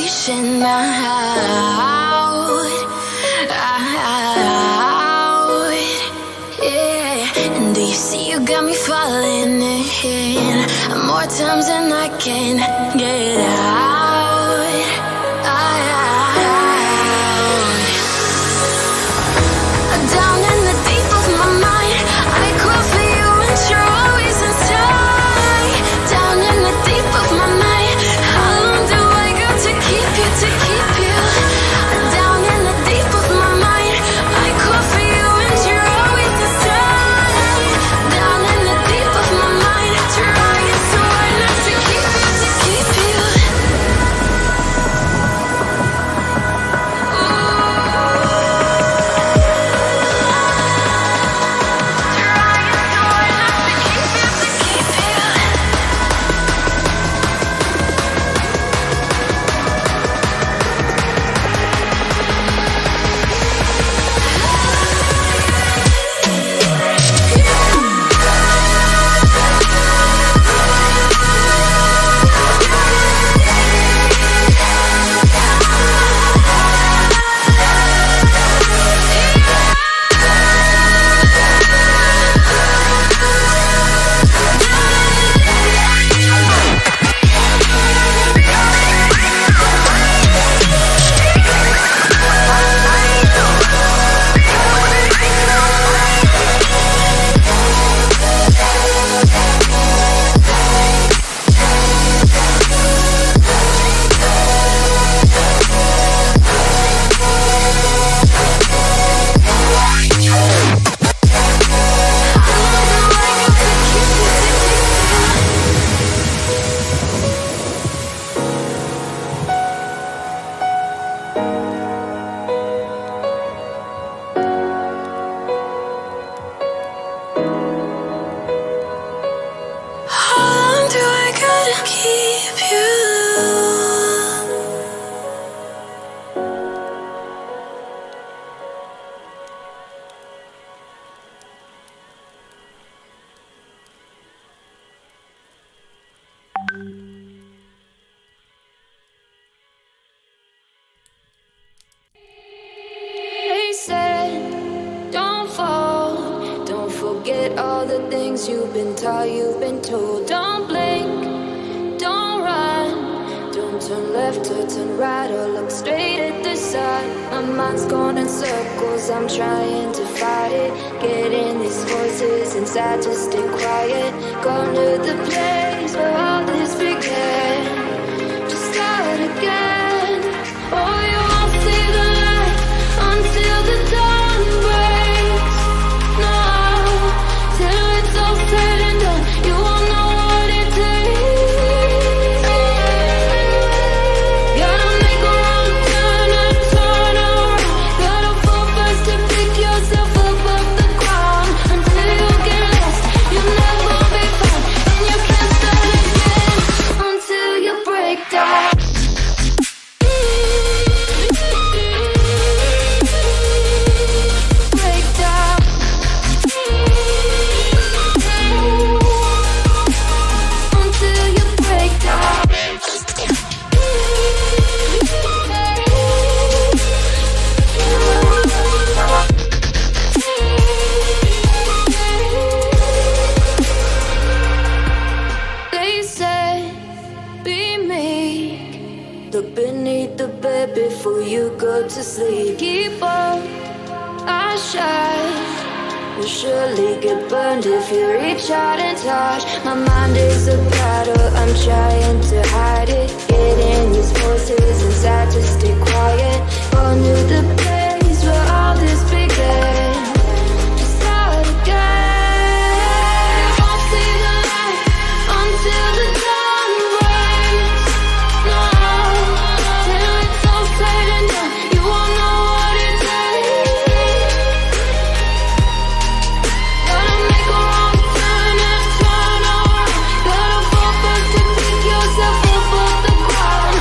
reaching out, yeah. And do you see you got me falling in more times than I can get out? Down in the deep of my mind, I call for you and you're always inside. Down in the deep of my mind, how long do I got to keep you, to keep you? Down in the deep of my mind, I call for you and you're always inside. Down in the deep of my mind, trying so hard not to keep you, to keep you. They said, don't fall, don't forget all the things you've been taught, you've been told. Don't blink, don't run, don't turn left or turn right or look straight at the sun. My mind's going in circles, I'm trying to fight it. Getting these voices inside to stay quiet. Going to the place where all this began. Just start again. Oh, you won't see the light until the dawn breaks. No, till it's all said and done, you won't know what it takes. Gotta make a wrong turn and turn around. Gotta fall first to pick yourself up off the ground. Until you get lost, you'll never be found, and you can't start again until you break down. Break down. Until you break down. They say, be meek. Look beneath the bed before you go to sleep. Keep on, I shine. You'll surely get burned if you reach out and touch. My mind is a battle, I'm trying to hide it. Getting these voices inside to stay quiet. Going to the place where all this began. Just start again. You won't see the light until the dawn breaks. No, till it's all said and done, you won't know what it takes. Gotta make a wrong turn and turn around. Gotta fall first to pick yourself up off the ground.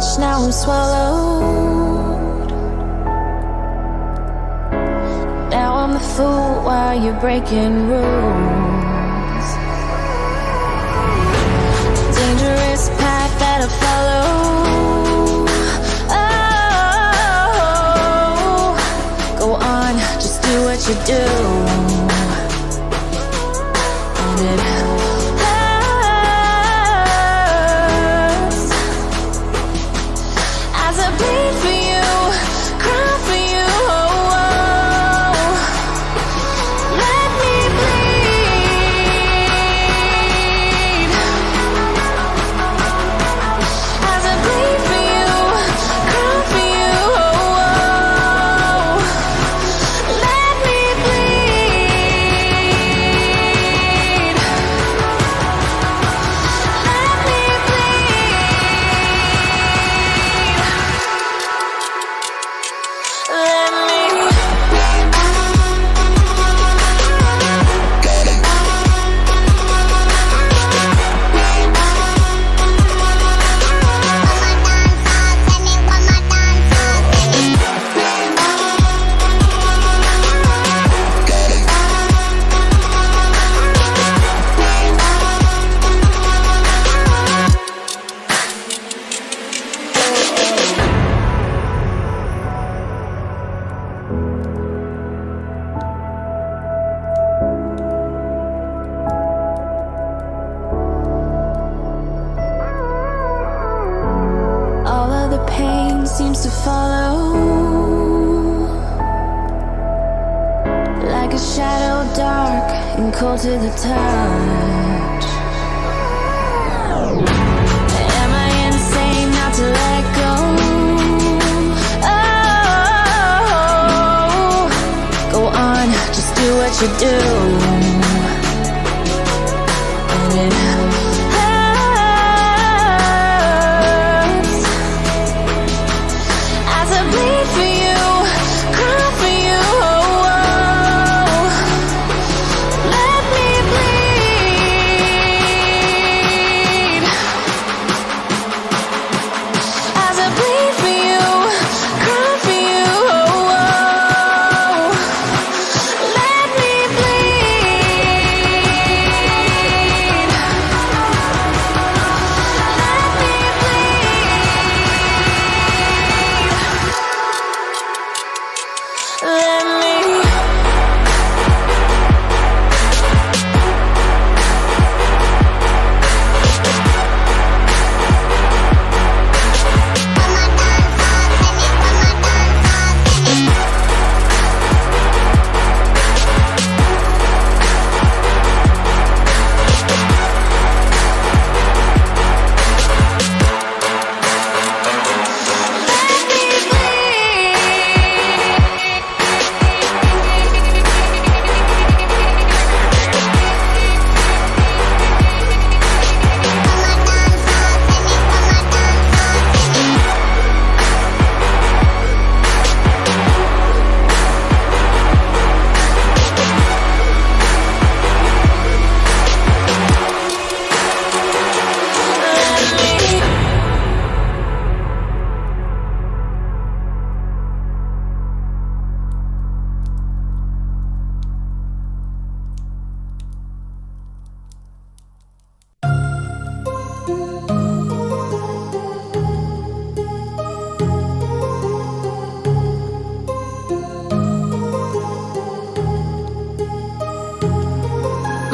much, now I'm swallowed. Now I'm the fool while you're breaking rules. Dangerous path that I follow. Oh, go on, just do what you do. And it hurts as I bleed for you, cry for you. Oh, oh. Let me bleed as I bleed for you, cry for you. Oh, oh. Let me bleed. Let me bleed. Let me. All of the pain seems to follow like a shadow, dark and cold to the touch. Am I insane not to let go? Oh, go on, just do what you do. And it hurts as I bleed for you, cry for you. Oh, oh. Let me bleed as I bleed for you, cry for you. Oh, oh. Let me bleed. Let me bleed. Let me.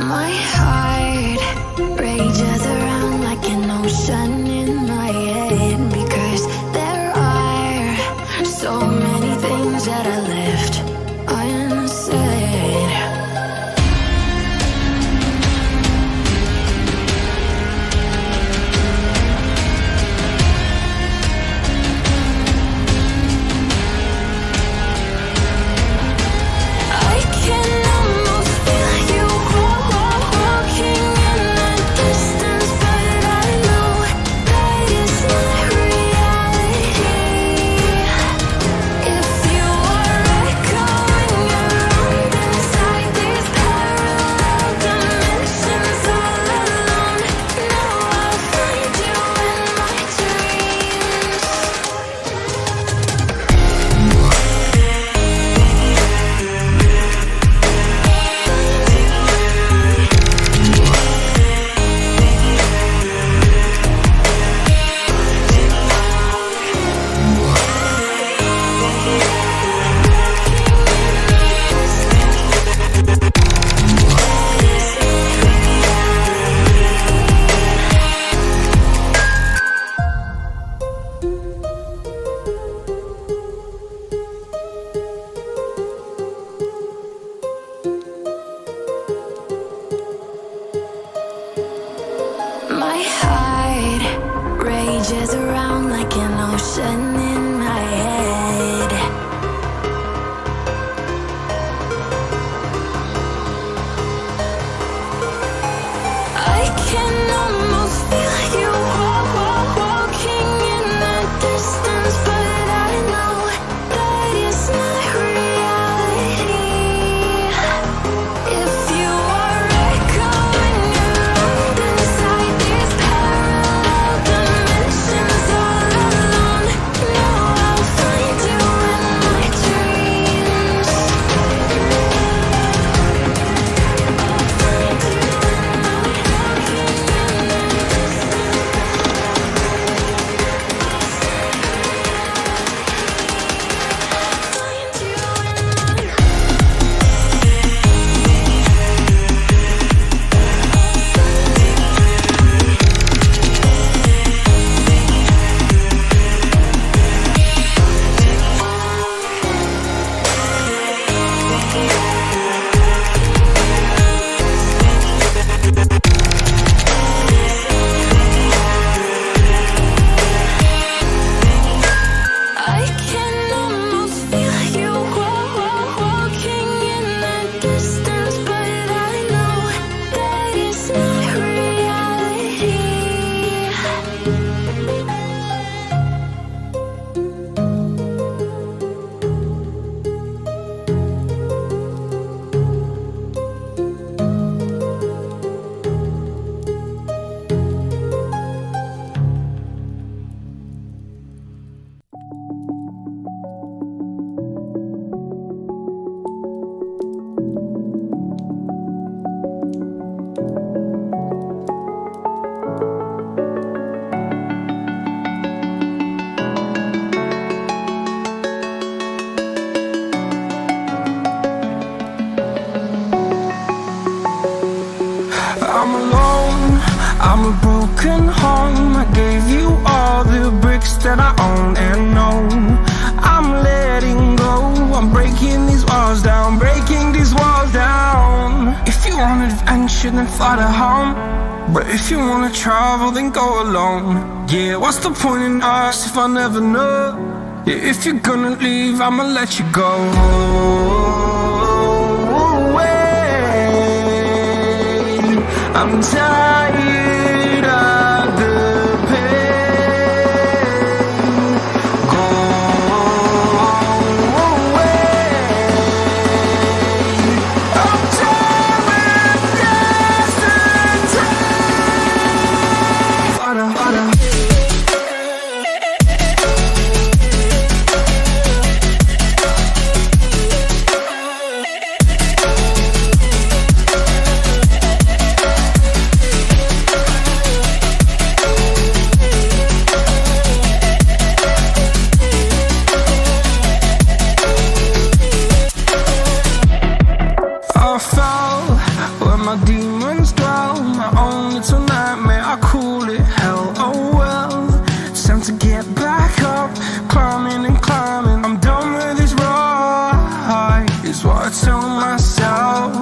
My heart rages around like an ocean in my head, because there are so many things that I left unsaid. I can almost feel you walking in the distance, but I know that it's not reality. If you are motion in my head. I can almost feel you walking in the distance, but I know that it's not reality. If you are echoing around inside these parallel dimensions all alone, know I'll find you in my dreams. I can almost feel you walking in the distance, but I know that it's not reality. I'm alone, I'm a broken home. I gave you all the bricks that I own and know. I'm letting go, I'm breaking these walls down, breaking these walls down. If you want adventure, then fly to home. But if you wanna travel, then go alone. Yeah, what's the point in us if I never know? Yeah, if you're gonna leave, I'ma let you go. I'm tired of the pain. Go away. I'm tired of yesterday. Harder, harder. I fell where my demons dwell. My own little nightmare, I call it hell. Oh well, it's time to get back up. Climbing and climbing, I'm done with this ride, is what I tell myself,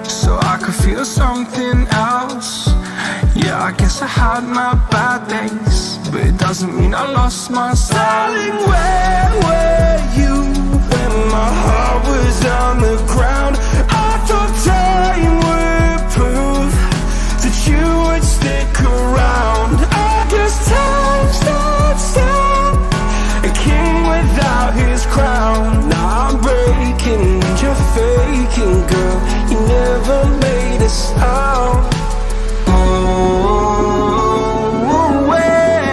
so I could feel something else. Yeah, I guess I had my bad days, but it doesn't mean I lost my style. Darling, where were you when my heart was on the ground? I thought time would prove that you would stick around. I guess time stood still, a king without his crown. Now I'm breaking and you're faking, girl. You never made a sound. Oh, wait,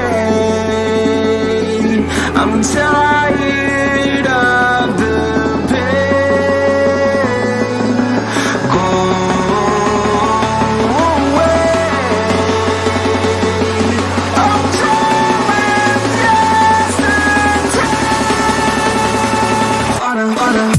I'm tired of the pain. Go away. I'm tired of yesterday. Harder, harder.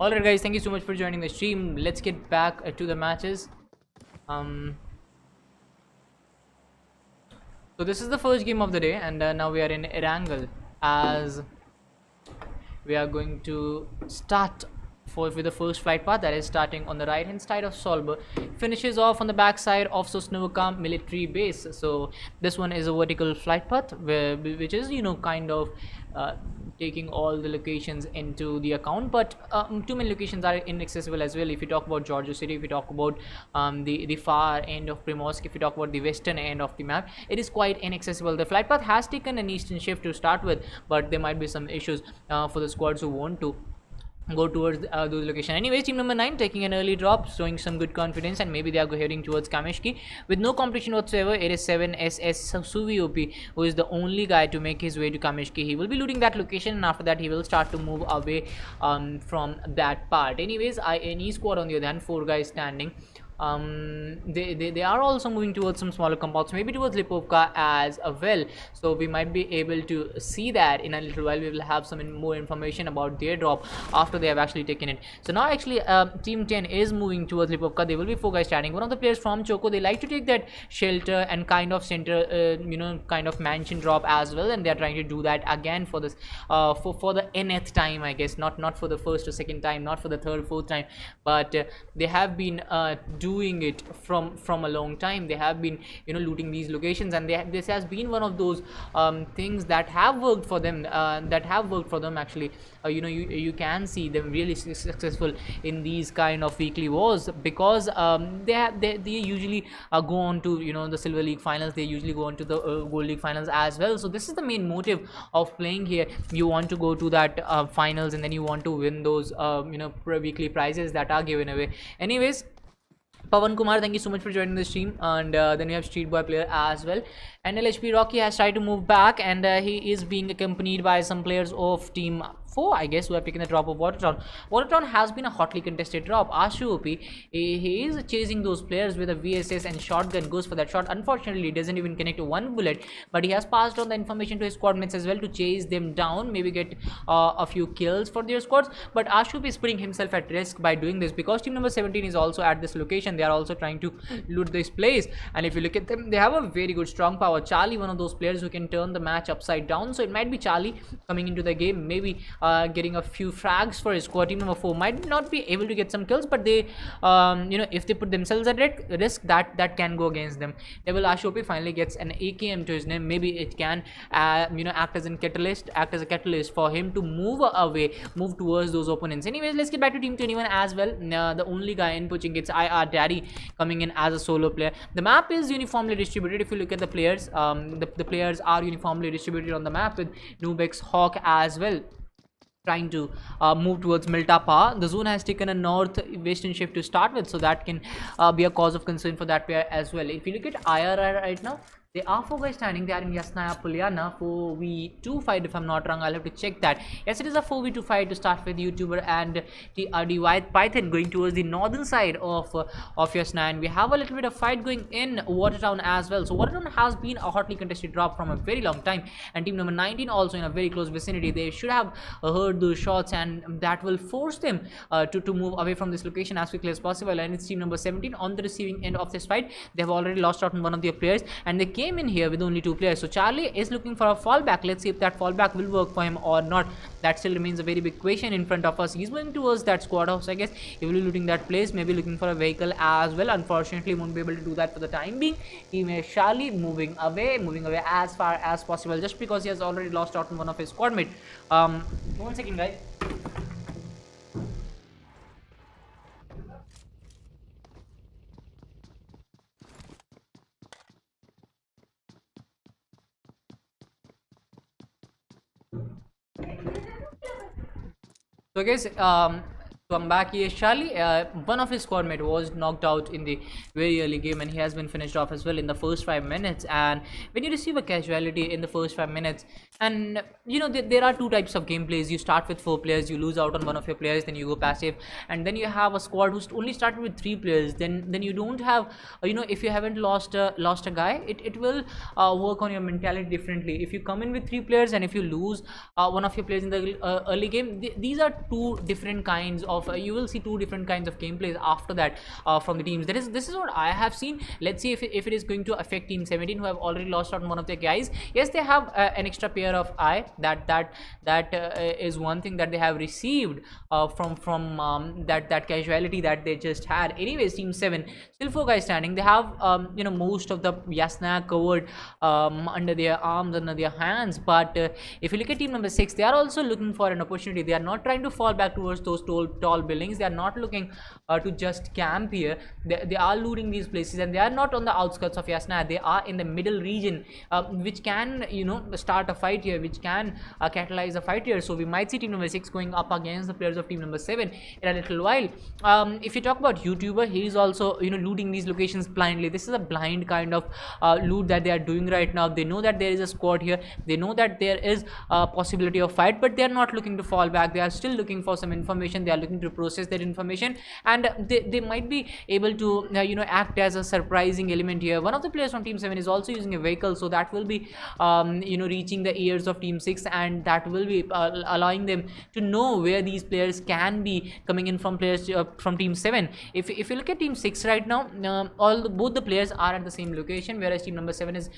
Alright guys, thank you so much for joining the stream. Let's get back to the matches. So this is the first game of the day, and now we are in Erangel, as we are going to start with the first flight path that is starting on the right hand side of Solber, finishes off on the back side of Sosnovka military base. So this one is a vertical flight path which is, you know, kind of taking all the locations into the account, but too many locations are inaccessible as well. If you talk about Georgia City, if you talk about the far end of Primorsk, if you talk about the western end of the map, it is quite inaccessible. The flight path has taken an eastern shift to start with, but there might be some issues for the squads who want to go towards those locations. Anyways, team number 9 taking an early drop, showing some good confidence, and maybe they are heading towards Kamishki with no competition whatsoever. It is 7SS Suvi who is the only guy to make his way to Kamishki. He will be looting that location, and after that he will start to move away from that part. Anyways, any squad on the other hand, 4 guys standing. They are also moving towards some smaller compounds, maybe towards Lipovka as well, so we might be able to see that in a little while. We will have some more information about their drop after they have actually taken it. So now actually team 10 is moving towards Lipovka. There will be 4 guys standing. One of the players from Choco, they like to take that shelter and kind of center you know, kind of mansion drop as well, and they are trying to do that again for this for the nth time, I guess. Not for the first or second time, not for the third, fourth time, but they have been doing it from a long time. They have been, you know, looting these locations, and this has been one of those things that have worked for them, actually. You know, you can see them really successful in these kind of weekly wars, because they usually go on to, you know, the Silver League finals. They usually go on to the Gold League finals as well. So this is the main motive of playing here. You want to go to that finals, and then you want to win those you know, weekly prizes that are given away. Anyways, Pawan Kumar, thank you so much for joining the stream. And then we have Street Boy player as well. And LHP Rocky has tried to move back, and he is being accompanied by some players of team 4, I guess, who have taken the drop of Watertown. Watertown has been a hotly contested drop. Ashu OP, he is chasing those players with a VSS and shotgun, goes for that shot. Unfortunately, he doesn't even connect to one bullet, but he has passed on the information to his squad mates as well to chase them down, maybe get a few kills for their squads. But Ashu is putting himself at risk by doing this, because team number 17 is also at this location. They are also trying to loot this place, and if you look at them, they have a very good strong power. Charlie, one of those players who can turn the match upside down, so it might be Charlie coming into the game, maybe getting a few frags for his squad. Team number 4 might not be able to get some kills, but they you know, if they put themselves at risk, that can go against them. Devil Ashopi finally gets an AKM to his name. Maybe it can you know, act as a catalyst for him to move towards those opponents. Anyways, let's get back to team 21 as well. The only guy in pushing, it's IR Daddy coming in as a solo player. The map is uniformly distributed. If you look at the players, the players are uniformly distributed on the map, with Nubex, Hawk as well trying to move towards Miltapa. The zone has taken a northwestern shift to start with, so that can be a cause of concern for that player as well. If you look at IRR right now, there are 4 guys standing. They are in Yasnaya Puliana 4v2 fight, if I'm not wrong. I'll have to check that. Yes, it is a 4v2 fight to start with. YouTuber and TRD White Python going towards the northern side of Yasnaya, and we have a little bit of fight going in Watertown as well. So Watertown has been a hotly contested drop from a very long time, and team number 19 also in a very close vicinity. They should have heard those shots, and that will force them to move away from this location as quickly as possible. And it's team number 17 on the receiving end of this fight. They have already lost out on one of their players, and they came in here with only 2 players. So Charlie is looking for a fallback. Let's see if that fallback will work for him or not. That still remains a very big question in front of us. He's going towards that squad house, I guess. He will be looting that place, maybe looking for a vehicle as well. Unfortunately, won't be able to do that for the time being. Team is Charlie moving away as far as possible, just because he has already lost out on one of his squad mates. 1 second, guys. So guys, so I'm back here. Charlie, one of his squad mate was knocked out in the very early game, and he has been finished off as well in the first 5 minutes. And when you receive a casualty in the first 5 minutes, and you know, there are 2 types of gameplays. You start with 4 players, you lose out on one of your players, then you go passive, and then you have a squad who's only started with 3 players. Then you don't have, you know, if you haven't lost a guy, it will work on your mentality differently. If you come in with 3 players, and if you lose one of your players in the early game, these are 2 different kinds of of you will see two different kinds of gameplays after that from the teams. This is what I have seen. Let's see if it is going to affect Team 17, who have already lost out on one of their guys. Yes, they have an extra pair of eye. That is one thing that they have received from that casualty that they just had. Anyways, Team 7 still 4 guys standing. They have most of the Yasna covered under their arms, under their hands. But if you look at Team number 6, they are also looking for an opportunity. They are not trying to fall back towards those tall buildings. They are not looking to just camp here. They are looting these places, and they are not on the outskirts of Yasna. They are in the middle region, which can start a fight here, which can catalyze a fight here. So we might see Team number 6 going up against the players of Team number 7 in a little while. If you talk about YouTuber, he is also looting these locations blindly. This is a blind kind of loot that they are doing right now. They know that there is a squad here. They know that there is a possibility of fight, but they are not looking to fall back. They are still looking for some information. They are looking to process that information, and they might be able to act as a surprising element here. One of the players from Team 7 is also using a vehicle, so that will be reaching the ears of Team 6, and that will be allowing them to know where these players can be coming in from players from Team 7. If you look at Team 6 right now, both the players are at the same location, whereas Team number 7 is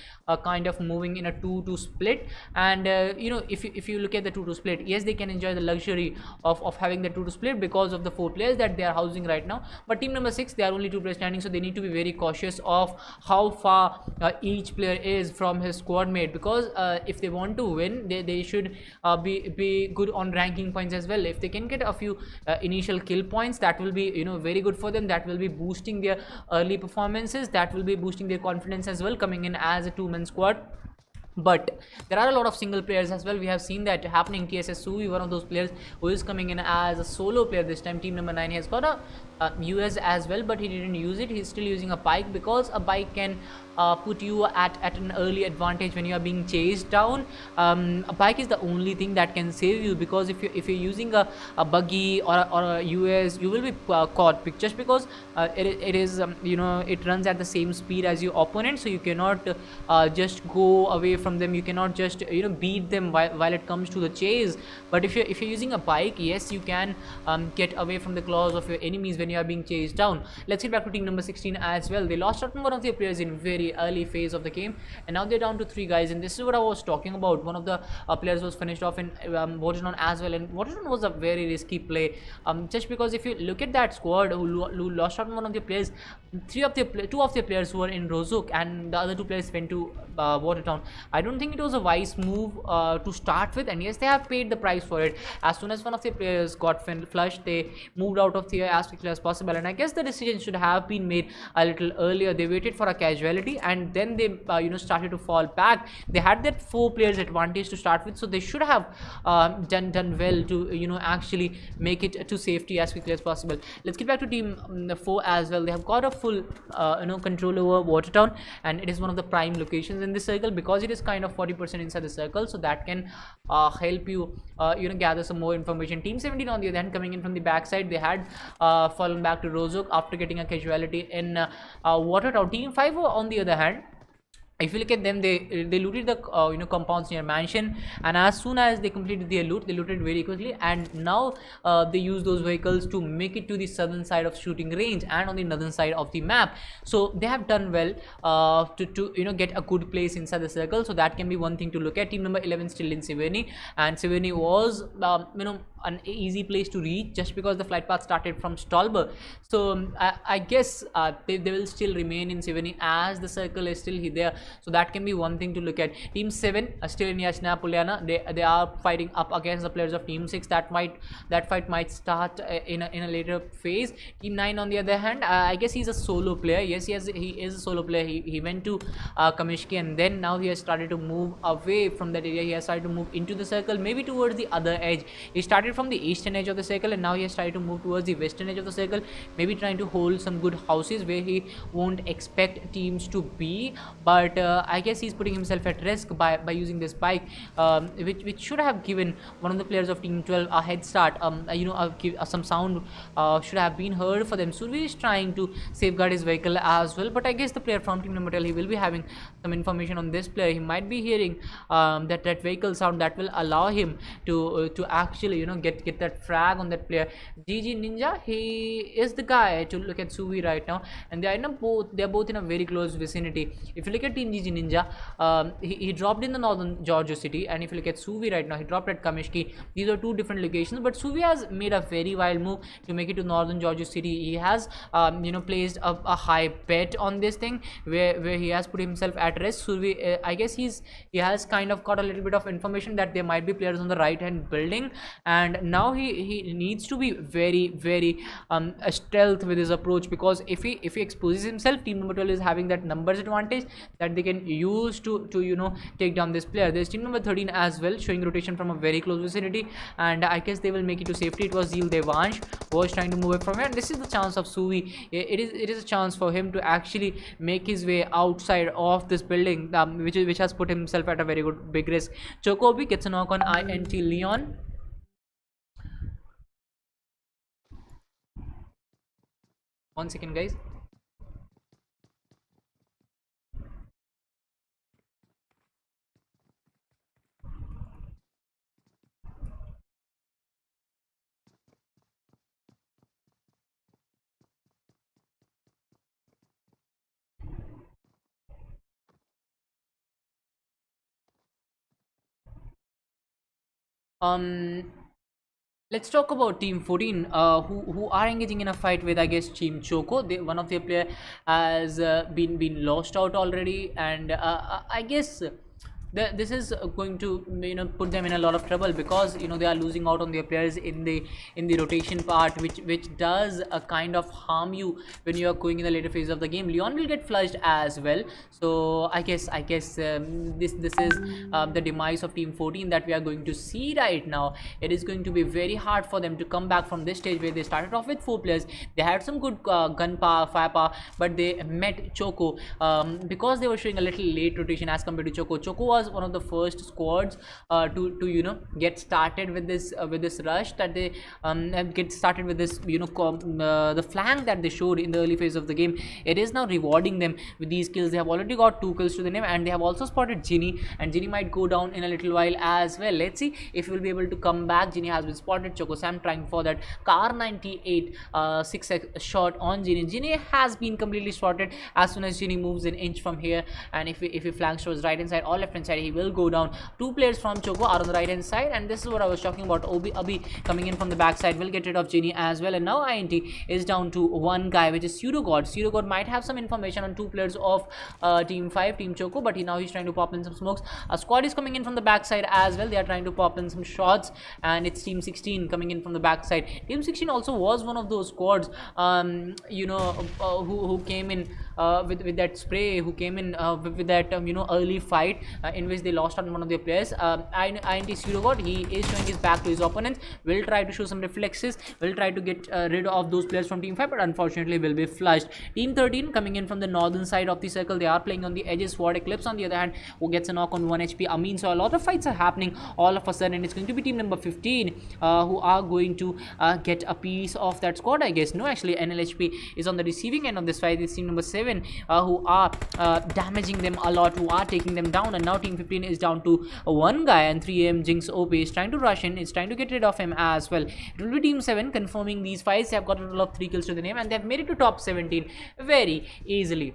kind of moving in a 2-2 split. And if you look at the 2-2 split, yes, they can enjoy the luxury of having the 2-2 split because of the 4 players that they are housing right now. But Team number 6, they are only 2 players standing, so they need to be very cautious of how far each player is from his squad mate, because if they want to win, they should be good on ranking points as well. If they can get a few initial kill points, that will be very good for them. That will be boosting their early performances. That will be boosting their confidence as well, coming in as a 2-man squad. But there are a lot of single players as well. We have seen that happening. TSS Sui, one of those players who is coming in as a solo player this time. Team number 9 has got a US as well, but he didn't use it. He's still using a bike, because a bike can put you at an early advantage when you are being chased down. A bike is the only thing that can save you, because if you're using a buggy or a US, you will be caught just because it runs at the same speed as your opponent, so you cannot just go away from them. You cannot just beat them while it comes to the chase. But if you're using a bike, yes, you can get away from the claws of your enemies when you are being chased down. Let's get back to Team number 16 as well. They lost out on one of their players in very early phase of the game, and now they're down to 3 guys. And this is what I was talking about. One of the players was finished off in Waterton as well, and Waterton was a very risky play, just because if you look at that squad who lost out on one of their players, 2 of their players were in Rozuk, and the other 2 players went to Watertown. I don't think it was a wise move to start with, and yes, they have paid the price for it. As soon as one of their players got flushed, they moved out of there as quickly as possible, and I guess the decision should have been made a little earlier. They waited for a casualty, and then they started to fall back. They had that 4 players advantage to start with, so they should have done well to actually make it to safety as quickly as possible. Let's get back to Team 4 as well. They have got a full control over Watertown, and it is one of the prime locations in this circle, because it is kind of 40% inside the circle, so that can help you gather some more information. Team 17 on the other hand, coming in from the backside, they had fallen back to Rozuk after getting a casualty in Watertown. Team 5 on the other hand, if you look at them, they looted the compounds near mansion, and as soon as they completed their loot, they looted very quickly, and now they use those vehicles to make it to the southern side of shooting range and on the northern side of the map. So they have done well to get a good place inside the circle, so that can be one thing to look at. Team number 11 still in Severny, and Severny was an easy place to reach just because the flight path started from Stolber. So I guess they will still remain in Severny as the circle is still there. So that can be one thing to look at. Team 7 are still in Yasna Puliana. They are fighting up against the players of Team 6. That fight might start in a later phase. Team 9 on the other hand, I guess he's a solo player. Yes, he is a solo player. He went to Kamishki, and then now he has started to move away from that area. He has started to move into the circle, maybe towards the other edge. He started from the eastern edge of the circle, and now he has started to move towards the western edge of the circle, maybe trying to hold some good houses where he won't expect teams to be. But I guess he's putting himself at risk by using this bike, which should have given one of the players of Team 12 a head start. Some sound should have been heard for them. Survi is trying to safeguard his vehicle as well, but I guess the player from Team number 12, he will be having some information on this player. He might be hearing that vehicle sound that will allow him to actually get that frag on that player. GG Ninja, he is the guy to look at Suvi right now, and they're both in a very close vicinity. If you look at Team GG Ninja, he dropped in the northern Georgia city, and if you look at Suvi right now, he dropped at Kamishki. These are two different locations, but Suvi has made a very wild move to make it to northern Georgia city. He has placed a high bet on this thing where he has put himself at risk. Suvi, I guess he has kind of got a little bit of information that there might be players on the right hand building, and now he needs to be very stealth with his approach, because if he exposes himself, Team number 12 is having that numbers advantage that they can use to take down this player. There's Team number 13 as well, showing rotation from a very close vicinity, and I guess they will make it to safety. It was Zil Devansh who was trying to move it from here, and this is the chance of Suvi. It is a chance for him to actually make his way outside of this building, which has put himself at a very good big risk. Chocobi gets a knock on INT Leon. One second, guys. Let's talk about Team 14, who are engaging in a fight with, I guess, Team Choco. One of their player has been lost out already, and I guess this is going to put them in a lot of trouble, because they are losing out on their players in the rotation part, which does a kind of harm you when you are going in the later phase of the game. Leon will get flushed as well, so I guess this is the demise of Team 14 that we are going to see right now. It is going to be very hard for them to come back from this stage where they started off with 4 players. They had some good gun power, firepower, but they met Choco because they were showing a little late rotation as compared to Choco. Choco was one of the first squads to get started with this rush, that they get started with this the flank that they showed in the early phase of the game. It is now rewarding them with these kills. They have already got 2 kills to the name, and they have also spotted Ginny, and Ginny might go down in a little while as well. Let's see if we'll be able to come back. Ginny has been spotted. Choco Sam trying for that car 98 6x shot on Ginny. Ginny has been completely spotted as soon as Ginny moves an inch from here, and if he flanks towards right hand side or left hand side, he will go down. 2 players from Choco are on the right hand side, and this is what I was talking about. Abi coming in from the back side will get rid of Ginny as well, and now INT is down to 1 guy, which is Pseudogod. Pseudogod might have some information on 2 players of Team 5, Team Choco, but he's trying to pop in some smokes. A squad is coming in from the back side as well. They are trying to pop in some shots, and it's Team 16 coming in from the back side. Team 16 also was one of those squads who came in with that spray, who came in with that early fight in which they lost on one of their players. INT Pseudogod, he is showing his back to his opponents, will try to show some reflexes, will try to get rid of those players from Team 5, but unfortunately will be flushed. Team 13 coming in from the northern side of the circle. They are playing on the edges. Sword Eclipse on the other hand, who gets a knock on 1 HP. Amin. So a lot of fights are happening all of a sudden, and it's going to be Team number 15 who are going to get a piece of that squad, I guess. No, actually NLHP is on the receiving end of this fight. It's Team number 7 who are damaging them a lot, who are taking them down, and now Team 15 is down to 1 guy, and 3am Jinx OP is trying to rush in, is trying to get rid of him as well. It will be Team 7 confirming these fights. They have got a total of 3 kills to the name, and they have made it to top 17 very easily.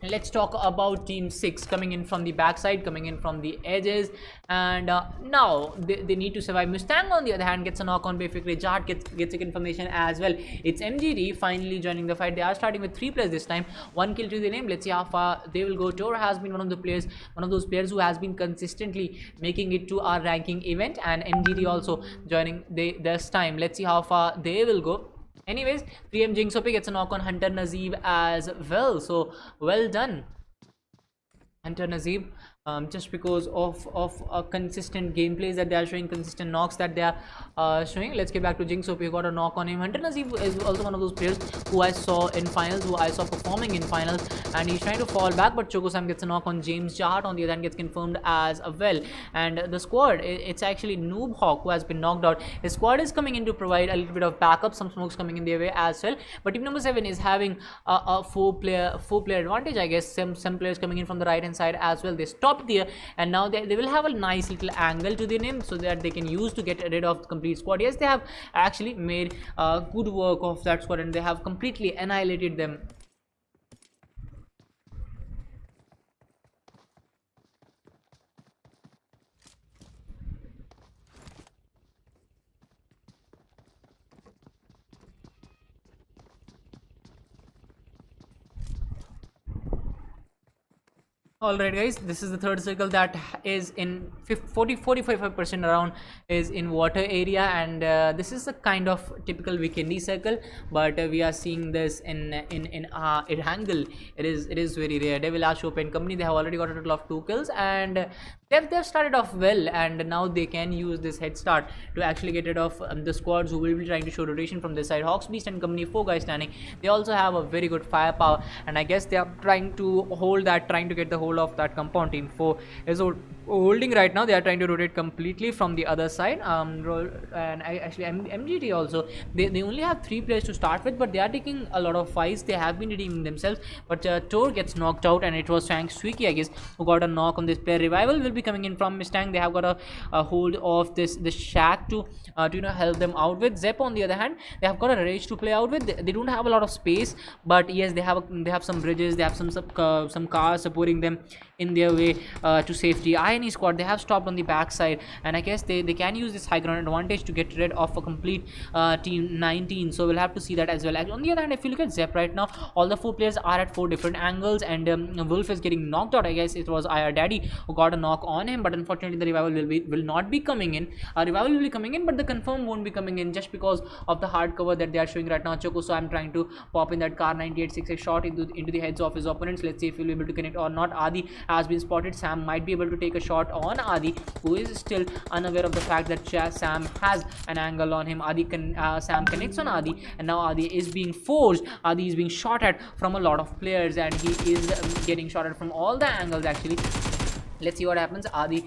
Let's talk about Team 6 coming in from the backside, coming in from the edges, and now they need to survive. Mustang on the other hand gets a knock on Bayfikri. Jart gets information as well. It's MGD finally joining the fight. They are starting with 3 players this time, 1 kill to the name. Let's see how far they will go. Tor has been one of those players who has been consistently making it to our ranking event, and MGD also joining this time. Let's see how far they will go. Anyways, 3M Jinx OP gets a knock on Hunter Nazeeb as well. So well done, Hunter Nazeeb. just because of consistent gameplays that they are showing, consistent knocks that they are showing. Let's get back to Jinx. So we got a knock on him. Hunter Nazeeb is also one of those players who I saw in finals, who I saw performing in finals, and he's trying to fall back, but Chokosam gets a knock on James Chart. On the other hand, gets confirmed as well. And the squad, it's actually Noob Hawk who has been knocked out. His squad is coming in to provide a little bit of backup, some smokes coming in their way as well. But team number 7 is having a four-player advantage, I guess. Some players coming in from the right hand side as well. They stopped there, and now they will have a nice little angle to their name so that they can use to get rid of the complete squad. Yes, they have actually made good work of that squad, and they have completely annihilated them. Alright guys, this is the third circle that is in 45% around is in water area, and this is a kind of typical weekendy circle, but we are seeing this in Irhangal. It is very rare. Devil Ash Open Company, they have already got a total of 2 kills, and they've started off well, and now they can use this head start to actually get rid of the squads who will be trying to show rotation from this side. Hawks Beast and Company, 4 guys standing. They also have a very good firepower, and I guess they are trying to hold that, trying to get the hold of that compound. Team 4 is holding right now. They are trying to rotate completely from the other side. And actually MGT also, they only have 3 players to start with, but they are taking a lot of fights. They have been redeeming themselves, but Tor gets knocked out, and it was Fang Swiki, I guess, who got a knock on this player. Revival will be coming in from Mustang. They have got a hold of this shack to help them out with. Zep, on the other hand, they have got a rage to play out with. They don't have a lot of space, but yes, they have some bridges. They have some cars supporting them in their way to safety. INE squad, they have stopped on the backside, and I guess they can use this high ground advantage to get rid of a complete team 19. So we'll have to see that as well. On the other hand, if you look at Zep right now, all the 4 players are at 4 different angles, and Wolf is getting knocked out. I guess it was IR Daddy who got a knock on him, but unfortunately the revival will not be coming in. Revival will be coming in, but the confirm won't be coming in just because of the hard cover that they are showing right now. Choco, so I'm trying to pop in that car 98-6 shot into the heads of his opponents. Let's see if he'll be able to connect or not. Adi has been spotted. Sam might be able to take a shot on Adi, who is still unaware of the fact that Sam has an angle on him. Sam connects on Adi, and now Adi is being forced. Adi is being shot at from a lot of players, and he is getting shot at from all the angles actually. Let's see what happens. Adi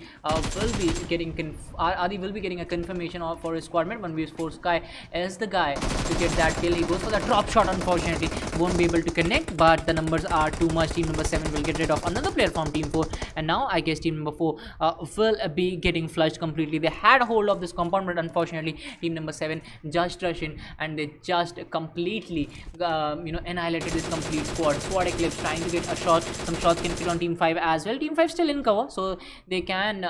will be getting a confirmation for his squad mate. 1v4 Sky is the guy to get that kill. He goes for the drop shot. Unfortunately, won't be able to connect, but the numbers are too much. Team number 7 will get rid of another player from team 4, and now I guess team number 4 will be getting flushed completely. They had a hold of this compound, but unfortunately, team number 7 just rushed in, and they just completely annihilated this complete squad. Squad Eclipse trying to get a shot. Some shots can fit on team 5 as well. Team 5 still in cover, so they can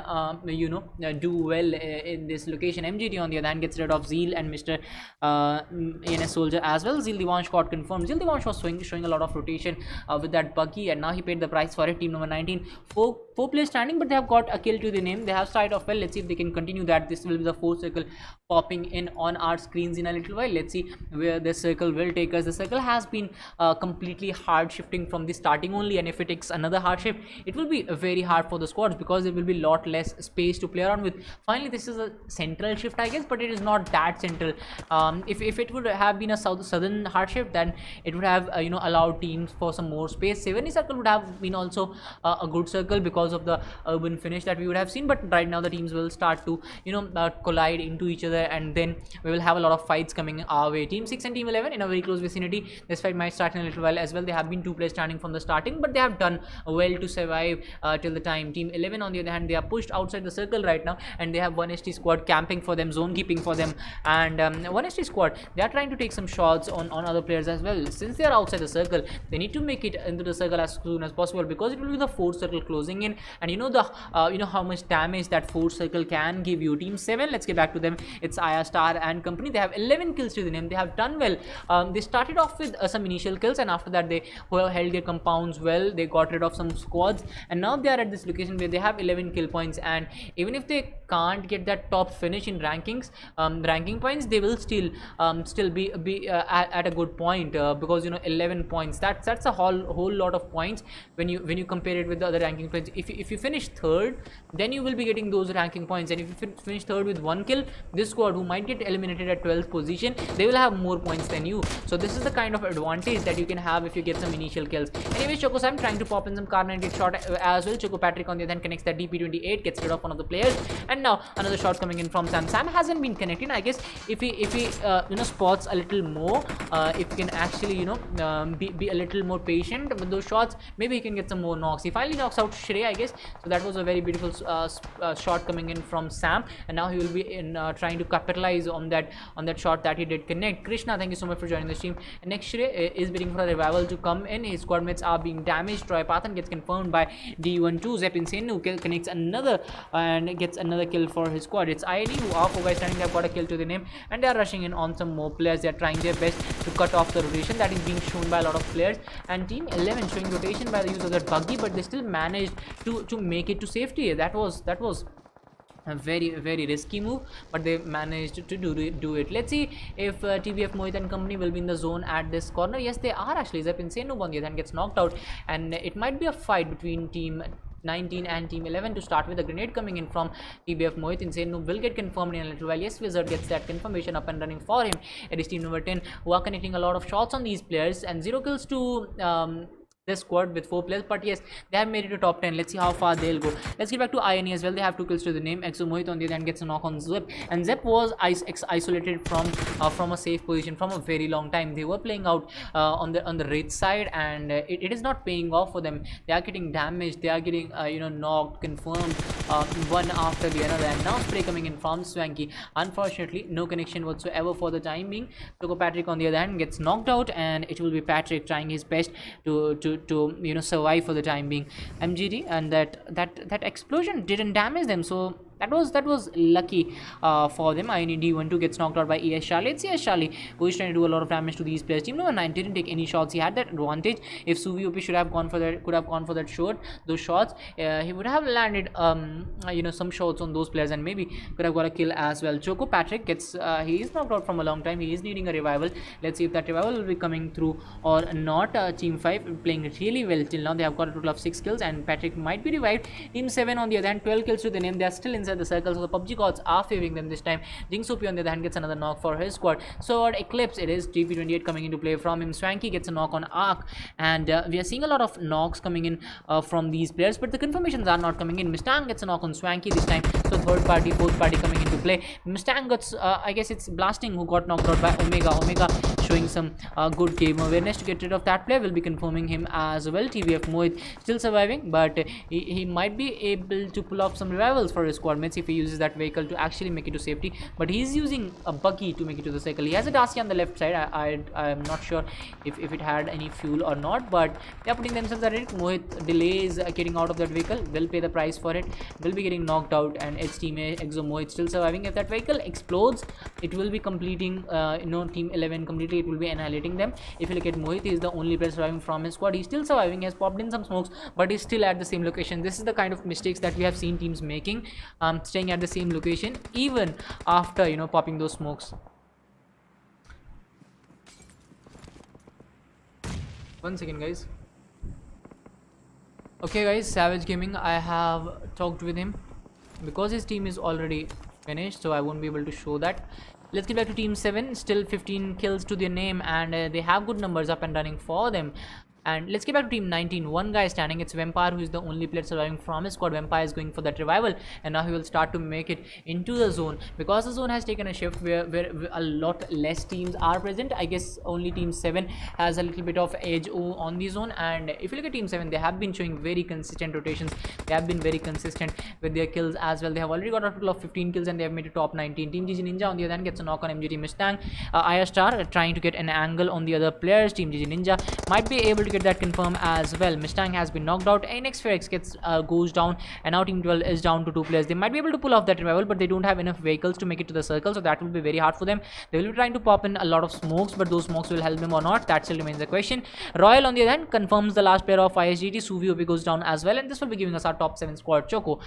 do well in this location. MGT on the other hand gets rid of Zeal and Mr. ANS Soldier as well. Zeal Divansh got confirmed. Zeal Divansh was showing a lot of rotation with that buggy, and now he paid the price for it. Team number 19, 4 players standing, but they have got a kill to the name. They have started off well. Let's see if they can continue that. This will be the 4th circle popping in on our screens in a little while. Let's see where this circle will take us. The circle has been completely hard shifting from the starting only, and if it takes another hard shift, it will be very hard for the squads because there will be a lot less space to play around with. Finally, this is a central shift, I guess, but it is not that central. If it would have been a southern hard shift, then it would have allowed teams for some more space. 70 circle would have been also a good circle because of the urban finish that we would have seen, but right now the teams will start to collide into each other, and then we will have a lot of fights coming our way. Team 6 and team 11 in a very close vicinity. This fight might start in a little while as well. They have been 2 players standing from the starting, but they have done well to survive till the time. Team 11 on the other hand, they are pushed outside the circle right now, and they have 1ST squad camping for them, zone keeping for them, and 1ST squad, they are trying to take some shots on other players as well. Since they are outside the circle, they need to make it into the circle as soon as possible, because it will be the 4th circle closing in, and how much damage that 4th circle can give you. Team 7, let's get back to them. It's IR Star and company. They have 11 kills to the name. They have done well. They started off with some initial kills, and after that they held their compounds well. They got rid of some squads, and now they are at this location where they have 11 kill points, and even if they can't get that top finish in ranking points, they will still be at a good point, because was, you know, 11 points. That's a whole lot of points when you compare it with the other ranking points. If you finish third, then you will be getting those ranking points, and if you finish third with 1 kill, this squad who might get eliminated at 12th position, they will have more points than you. So this is the kind of advantage that you can have if you get some initial kills. Anyways, Choco Sam trying to pop in some car 98 shot as well. Choco Patrick on the other hand connects that DP28, gets rid of one of the players, and now another shot coming in from Sam. Sam hasn't been connected. I guess if he you know, spots a little more, if he can actually, you know, be a little more patient with those shots, maybe he can get some more knocks. He finally knocks out Shrey, I guess. So that was a very beautiful shot coming in from Sam, and now he will be in trying to capitalize on that shot that he did connect. Krishna, thank you so much for joining the stream. And next, Shrey is waiting for a revival to come in. His squad mates are being damaged. Troy Pathan gets confirmed by D12. Zep Insane who connects another and gets another kill for his squad. It's IID who are 4 guys standing. They've got a kill to the name, and they are rushing in on some more players. They are trying their best to cut off the rotation that is being shown by a lot of players, and Team 11 showing rotation by the use of that buggy, but they still managed to make it to safety. That was a very risky move, but they managed to do it. Let's see if TBF Mohit and company will be in the zone at this corner. Yes, they are actually. Zep Insane on the other hand gets knocked out, and it might be a fight between Team 19 and Team 11 to start with. A grenade coming in from TBF Mohit. Insane Noob will get confirmed in a little while. Yes, Wizard gets that confirmation up and running for him. It is team number 10 who are connecting a lot of shots on these players, and 0 kills to this squad with 4 players, but yes, they have made it to top 10. Let's see how far they'll go. Let's get back to INE as well. They have 2 kills to the name. Exo Mohit on the other hand gets a knock on Zep, and Zep was isolated from a safe position from a very long time. They were playing out on the right side, and it is not paying off for them. They are getting damaged. They are getting you know, knocked, confirmed, one after the another, and now spray coming in from Swanky. Unfortunately, no connection whatsoever for the time being. Choco Patrick on the other hand gets knocked out, and it will be Patrick trying his best to you know, survive for the time being. MGD, and that explosion didn't damage them, so that was lucky for them. INE D12 gets knocked out by ES Charlie. It's ES Charlie who is trying to do a lot of damage to these players. Team number 9 didn't take any shots. He had that advantage. If Suvi OP should have gone for that, could have gone for that shot, those shots, he would have landed you know, some shots on those players, and maybe could have got a kill as well. Choco Patrick gets he is knocked out from a long time. He is needing a revival. Let's see if that revival will be coming through or not. Team 5 playing really well till now. They have got a total of 6 kills, and Patrick might be revived. Team 7 on the other hand, 12 kills to the name. They are still inside the circle, so the PUBG gods are favoring them this time. Jinx OP on the other hand gets another knock for his squad. Sword Eclipse, it is GP28 coming into play from him. Swanky gets a knock on Arc, and we are seeing a lot of knocks coming in from these players, but the confirmations are not coming in. Mustang gets a knock on Swanky this time, so third party, fourth party coming into play. Mustang gets I guess it's Blasting who got knocked out by Omega showing some good game awareness to get rid of that player. Will be confirming him as well. TBF Mohit still surviving, but he might be able to pull off some revivals for his squad mates if he uses that vehicle to actually make it to safety, but he's using a buggy to make it to the cycle. He has a Darcy on the left side. I'm not sure if it had any fuel or not, but they're putting themselves at it. Mohit delays getting out of that vehicle, will pay the price for it, will be getting knocked out, and its teammate Exo Mohit still surviving. If that vehicle explodes, it will be completing you know, Team 11 completely. It will be annihilating them. If you look at Mohit, he is the only player surviving from his squad. He's still surviving. He has popped in some smokes, but he's still at the same location. This is the kind of mistakes that we have seen teams making, staying at the same location even after, you know, popping those smokes. One second, guys. Okay guys, Savage Gaming, I have talked with him because his team is already finished, so I won't be able to show that. Let's get back to Team 7. Still 15 kills to their name, and they have good numbers up and running for them. And let's get back to Team 19. 1 guy standing. It's Vampire, who is the only player surviving from his squad. Vampire is going for that revival, and now he will start to make it into the zone, because the zone has taken a shift where a lot less teams are present. I guess only Team 7 has a little bit of edge on the zone, and if you look at Team 7, they have been showing very consistent rotations. They have been very consistent with their kills as well. They have already got a total of 15 kills, and they have made it top 19. Team GG Ninja on the other hand gets a knock on MGT Mustang. IR Star trying to get an angle on the other players. Team GG Ninja might be able to get that confirmed as well. Mustang has been knocked out. NX4X goes down, and now Team 12 is down to 2 players. They might be able to pull off that revival, but they don't have enough vehicles to make it to the circle, so that will be very hard for them. They will be trying to pop in a lot of smokes, but those smokes will help them or not, that still remains a question. Royal on the other hand confirms the last player of ISGT. Suvi OP goes down as well, and this will be giving us our top 7 squad. Choco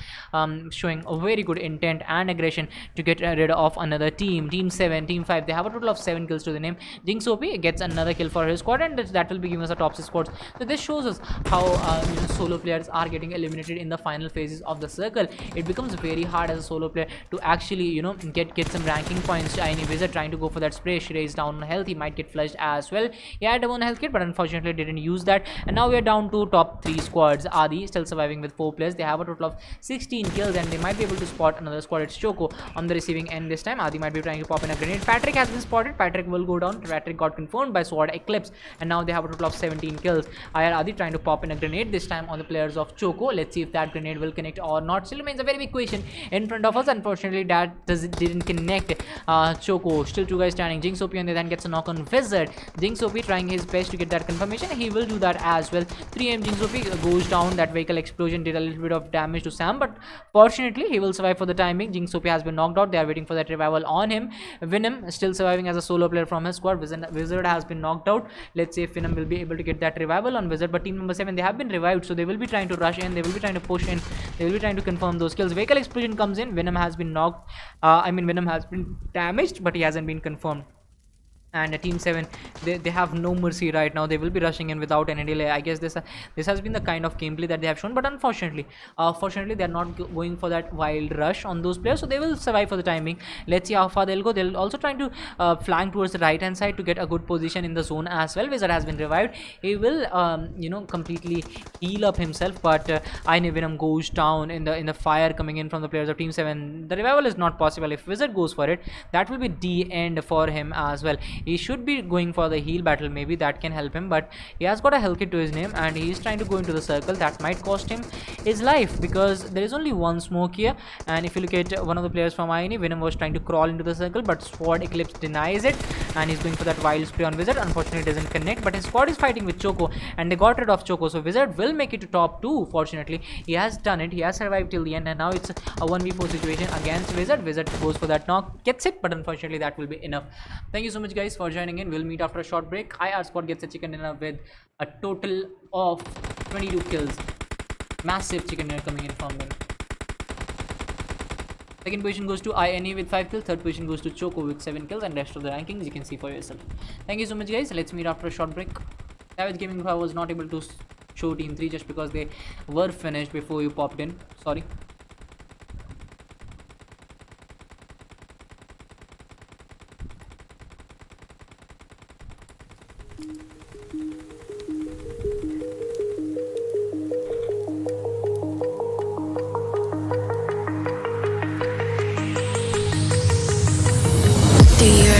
showing a very good intent and aggression to get rid of another team. Team 7, Team 5, they have a total of 7 kills to the name. Jinx OP gets another kill for his squad, and that will be giving us a top 6 squads. So this shows us how solo players are getting eliminated in the final phases of the circle. It becomes very hard as a solo player to actually get some ranking points. Any Wizard trying to go for that spray. Shirey is down on health, he might get flushed as well. He had one health kit, but unfortunately didn't use that, and now we are down to top 3 squads. Adi still surviving with 4 players. They have a total of 16 kills, and they might be able to spot another squad. It's Choco on the receiving end this time. Adi might be trying to pop in a grenade. Patrick has been spotted. Patrick will go down. Patrick got confirmed by Sword Eclipse, and now they have a total of 17 kills. Adi trying to pop in a grenade this time on the players of Choco. Let's see if that grenade will connect or not. Still remains a very big question in front of us. Unfortunatunfortunately, that didn't connect. Choco still 2 guys standing. Jinx OP on the then gets a knock on Wizard. Jinx OP trying his best to get that confirmation. He will do that as well. 3M Jinx OP goes down. That vehicle explosion did a little bit of damage to Sam, but fortunately he will survive for the time being. Jinx OP has been knocked out. They are waiting for that revival on him. Venom still surviving as a solo player from his squad. Wizard has been knocked out. Let's see if Venom will be able to get that revival on Wizard. But team number 7, they have been revived, so they will be trying to rush in. They will be trying to push in. They will be trying to confirm those kills. Vehicle explosion comes in. Venom has been knocked. Venom has been damaged, but he hasn't been confirmed. And team 7, they have no mercy right now. They will be rushing in without any delay. I guess this has been the kind of gameplay that they have shown, but unfortunately they are not going for that wild rush on those players, so they will survive for the time being. Let's see how far they'll go. They'll also trying to flank towards the right hand side to get a good position in the zone as well. Wizard has been revived. He will completely heal up himself, but Venom goes down in the fire coming in from the players of team 7. The revival is not possible. If Wizard goes for it, that will be the end for him as well. He should be going for the heal battle, maybe that can help him, but he has got a health kit to his name and he is trying to go into the circle. That might cost him his life because there is only one smoke here. And if you look at one of the players from INE, Venom was trying to crawl into the circle, but Sword Eclipse denies it and he's going for that wild spray on Wizard. Unfortunately it doesn't connect, but his squad is fighting with Choco and they got rid of Choco, so Wizard will make it to top 2. Fortunately he has done it. He has survived till the end, and now it's a 1v4 situation against Wizard. Wizard goes for that knock, gets it, but unfortunately that will be enough. Thank you so much guys for joining in. We'll meet after a short break. IR squad gets a chicken dinner with a total of 22 kills. Massive chicken dinner coming in from them. Second position goes to INE with 5 kills. Third position goes to Choco with 7 kills, and rest of the rankings you can see for yourself. Thank you so much guys. Let's meet after a short break. Savage Gaming was not able to show team 3 just because they were finished before you popped in. Sorry.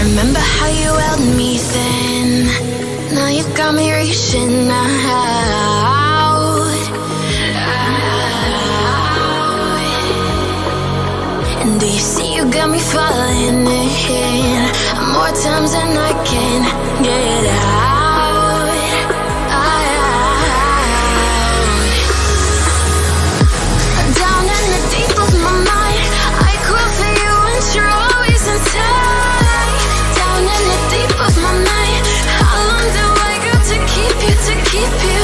Remember how you held me then? Now you got me reaching out. And do you see you got me falling in more times than I can get out. Down in the deep of my mind, I crawl for you and you're always inside. In the deep of my mind, how long do I got to keep you, to keep you?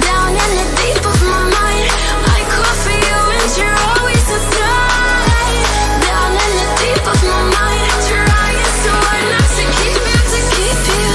Down in the deep of my mind, I call for you and you're always inside. Down in the deep of my mind, trying so hard not to keep you, to keep you.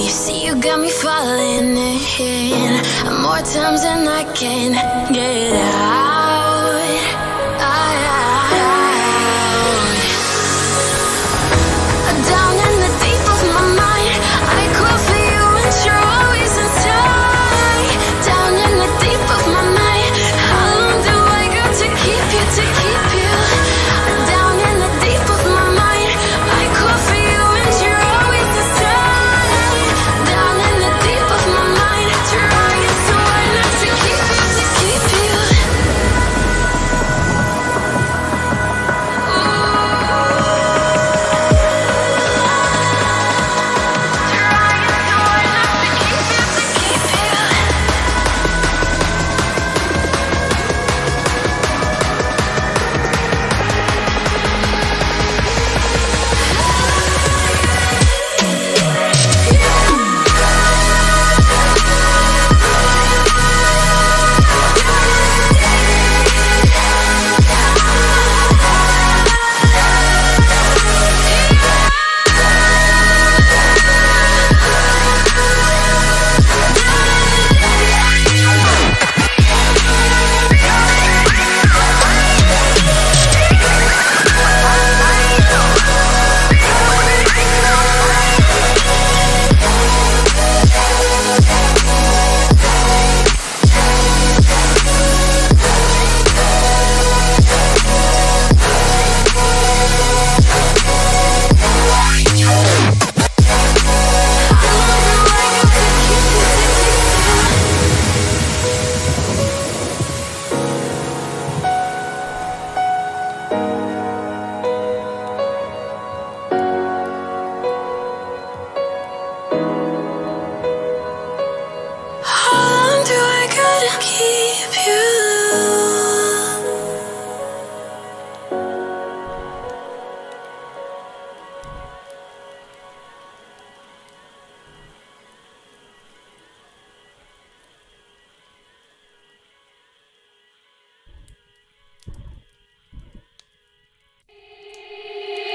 You see, you got me falling in more times than I can get out. Down in the deep of my mind, I crawl for you and you're always inside. Down in the deep of my mind, how long do I got to keep you, to keep you? Down in the deep of my mind, I crawl for you and you're always inside. Down in the deep of my mind, trying so hard not to keep you, to keep you. How long do I gotta keep you?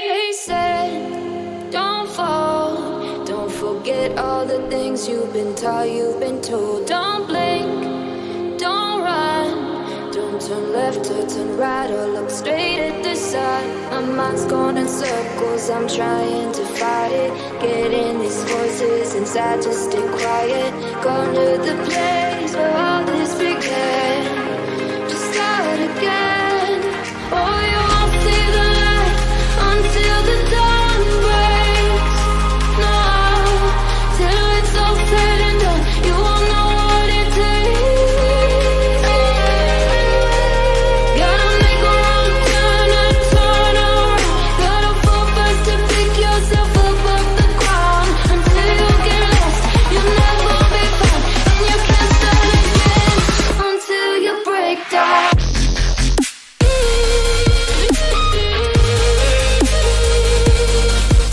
They said, don't fall. Don't forget all the things you've been taught, you've been told. Don't blink, don't run. Don't turn left or turn right or look straight at the sun. My mind's going in circles, I'm trying to fight it. Getting these voices inside to stay quiet. Gone to the place where all this began. Just start again. Oh, you won't see the light until the dawn breaks. No, till it's all said and done, you won't know what it takes. Gotta make a wrong turn and turn around. Gotta fall fast to pick yourself up off the ground. Until you get lost, you'll never be found. And you can't start again until you break down.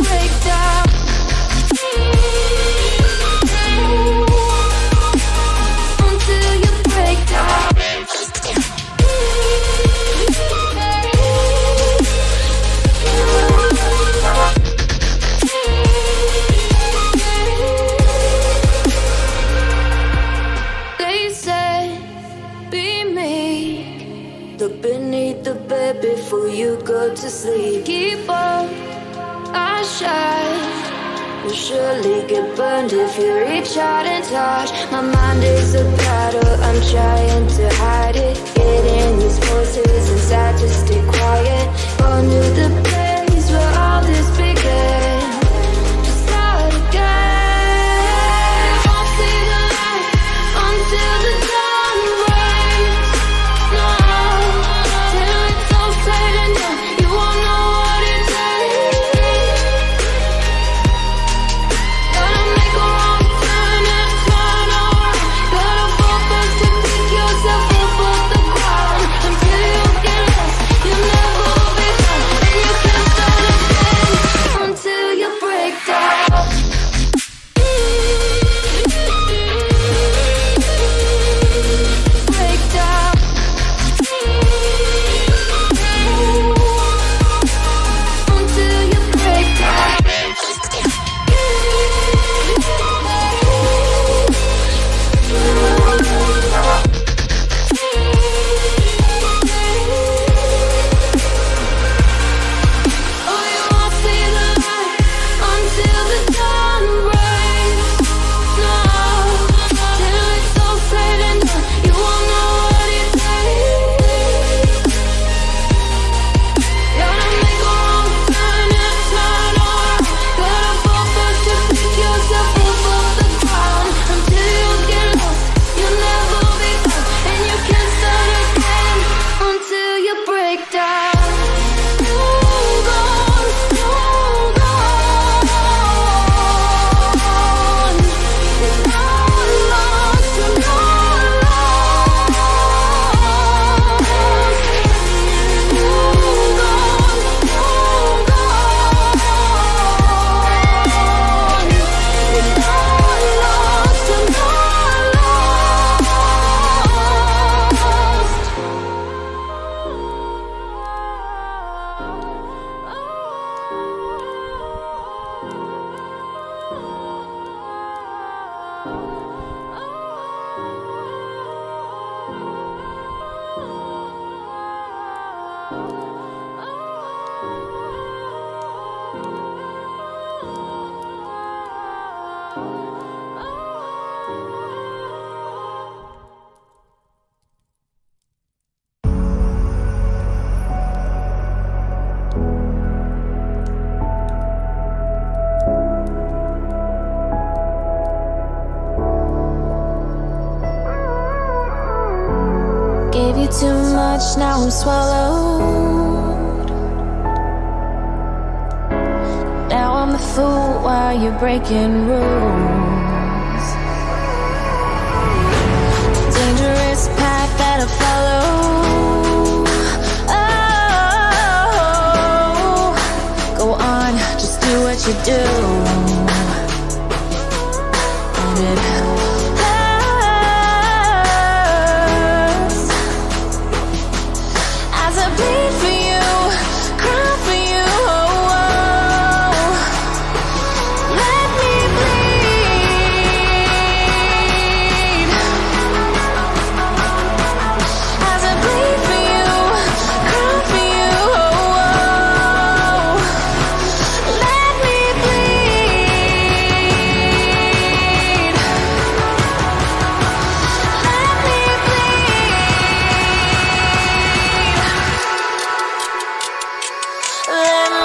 Break down. Until you break down. They said, be meek. Look beneath the bed before you go to sleep. Keep on, I shine. You'll surely get burned if you reach out and touch. My mind is a battle, I'm trying to hide it. Getting these voices inside to stay quiet. Gone to the place where all this began. Just start again. Won't see the light until the dawn breaks. No, till it's all said and done, you won't know what it takes. Gotta make a wrong turn and turn around. Gotta fall fast to pick yourself up off the ground. Until you get lost, you'll never be found. And you much, now I'm swallowed. Now I'm the fool while you're breaking rules. Dangerous path that I follow. Oh, go on, just do what you do. And it hurts as I bleed for you, cry for you. Oh, let me bleed as I bleed for you, cry for you. Oh, let me bleed. Let me bleed. Let me.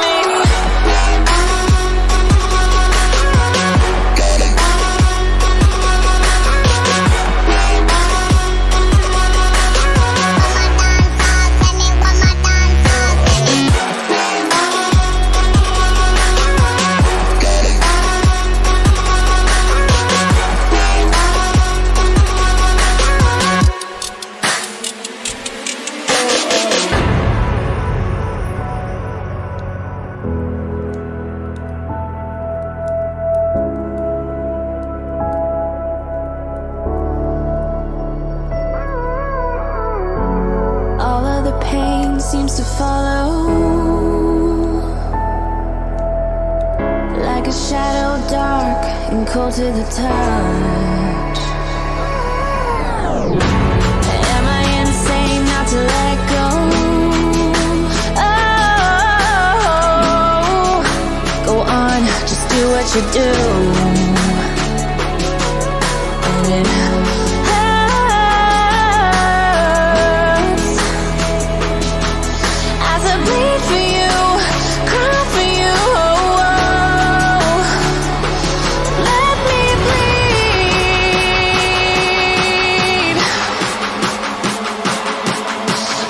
All of the pain seems to follow like a shadow, dark and cold to the touch. Am I insane not to let go? Oh, go on, just do what you do. And it hurts as I bleed for you, cry for you. Oh, let me bleed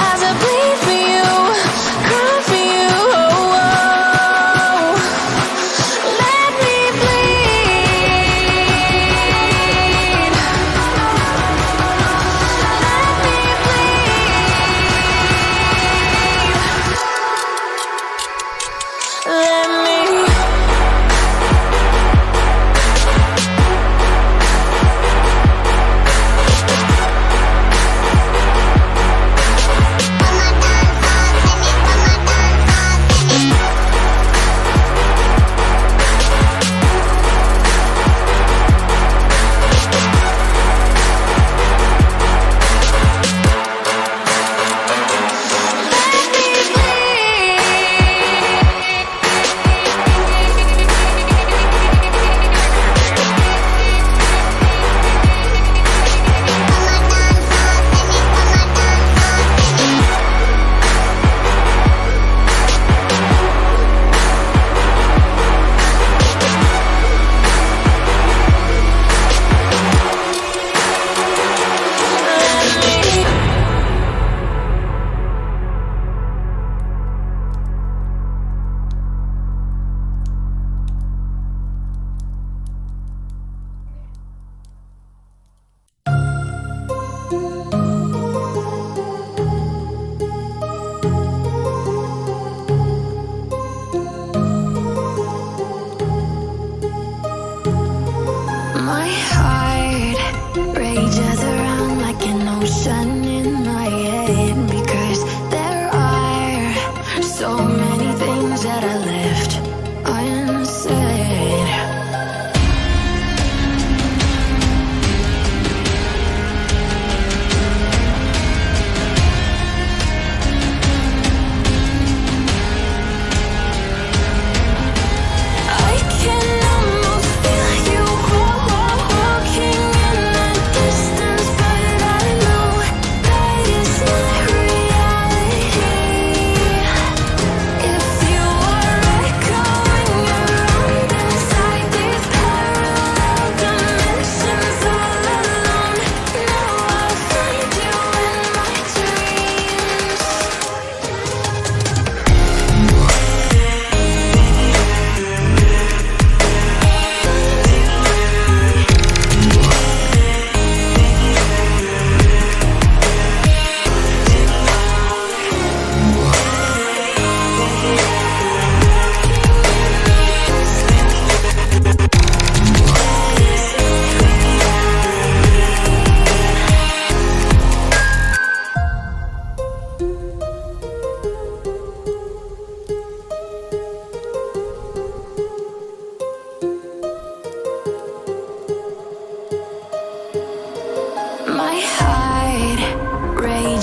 as I bleed for you, cry for you. Oh, let me bleed. Let me bleed. Let me. My heart rages around like an ocean in my head, because there are so many things that I left unsaid. I can almost feel you walking in the distance, but I know that it's not reality. If you are reckoning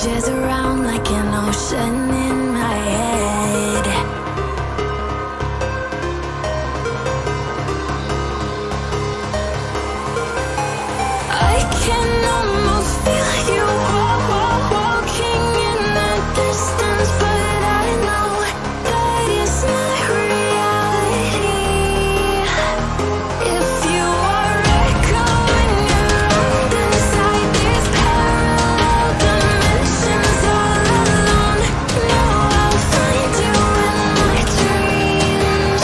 changes around like an ocean in my head. I can almost feel you walking in the distance, but I know that it's not reality. If you are echoing around inside these parallel dimensions all alone, know I'll find you in my dreams.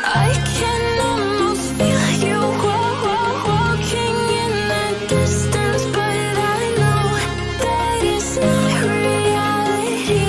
I can almost feel you walking in the distance, but I know that it's not reality.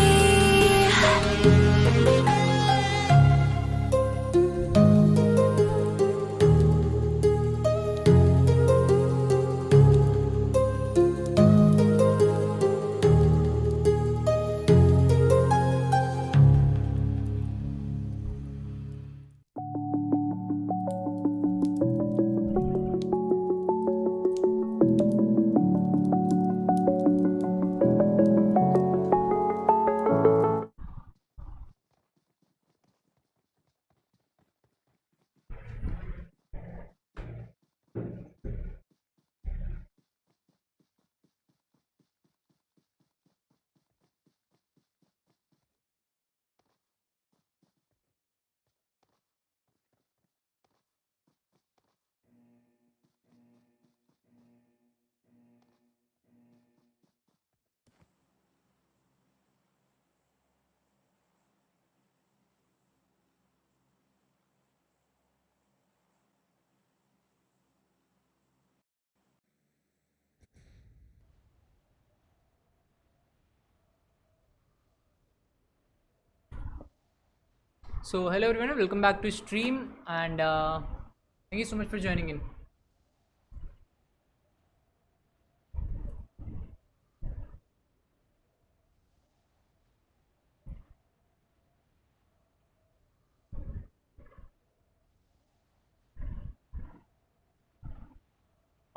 So hello everyone, welcome back to stream, and thank you so much for joining in.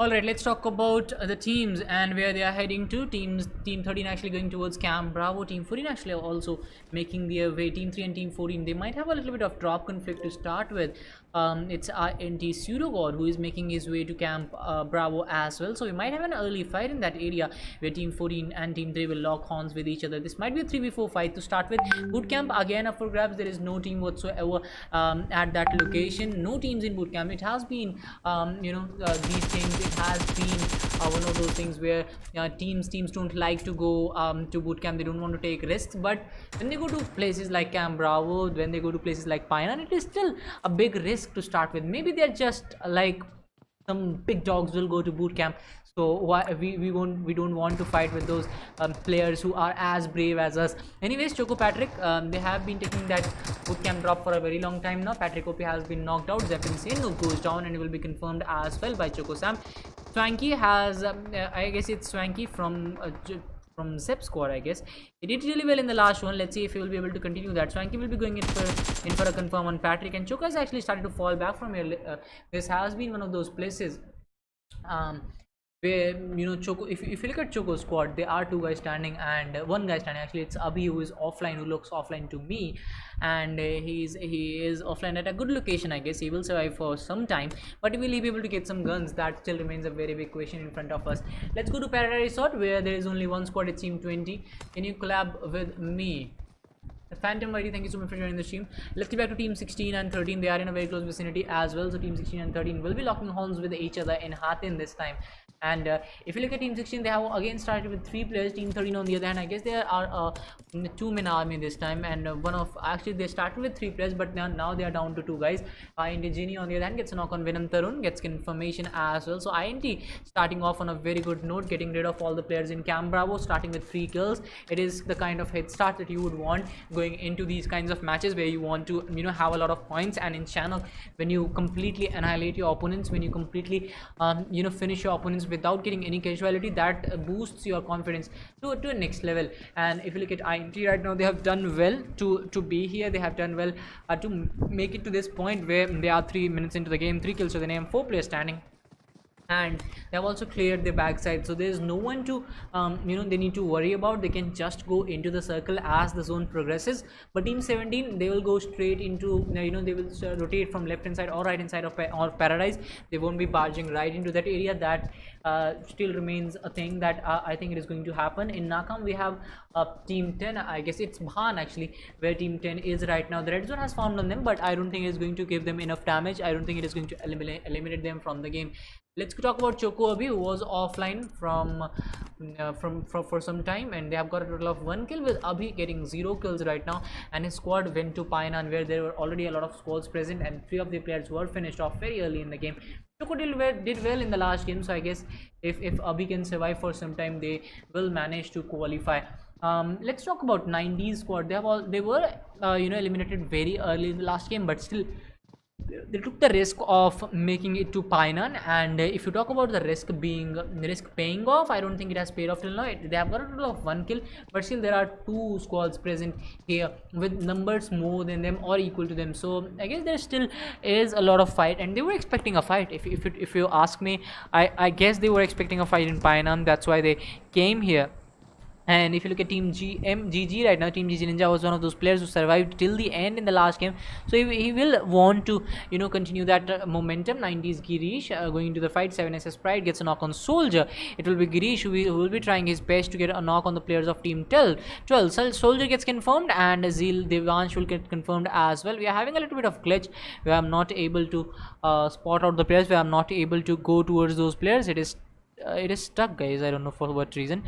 Alright, let's talk about the teams and where they are heading to. Team 13 actually going towards Camp Bravo. Team 14 actually also making their way. Team 3 and Team 14, they might have a little bit of drop conflict to start with. It's INT Pseudo God who is making his way to Camp Bravo as well. So we might have an early fight in that area where Team 14 and Team 3 will lock horns with each other. This might be a 3v4 fight to start with. Bootcamp again up for grabs. There is no team whatsoever at that location. No teams in Bootcamp. It has been, these things. It has been one of those things where teams don't like to go to bootcamp. They don't want to take risks, but when they go to places like Camp Bravo, when they go to places like Pioneer, it is still a big risk to start with. Maybe they're just like some big dogs will go to boot camp, so why we don't want to fight with those players who are as brave as us. Anyways, Choco Patrick, they have been taking that boot camp drop for a very long time now. Patrick OP has been knocked out. Zep Insane goes down and will be confirmed as well by Choco Sam. Swanky has I guess it's Swanky from Zep squad. I guess he did really well in the last one. Let's see if he will be able to continue that. Swanky will be going in for a confirm on Patrick, and Choco has actually started to fall back from here. This has been one of those places where Choco, if you look at Choco's squad, there are two guys standing and one guy standing. Actually, it's Abhi who is offline, who looks offline to me, and he is offline at a good location. I guess he will survive for some time, but will he be able to get some guns? That still remains a very big question in front of us. Let's go to Paradise Resort, where there is only one squad. It's Team 20. Can you collab with me? Phantom Whitey, thank you so much for joining the stream. Let's get back to Team 16 and 13. They are in a very close vicinity as well. So Team 16 and 13 will be locking horns with each other in Hatin this time. And if you look at team 16, they have again started with 3 players. Team 13 on the other hand, I guess there are a 2-man army this time, and one of actually they started with 3 players, but now they are down to 2 guys. Indigene on the other hand gets a knock on Venom Tarun, gets confirmation as well. So INT starting off on a very good note, getting rid of all the players in Camp Bravo, starting with 3 kills. It is the kind of head start that you would want going into these kinds of matches where you want to have a lot of points. And in Channel, when you completely annihilate your opponents, when you completely finish your opponents without getting any casualty, that boosts your confidence to a next level. And if you look at INT right now, they have done well to be here. They have done well to make it to this point where they are 3 minutes into the game, 3 kills to the name, 4 players standing, and they have also cleared the backside. So there is no one to they need to worry about. They can just go into the circle as the zone progresses. But team 17, they will go straight into they will rotate from left hand side or right hand side of or Paradise. They won't be barging right into that area. That still remains a thing that I think it is going to happen. In Nakam, we have team 10, I guess it's Bhan actually, where team 10 is right now. The red zone has formed on them, but I don't think it is going to give them enough damage. I don't think it is going to eliminate them from the game. Let's talk about Choco Abhi, who was offline for some time, and they have got a total of 1 kill, with Abhi getting 0 kills right now, and his squad went to Painan, where there were already a lot of squads present, and 3 of the players were finished off very early in the game. Choco did well in the last game, so I guess if Abhi can survive for some time, they will manage to qualify. Let's talk about 90s squad. They were eliminated very early in the last game, but still they took the risk of making it to Painan. And if you talk about the risk paying off, I don't think it has paid off till now. They have got a total of 1 kill, but still there are 2 squads present here with numbers more than them or equal to them. So I guess there still is a lot of fight, and they were expecting a fight. If you ask me, I guess they were expecting a fight in Painan. That's why they came here. And if you look at Team GG right now, Team GG Ninja was one of those players who survived till the end in the last game. So he will want to, continue that momentum. 90s Girish going into the fight. 7SS Pride gets a knock on Soldier. It will be Girish who will be trying his best to get a knock on the players of Team 12. Soldier gets confirmed, and Zeel Devansh will get confirmed as well. We are having a little bit of glitch where I'm not able to spot out the players, where I'm not able to go towards those players. It is stuck, guys. I don't know for what reason.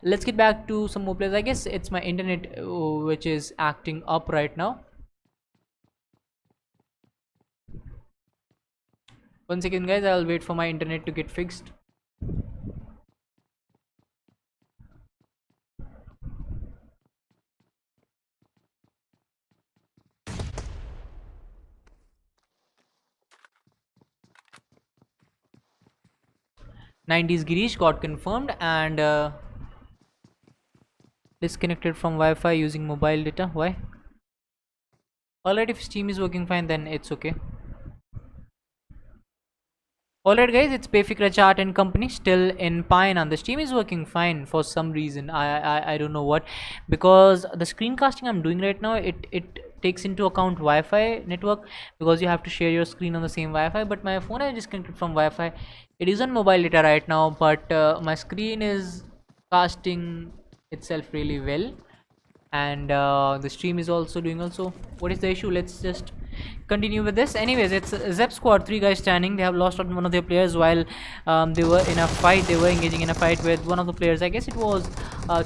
Let's get back to some more players. I guess it's my internet which is acting up right now. 1 second, guys. I'll wait for my internet to get fixed. '90s Girish got confirmed and disconnected from Wi-Fi using mobile data. Why? Alright, if Steam is working fine, then it's okay. Alright guys, it's Payfikra Chart and Company still in Painan. The Steam is working fine for some reason. I don't know what, because the screencasting I'm doing right now, it takes into account Wi-Fi network, because you have to share your screen on the same Wi-Fi. But my phone is disconnected from Wi-Fi. It is on mobile data right now, but my screen is casting itself really well, and the stream is also doing also. What is the issue? Let's just continue with this. Anyways, it's Zep squad, 3 guys standing. They have lost one of their players while they were in a fight. They were engaging in a fight with one of the players. I guess it was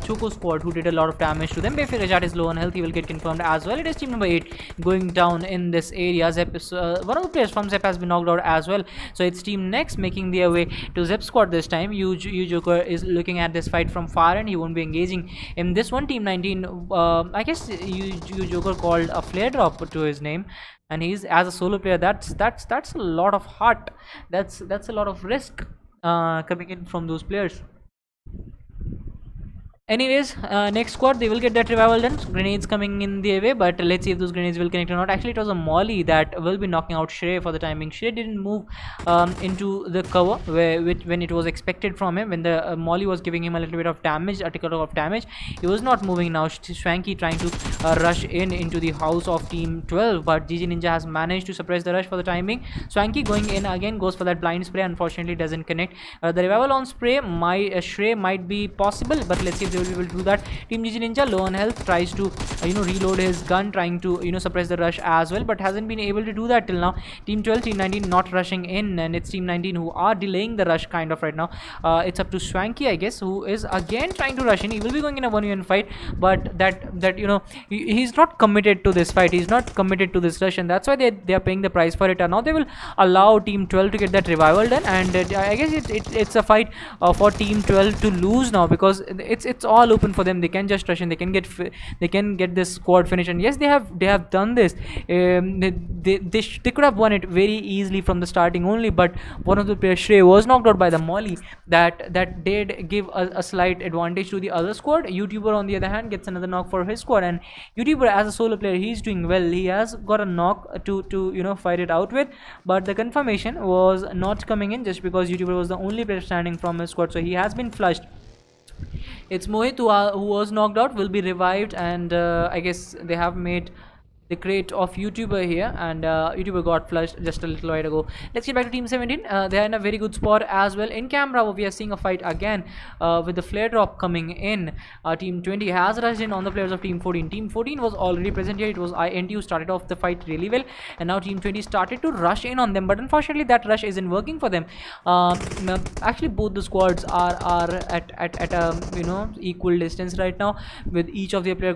Choco squad who did a lot of damage to them. Bayfir Rajat is low on health. He will get confirmed as well. It is team number 8 going down in this area. Zep is, one of the players from Zep has been knocked out as well. So it's team next making their way to Zep squad this time. You Joker is looking at this fight from far, and he won't be engaging in this one. Team 19, I guess you Joker called a flare drop to his name, and he's as a solo player. That's a lot of heart. That's a lot of risk coming in from those players. Anyways, next squad, they will get that revival done. Grenades coming in their way, but let's see if those grenades will connect or not. Actually, it was a molly that will be knocking out Shrey for the time being. Shrey didn't move into the cover when it was expected from him. When the molly was giving him a little bit of damage, a tickle of damage, he was not moving now. Swanky trying to rush into the house of team 12, but GG Ninja has managed to suppress the rush for the time being. Swanky going in again, goes for that blind spray. Unfortunately, doesn't connect. The revival on Shrey might be possible, but let's see if they will be able to do that. Team GG Ninja low on health, tries to reload his gun, trying to suppress the rush as well, but hasn't been able to do that till now. Team 12, Team 19 not rushing in, and it's Team 19 who are delaying the rush kind of right now. It's up to Swanky, I guess, who is again trying to rush in. He will be going in a 1v1 fight, but he's not committed to this fight. He's not committed to this rush, and that's why they are paying the price for it. And now they will allow Team 12 to get that revival done, and I guess it's a fight for Team 12 to lose now, because it's all open for them. They can just rush in, they can get this squad finished, and yes, they have done this. They could have won it very easily from the starting only, but one of the players, Shrey, was knocked out by the molly. That did give a slight advantage to the other squad. YouTuber on the other hand gets another knock for his squad, and YouTuber as a solo player, he's doing well. He has got a knock to fight it out with, but the confirmation was not coming in just because YouTuber was the only player standing from his squad, so he has been flushed. It's Mohit who was knocked out, will be revived, and I guess they have made the crate of YouTuber here, and YouTuber got flushed just a little while ago. Let's get back to Team 17. They are in a very good spot as well. In camera, we are seeing a fight again with the flare drop coming in. Team 20 has rushed in on the players of Team 14. Team 14 was already present here. It was INT who started off the fight really well, and now Team 20 started to rush in on them, but unfortunately that rush isn't working for them. Actually, both the squads are at a equal distance right now, with each of their player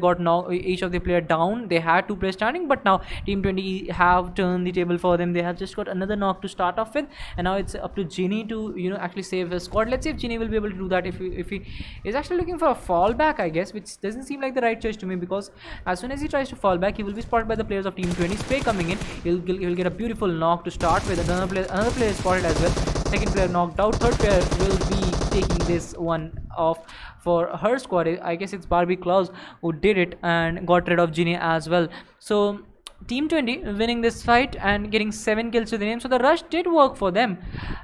down. They had two players standing, but now Team 20 have turned the table for them. They have just got another knock to start off with, and now it's up to Ginny to actually save his squad. Let's see if Ginny will be able to do that. If he is actually looking for a fallback, I guess, which doesn't seem like the right choice to me, because as soon as he tries to fall back, he will be spotted by the players of Team 20. Spray coming in, he'll get a beautiful knock to start with. Another player is spotted as well. Second player knocked out. Third player will be taking this one off for her squad. I guess it's Barbie Claus who did it and got rid of Ginny as well. So Team 20 winning this fight and getting 7 kills to the name. So the rush did work for them,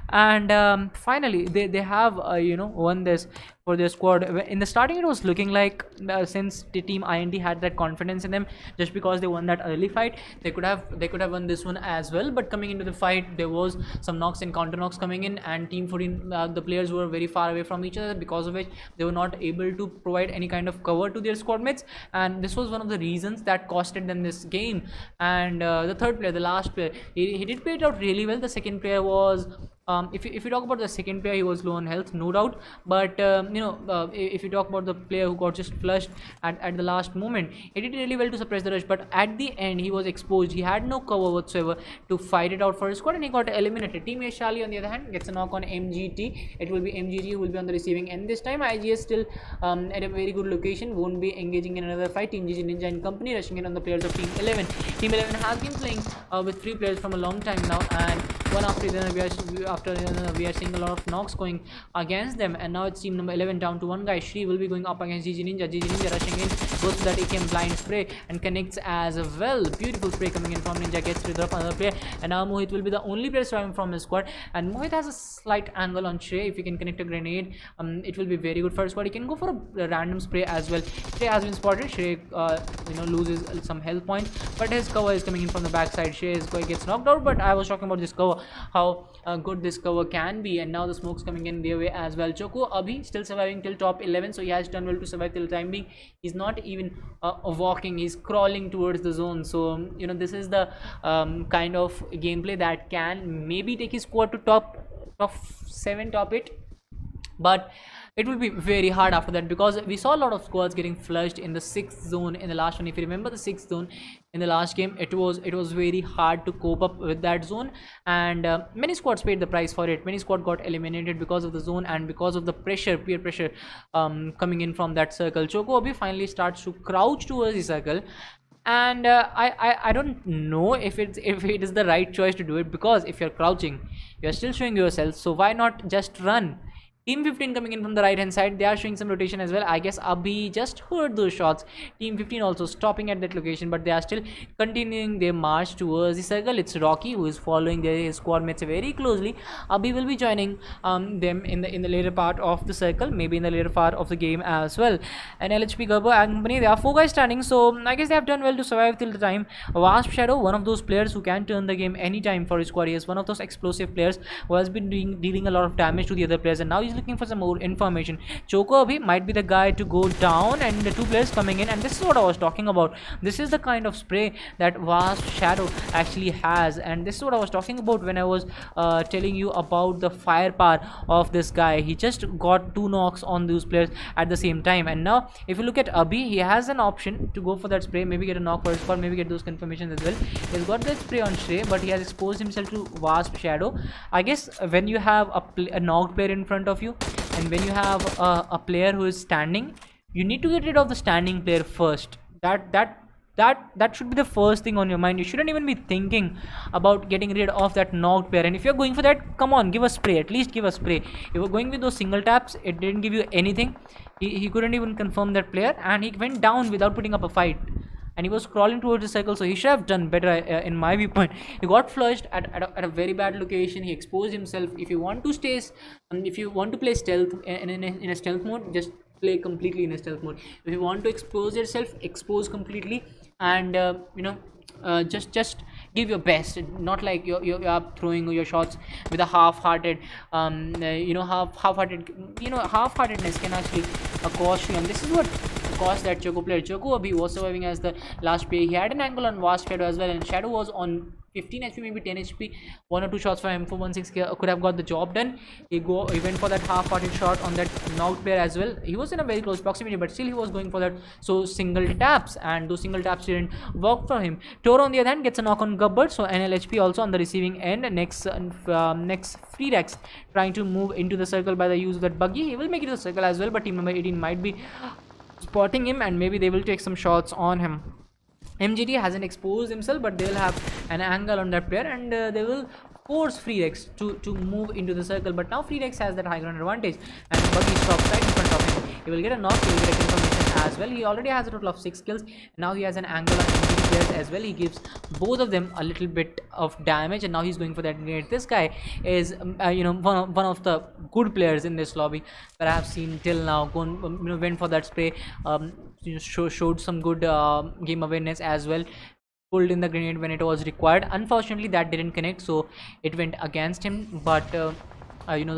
and finally they have won this for their squad. In the starting, it was looking like since the Team INT had that confidence in them, just because they won that early fight, they could have won this one as well. But coming into the fight, there was some knocks and counter knocks coming in, and Team 14, the players were very far away from each other, because of which they were not able to provide any kind of cover to their squad mates, and this was one of the reasons that costed them this game. And the third player, the last player, he did play it out really well. The second player was if you talk about the second player, he was low on health, no doubt, but if you talk about the player who got just flushed at the last moment, he did really well to suppress the rush, but at the end he was exposed. He had no cover whatsoever to fight it out for his squad, and he got eliminated. Team Yashali on the other hand gets a knock on MGT. It will be MGT who will be on the receiving end this time. IGS still at a very good location, won't be engaging in another fight. Team GG Ninja and company rushing in on the players of Team 11. Team 11 has been playing with 3 players from a long time now, and one after the other we are seeing a lot of knocks going against them, and now it's Team number 11 down to 1 guy. Shri will be going up against GG Ninja. GG Ninja rushing in, goes to that AKM blind spray and connects as well. Beautiful spray coming in from Ninja, gets rid of another player, and now Mohit will be the only player surviving from his squad, and Mohit has a slight angle on Shrey. If he can connect a grenade, it will be very good for his squad. He can go for a random spray as well. Shrey has been spotted. Shrey loses some health points, but his cover is coming in from the backside. Shrey gets knocked out, but I was talking about this cover, how good this cover can be, and now the smoke's coming in their way as well. Choco Abhi still surviving till top 11, so he has done well to survive till the time being. He's not even walking, he's crawling towards the zone. So this is the kind of gameplay that can maybe take his squad to top 7, top 8, but it will be very hard after that, because we saw a lot of squads getting flushed in the 6th zone in the last one. If you remember the 6th zone in the last game, it was very hard to cope up with that zone, and many squads paid the price for it. Many squad got eliminated because of the zone and because of the peer pressure coming in from that circle. Choco Abhi finally starts to crouch towards the circle, and I don't know if it is the right choice to do it, because if you're crouching, you're still showing yourself, so why not just run? Team 15 coming in from the right hand side, they are showing some rotation as well. I guess Abhi just heard those shots. Team 15 also stopping at that location, but they are still continuing their march towards the circle. It's Rocky who is following his squad mates very closely. Abhi will be joining them in the later part of the circle, maybe in the later part of the game as well. And LHP Gerber and company, there are 4 guys standing, so I guess they have done well to survive till the time. Wasp Shadow, one of those players who can turn the game anytime for his squad. He is one of those explosive players who has been dealing a lot of damage to the other players, and now he's he's looking for some more information. Choco Abhi might be the guy to go down, and the two players coming in, and this is what I was talking about. This is the kind of spray that Vast Shadow actually has, and this is what I was talking about when I was telling you about the firepower of this guy. He just got 2 knocks on those players at the same time, and now if you look at Abhi, he has an option to go for that spray, maybe get a knock for his squad, maybe get those confirmations as well. He's got that spray on Shrey, but he has exposed himself to Wasp Shadow. I guess when you have a knocked player in front of you, and when you have a player who is standing, you need to get rid of the standing player first. That should be the first thing on your mind. You shouldn't even be thinking about getting rid of that knocked player. And if you're going for that, come on, give a spray, at least give a spray. If you're going with those single taps, it didn't give you anything. He couldn't even confirm that player, and he went down without putting up a fight, and he was crawling towards the circle, so he should have done better in my viewpoint. He got flushed at a very bad location. He exposed himself. If you want to stay, if you want to play stealth in a stealth mode, just play completely in a stealth mode. If you want to expose yourself, expose completely, and just give your best. Not like you're up throwing your shots with a half-hearted half-heartedness can actually cost you, and this is what cost that Choco player. Choco Abhi was surviving as the last player. He had an angle on Vast Shadow as well, and Shadow was on 15 HP, maybe 10 HP. 1 or 2 shots for him for 1-6 could have got the job done. He went for that half-hearted shot on that knocked player as well. He was in a very close proximity, but still he was going for that single taps, and those single taps didn't work for him. Toro on the other hand gets a knock on Gubbert, so NLHP also on the receiving end. Next FreeDex trying to move into the circle by the use of that buggy. He will make it to the circle as well, but team number 18 might be spotting him, and maybe they will take some shots on him. MGT hasn't exposed himself, but they will have an angle on that player, and they will force FreeDex to move into the circle. But now FreeDex has that high ground advantage, and Buggy stops right in front of him. He will get a knock, he will get a confirmation as well. He already has a total of 6 kills. Now he has an angle on MGT players as well. He gives both of them a little bit of damage, and now he's going for that grenade. This guy is one of the good players in this lobby that I have seen till now. Went for that spray, showed some good game awareness as well. Pulled in the grenade when it was required. Unfortunately, that didn't connect, so it went against him. But the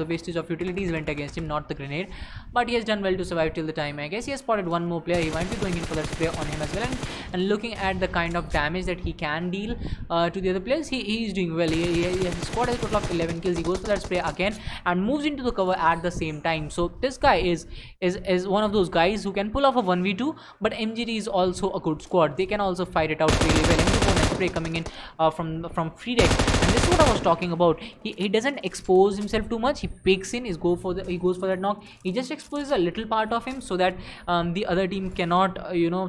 wastage of utilities went against him, not the grenade. But he has done well to survive till the time. I guess he has spotted one more player. He might be going in for that spray on him as well. And looking at the kind of damage that he can deal to the other players, he is doing well. He has scored a total of 11 kills. He goes for that spray again and moves into the cover at the same time. So this guy is one of those guys who can pull off a 1v2. But MGT is also a good squad. They can also fight it out really well. MGT spray coming in from FreeDex, and this is what I was talking about. He doesn't expose himself too much. He picks in, he goes for that knock. He just exposes a little part of him so that the other team cannot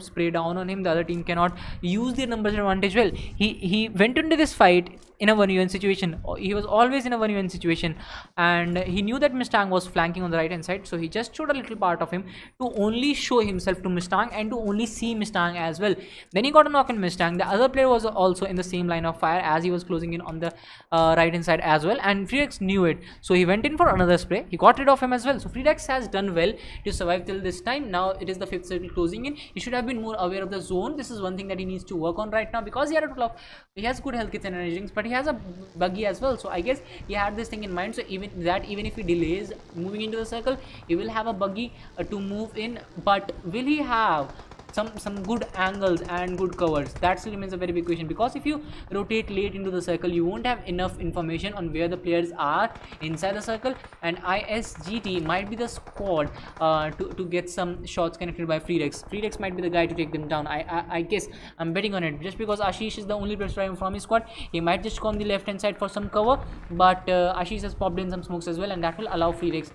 spray down on him. The other team cannot use their numbers advantage well. He went into this fight in a 1v1 situation. He was always in a 1v1 situation, and he knew that Mustang was flanking on the right hand side, so he just showed a little part of him to only show himself to Mustang and to only see Mustang as well. Then he got a knock on Mustang. The other player was also in the same line of fire as he was closing in on the right hand side as well, and FreeDex knew it, so he went in for another spray. He got rid of him as well. So FreeDex has done well to survive till this time. Now it is the 5th circle closing in. He should have been more aware of the zone. This is one thing that he needs to work on right now, because he has good health kits and energy drinks, but he has a buggy as well. So I guess he had this thing in mind. So even if he delays moving into the circle, he will have a buggy to move in. But will he have some good angles and good covers? That still remains a very big question, because if you rotate late into the circle, you won't have enough information on where the players are inside the circle, and ISGT might be the squad to get some shots connected by FreeDex. FreeDex might be the guy to take them down. I guess I'm betting on it, just because Ashish is the only player surviving from his squad. He might just go on the left hand side for some cover, but Ashish has popped in some smokes as well, and that will allow FreeDex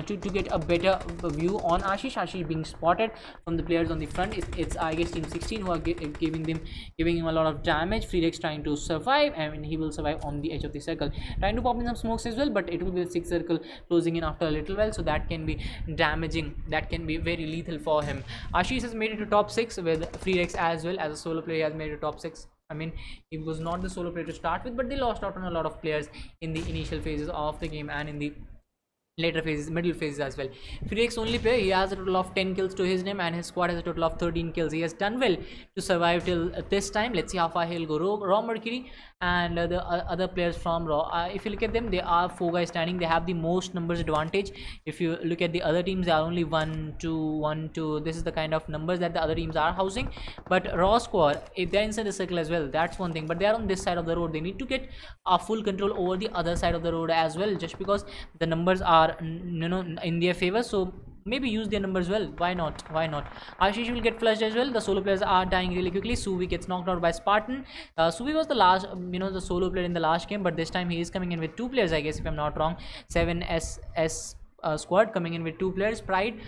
to get a better view on Ashish being spotted from the players on the front. It's I guess team 16 who are giving him a lot of damage. FreeDex trying to survive, and he will survive on the edge of the circle, trying to pop in some smokes as well, but it will be the 6th circle closing in after a little while, so that can be damaging. That can be very lethal for him. Ashish has made it to top 6 with FreeDex as well. As a solo player, he has made it to top 6. I mean, he was not the solo player to start with, but they lost out on a lot of players in the initial phases of the game and in the later phases, middle phases as well. Felix only player, he has a total of 10 kills to his name, and his squad has a total of 13 kills. He has done well to survive till this time. Let's see how far he'll go. Raw Mercury and the other players from Raw, if you look at them, they are 4 guys standing. They have the most numbers advantage. If you look at the other teams, they are only 1 2 1 2. This is the kind of numbers that the other teams are housing. But Raw squad, if they're inside the circle as well, that's one thing, but they are on this side of the road. They need to get full control over the other side of the road as well, just because the numbers are in their favor. So maybe use their numbers well. Why not? Ashish will get flushed as well. The solo players are dying really quickly. Suvi gets knocked out by Spartan. Suvi was the last the solo player in the last game, but this time he is coming in with 2 players, I guess, if I'm not wrong. 7SS squad coming in with 2 players. Pride,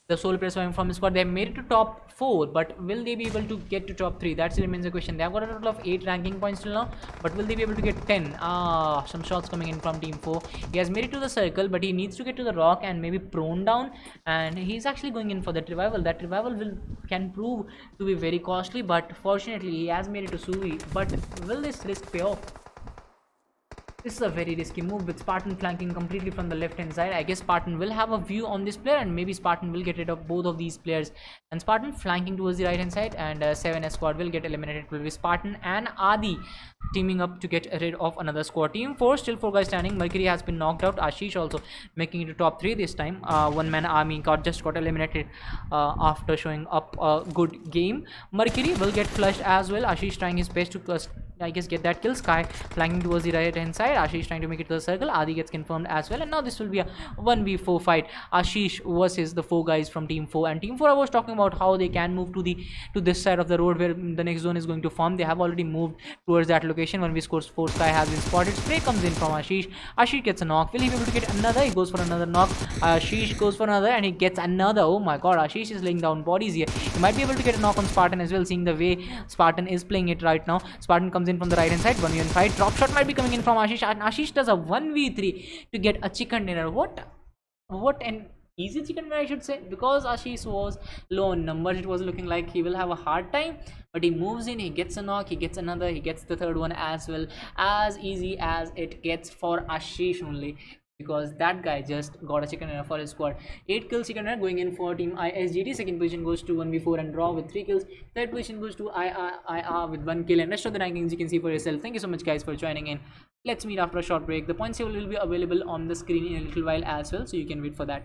the solo players from his squad, they have made it to top 4, but will they be able to get to top 3? That remains a question. They have got a total of 8 ranking points till now, but will they be able to get 10? Some shots coming in from team 4. He has made it to the circle, but he needs to get to the rock and maybe prone down, and he's actually going in for that revival. That revival can prove to be very costly, but fortunately he has made it to Suvi. But will this risk pay off? This is a very risky move, with Spartan flanking completely from the left hand side. I guess Spartan will have a view on this player, and maybe Spartan will get rid of both of these players. And Spartan flanking towards the right hand side, and 7S squad will get eliminated. It will be Spartan and Adi teaming up to get rid of another squad. Team 4, still 4 guys standing. Mercury has been knocked out. Ashish also making it to top 3 this time. One man army just got eliminated after showing up a good game. Mercury will get flushed as well. Ashish trying his best to I guess get that kill. Sky flanking towards the right hand side. Ashish trying to make it to the circle. Adi gets confirmed as well, and now this will be a 1v4 fight. Ashish versus the 4 guys from team 4. And team 4, I was talking about how they can move to this side of the road where the next zone is going to form. They have already moved towards that location. 1v scores 4. Sky has been spotted. Spray comes in from Ashish. Ashish gets a knock. Will he be able to get another? He goes for another knock. Ashish goes for another, and he gets another. Oh my god, Ashish is laying down bodies here. He might be able to get a knock on Spartan as well, seeing the way Spartan is playing it right now. Spartan comes in from the right hand side. 1v1 fight. Drop shot might be coming in from Ashish, and Ashish does a 1v3 to get a chicken dinner. What an easy chicken dinner, I should say, because Ashish was low on numbers. It was looking like he will have a hard time, but he moves in, he gets a knock, he gets another, he gets the third one as well. As easy as it gets for Ashish only, because that guy just got a chicken dinner for his squad. 8 kills chicken dinner going in for team ISGT. Second position goes to 1v4 and Raw with 3 kills. Third position goes to IR with 1 kill, and rest of the rankings you can see for yourself. Thank you so much guys for joining in. Let's meet after a short break. The points table will be available on the screen in a little while as well, so you can wait for that.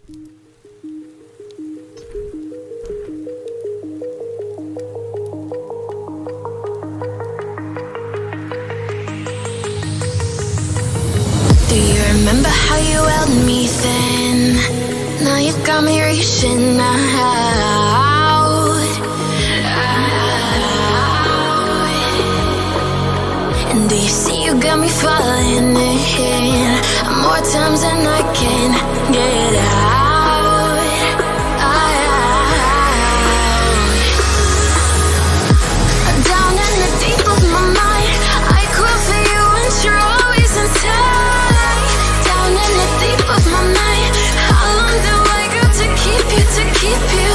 Do you remember how you held me then? Now you got me reaching out. And do you see you got me falling in more times than I can get out? Down in the deep of my mind, I crawl for you and you're always inside. Down in the deep of my mind, how long do I got to keep you, to keep you?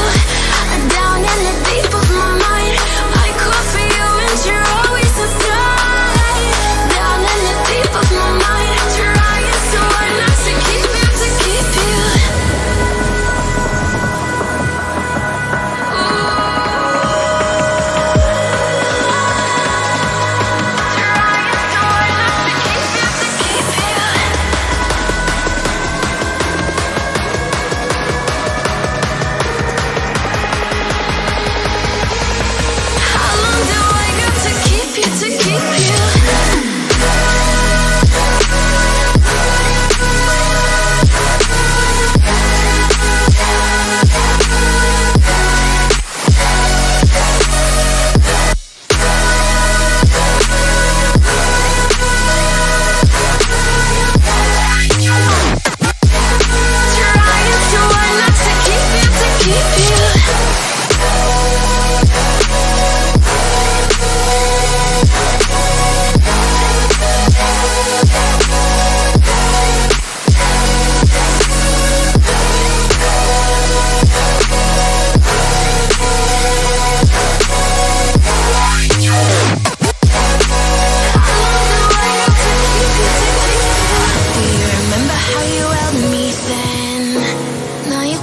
Down in the deep of my mind, I crawl for you and you're always inside. Down in the deep of my mind, trying so hard not to keep you, to keep you.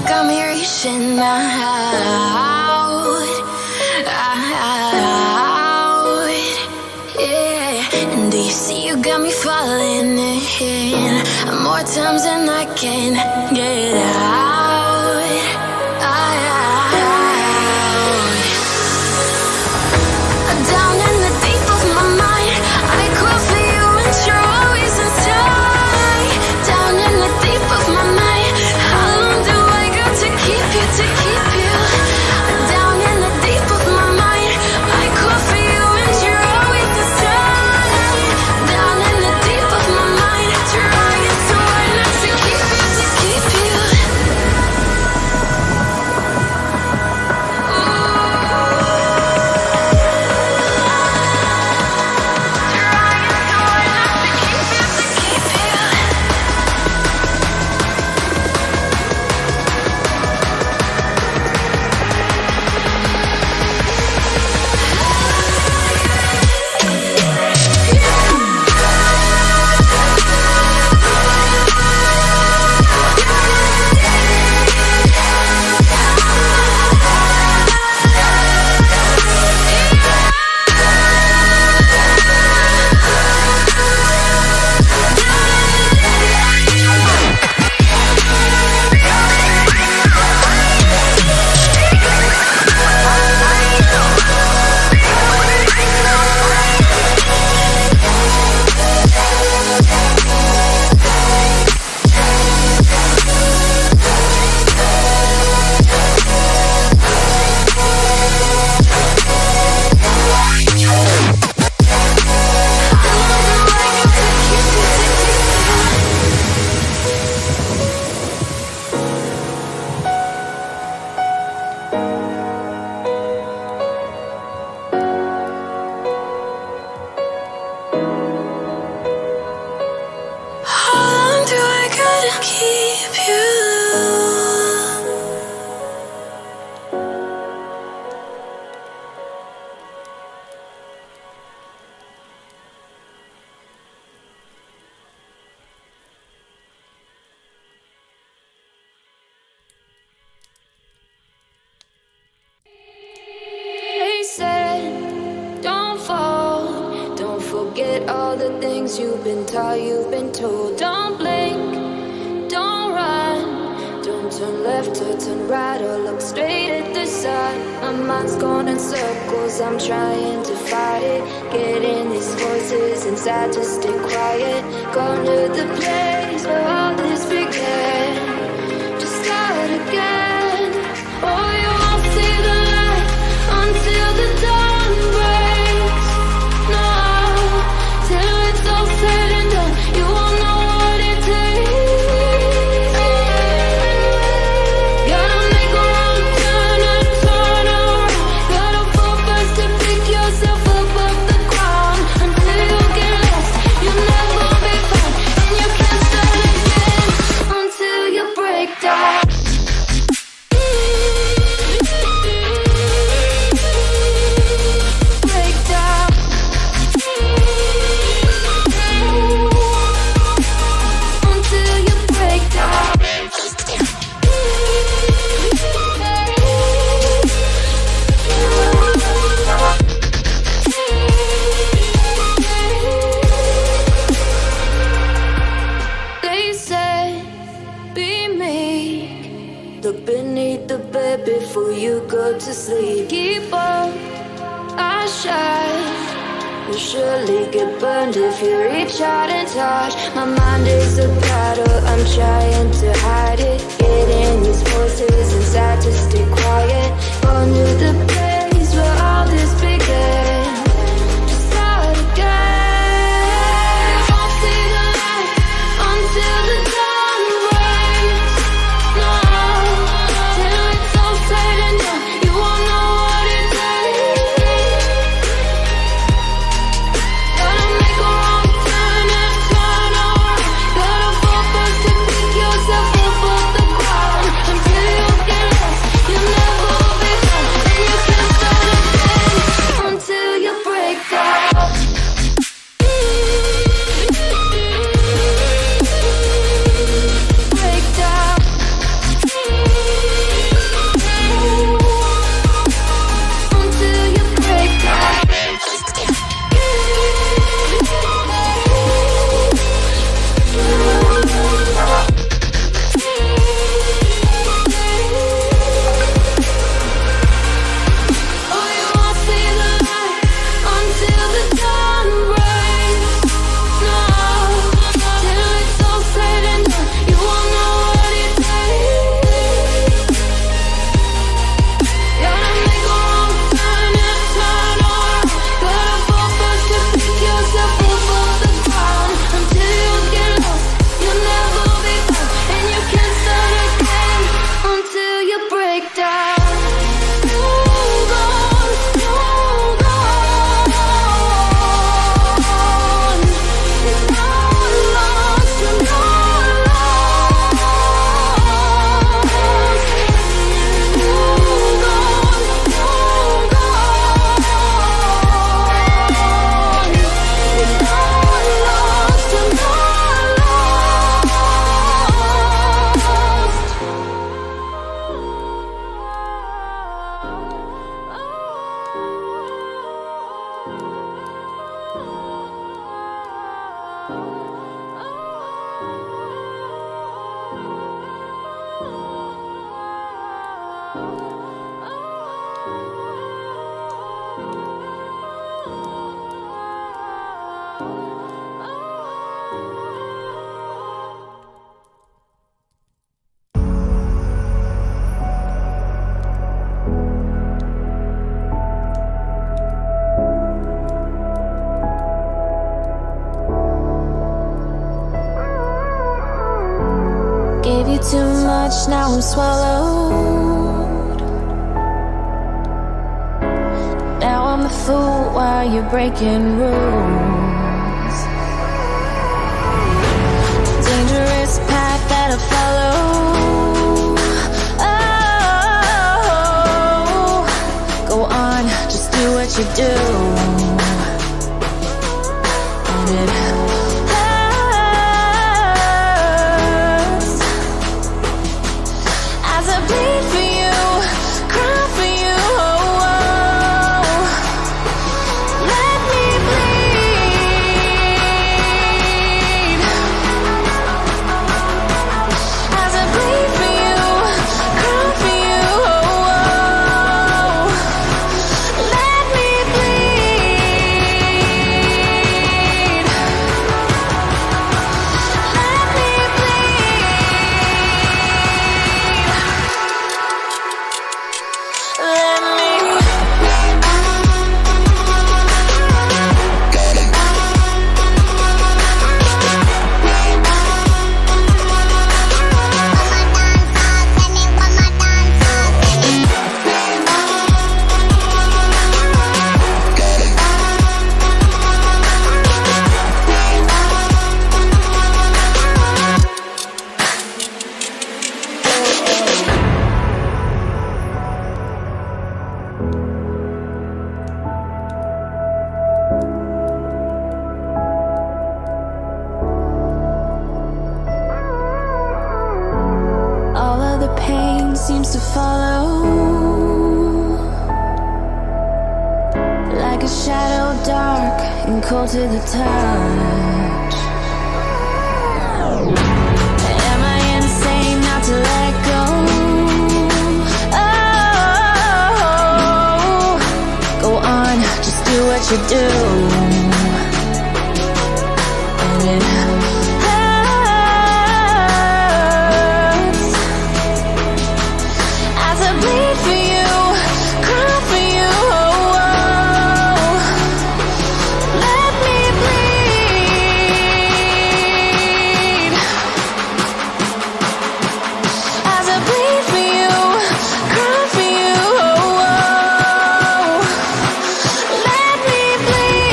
got me reaching out, yeah. And do you see you got me falling in more times than I can get out. Down in the deep of my mind, I crawl for you and you're always inside. Down in the deep of my mind, how long do I got to keep you, to keep you? Down in the deep of my mind, I crawl for you and you're always inside. Down in the deep of my mind, trying so hard not to keep you, to keep you. How long do I gotta keep you? They said, don't fall. Don't forget all the things you've been taught, you've been told. Don't blink, don't run. Don't turn left or turn right or look straight at the sun. My mind's going in circles, I'm trying to fight it. Getting these voices inside to stay quiet. Going to the place where all this began. Just start again. Oh, you won't see the light until the dawn breaks. No, till it's all said and done, you won't know what it takes. Gotta make a wrong turn and turn around. Gotta fall fast to pick yourself up off the ground. Until you get lost, you'll never be found. And you can't start again until you break down. Break down. Until you break down. They said, be meek. Look beneath the bed before you go to sleep. Keep on, I shine. You'll surely get burned if you reach out and touch. My mind is a battle, I'm trying to hide it. Getting these voices inside to stay quiet. Going to the place where all this began. Just start again. Won't see the light until the dawn breaks. No, till it's all said and done, you won't know what it takes. Gotta make a wrong turn and turn around. Gotta fall fast to pick yourself up off the ground. Until you Gave you too much, now I'm swallowed. Now I'm the fool while you're breaking rules. Dangerous path that I follow. Oh, go on, just do what you do. And it bleed for you, cry for you, oh, oh. Let me bleed. As I bleed for you, cry for you, oh, oh. Let me bleed. Let me all of the pain seems to follow, like a shadow dark and cold to the touch. Am I insane not to let go? Oh, go on, just do what you do. And it bleed for you, cry for you, oh, oh. Let me bleed. As I bleed for you, cry for you, oh, oh. Let me bleed.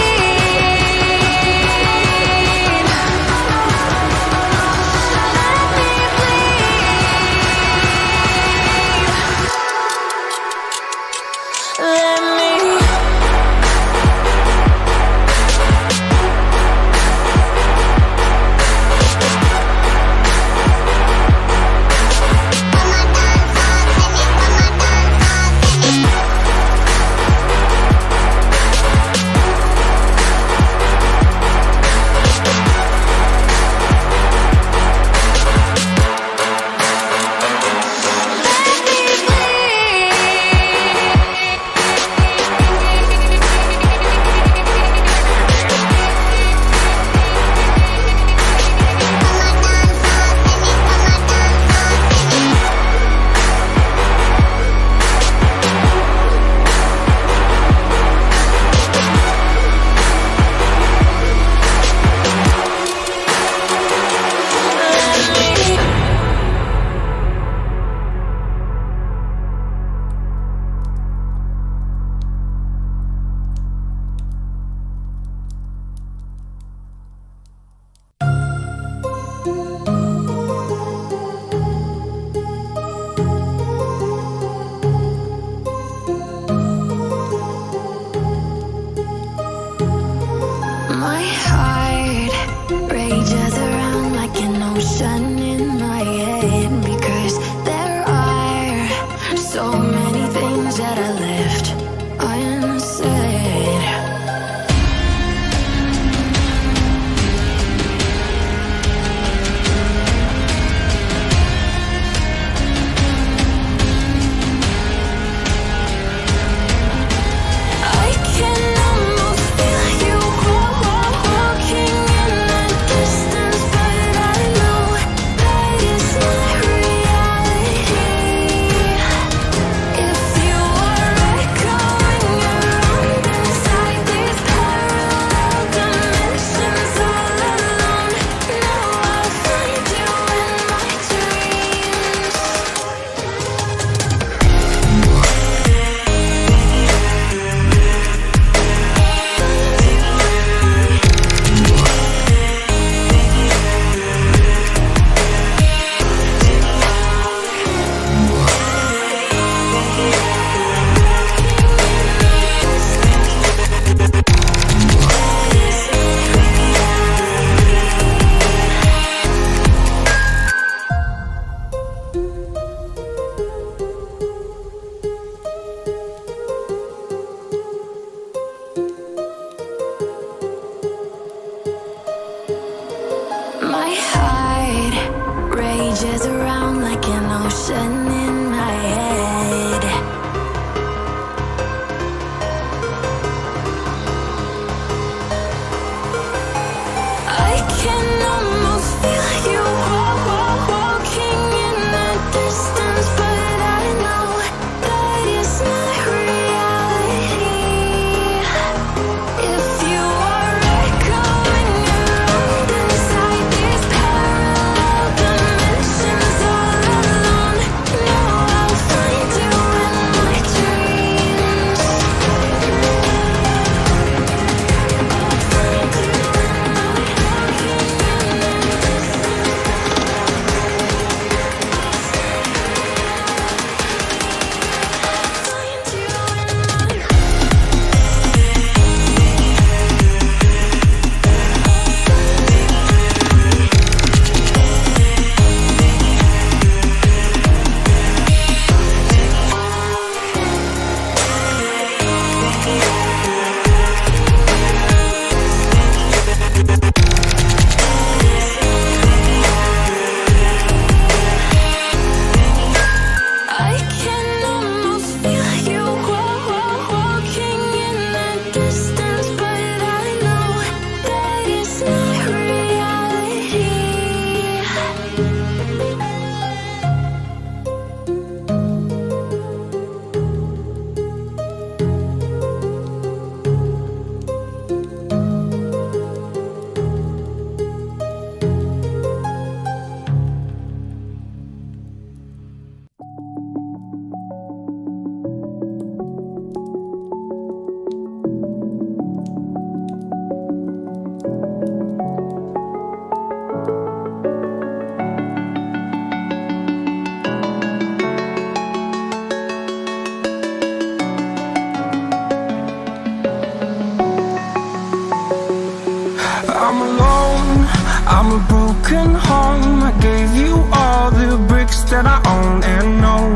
Let me let me my heart rages around like an ocean in my head, because there are so many things that I left unsaid. I'm a broken home. I gave you all the bricks that I own and know.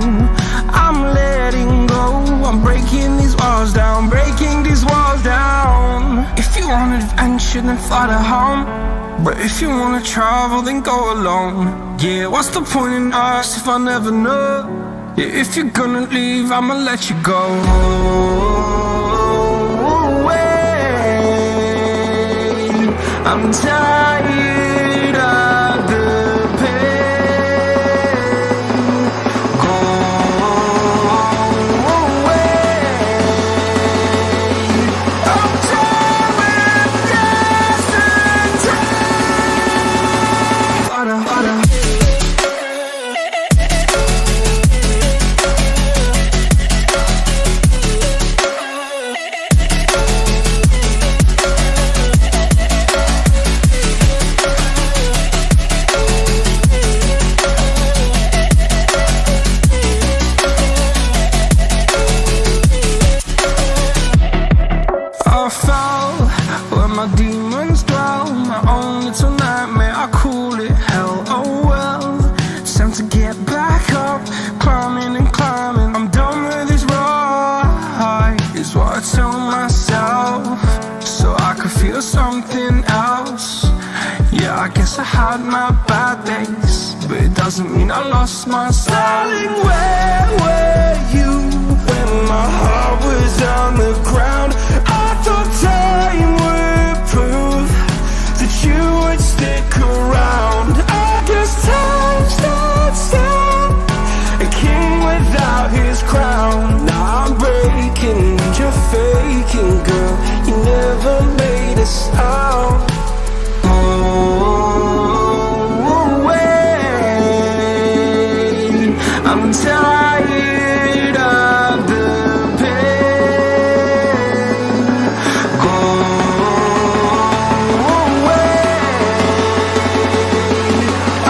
I'm letting go. I'm breaking these walls down, breaking these walls down. If you want adventure, then fly to home. But if you wanna travel, then go alone. Yeah, what's the point in us if I never know? Yeah, if you're gonna leave, I'ma let you go. I'm tired of the pain. Go away. I'm tired with yesterday. Harder, harder. I fell where my demons dwell. My own little nightmare, I call it hell. Oh well, it's time to get back up. Climbing and climbing, I'm done with this ride, is what I tell myself, so I could feel something else. Yeah, I guess I had my bad days, but it doesn't mean I lost my style. Darling, where were you when my heart was on the ground? I thought time would prove that you would stick around. I guess time stood still, a king without his crown. Now I'm breaking, you're faking, girl. You never made a sound. Oh, wait, I'm tired of the pain. Go away.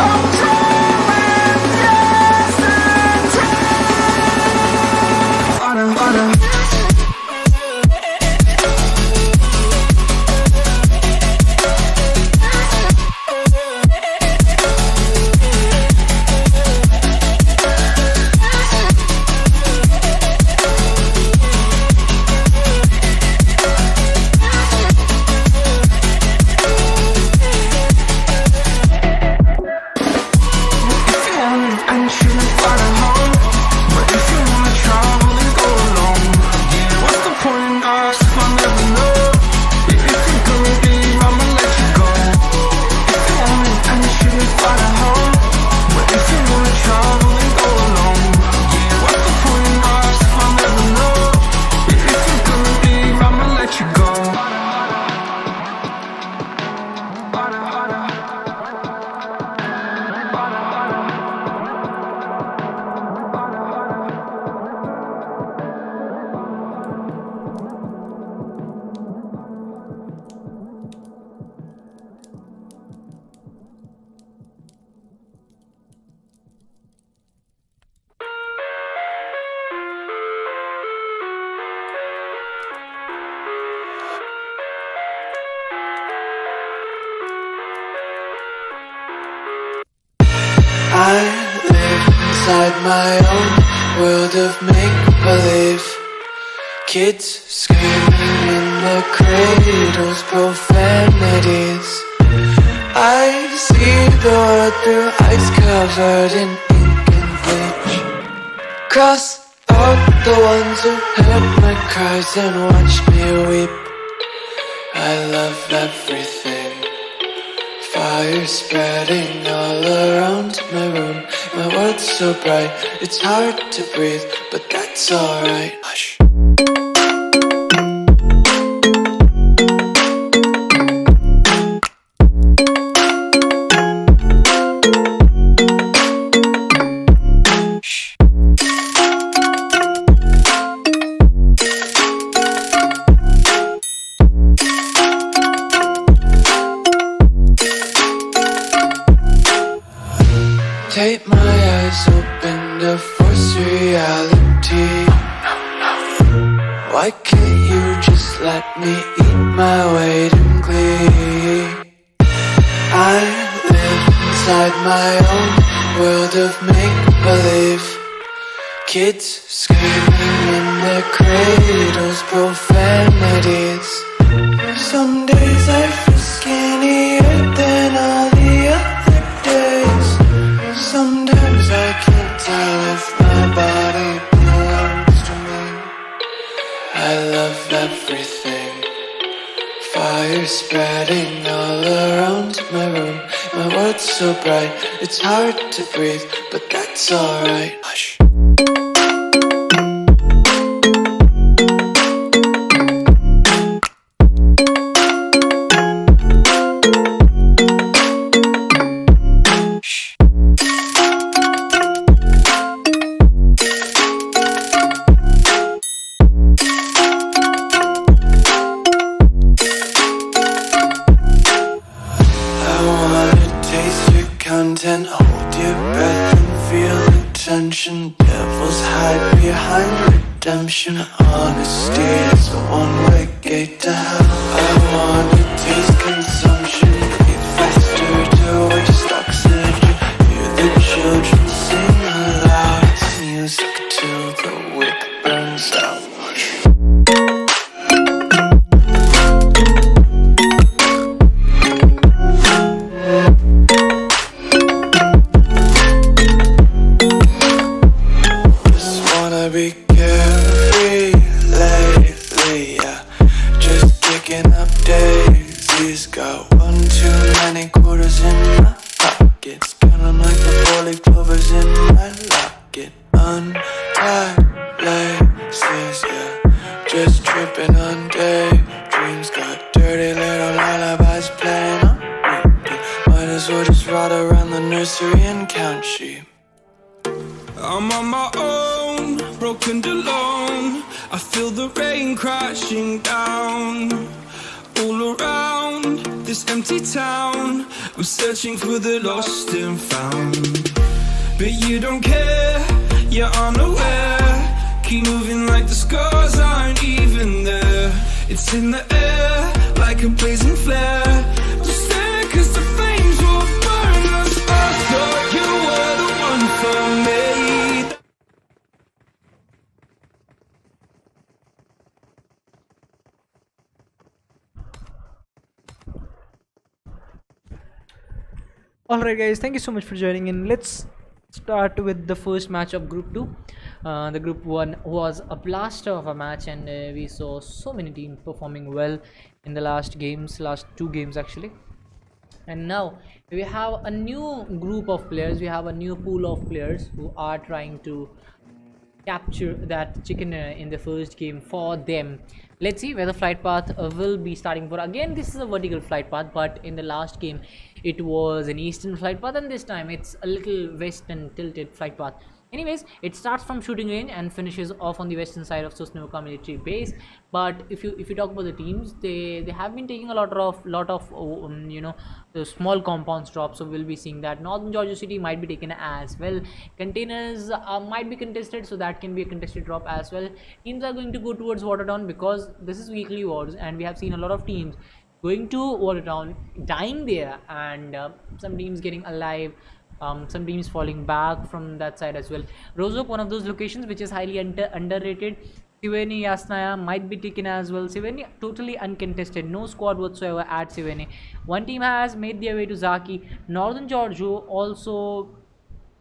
I'm tired with yesterday. Harder, harder. I live inside my own world of make-believe. Kids screaming in their cradles, profanities. I see the world through ice covered in ink and bleach. Cross out the ones who heard my cries and watched me weep. I love everything. Fire spreading all around my room. My world's so bright, it's hard to breathe, but that's alright. Hush. Take my eyes open to force reality. Why can't you just let me eat my weight in glee? I inside my own world of make-believe. Kids screaming in their cradles, profanities. Some days I feel skinnier than all the other days. Sometimes I can't tell if my body belongs to me. I love everything. Fire spreading all around my room. My world's so bright, it's hard to breathe, but that's alright. Hush. Content, hold your breath and feel the tension. Devils hide behind redemption. Honesty is a one-way gate to hell. I wanna taste consumption. Eat faster to waste oxygen. Hear the children sing aloud. It's music till the wick burns out. Be carefree lately, yeah. Just kicking up daisies. Got one too many quarters in my pockets. Counting like the four-leaf clovers in my locket. Untied laces, yeah. Just tripping on daydreams. Got dirty little lullabies playing on repeat. Might as well just ride around the nursery and count sheep. I'm on my own, broken alone. I feel the rain crashing down. All around this empty town, I'm searching for the lost and found. But you don't care, you're unaware. Keep moving like the scars aren't even there. It's in the air, like a blazing flare. Just stare, cause the flames will burn us. I thought you were the one for me. Alright guys, thank you so much for joining in. Let's start with the first match of group 2. The group 1 was a blaster of a match, and we saw so many teams performing well in the last two games actually. And now we have a new group of players, we have a new pool of players who are trying to capture that chicken in the first game for them. Let's see where the flight path will be starting for. Again, this is a vertical flight path, but in the last game it was an eastern flight path, and this time it's a little western tilted flight path. Anyways, it starts from shooting range and finishes off on the western side of Sosnoka military base. But if you talk about the teams, they have been taking a lot of the small compounds drop, so we'll be seeing that. Northern Georgia City might be taken as well. Containers might be contested, so that can be a contested drop as well. Teams are going to go towards Watertown because this is weekly wars, and we have seen a lot of teams going to Watertown, dying there, and some teams getting alive. Some teams falling back from that side as well. Rozok, one of those locations which is highly underrated. Siveni Yasnaya might be taken as well. Siveni totally uncontested, no squad whatsoever at Siveni. One team has made their way to Zaki. Northern Georgia also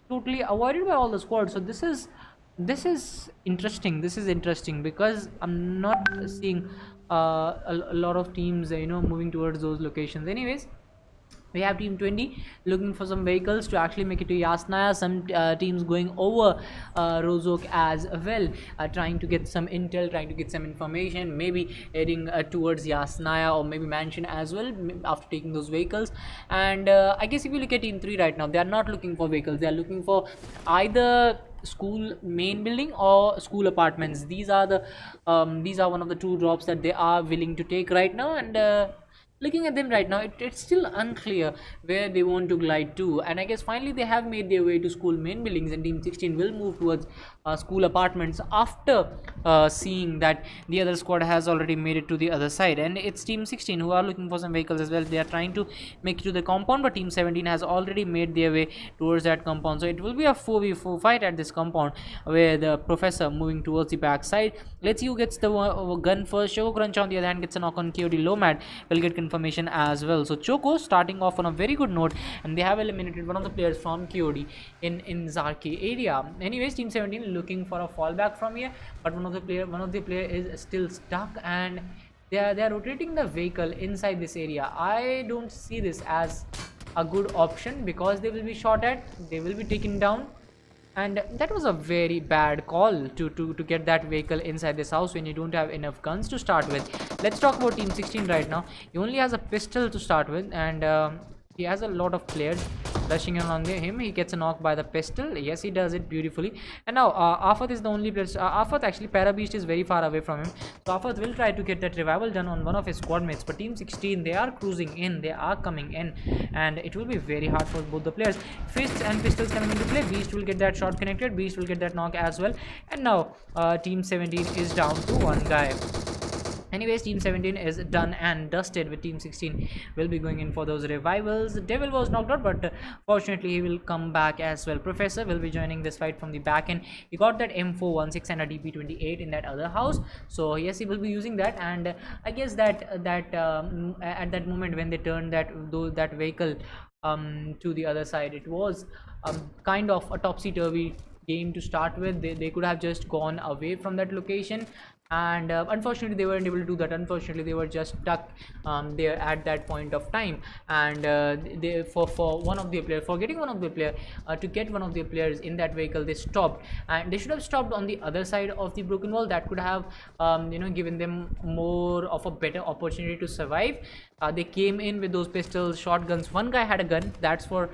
totally avoided by all the squads. So this is interesting. This is interesting because I'm not seeing a lot of teams moving towards those locations. Anyways, we have team 20 looking for some vehicles to actually make it to Yasnaya. Some teams going over Rozok as well, trying to get some intel, trying to get some information, maybe heading towards Yasnaya or maybe Mansion as well after taking those vehicles. And I guess if you look at team 3 right now, they are not looking for vehicles, they are looking for either school main building or school apartments. These are one of the two drops that they are willing to take right now. And looking at them right now, it's still unclear where they want to glide to. And I guess finally they have made their way to school main buildings, and team 16 will move towards school apartments after seeing that the other squad has already made it to the other side, and it's team 16 who are looking for some vehicles as well. They are trying to make it to the compound, but team 17 has already made their way towards that compound. So it will be a 4v4 fight at this compound, where the professor moving towards the back side. Let's see who gets the gun first. Choco Crunch on the other hand gets a knock on KOD. Lomad will get confirmation as well. So Choco starting off on a very good note, and they have eliminated one of the players from KOD in Zarki area. Anyways, team 17 looking for a fallback from here, but one of the player is still stuck, and they are rotating the vehicle inside this area. I don't see this as a good option, because they will be shot at, they will be taken down, and that was a very bad call to get that vehicle inside this house when you don't have enough guns to start with. Let's talk about team 16 right now. He only has a pistol to start with, and he has a lot of players rushing in on him. He gets a knock by the pistol. Yes, he does it beautifully. And now Afat is the only player. Afat, actually Para Beast is very far away from him, so Afat will try to get that revival done on one of his squad mates. But team 16, they are cruising in, they are coming in, and it will be very hard for both the players. Fists and pistols coming into play. Beast will get that shot connected, Beast will get that knock as well, and now team 17 is down to one guy. Anyways, team 17 is done and dusted, with team 16 will be going in for those revivals. Devil was knocked out, but fortunately he will come back as well. Professor will be joining this fight from the back end. He got that M416 and a DP28 in that other house, so yes, he will be using that. And I guess that at that moment when they turned that vehicle to the other side, it was kind of a topsy-turvy game to start with. They could have just gone away from that location, and unfortunately they weren't able to do that. Unfortunately they were just stuck there at that point of time, and they for one of the player, for getting one of the player to get one of the players in that vehicle, they stopped, and they should have stopped on the other side of the broken wall. That could have given them more of a better opportunity to survive. They came in with those pistols, shotguns. One guy had a gun, that's for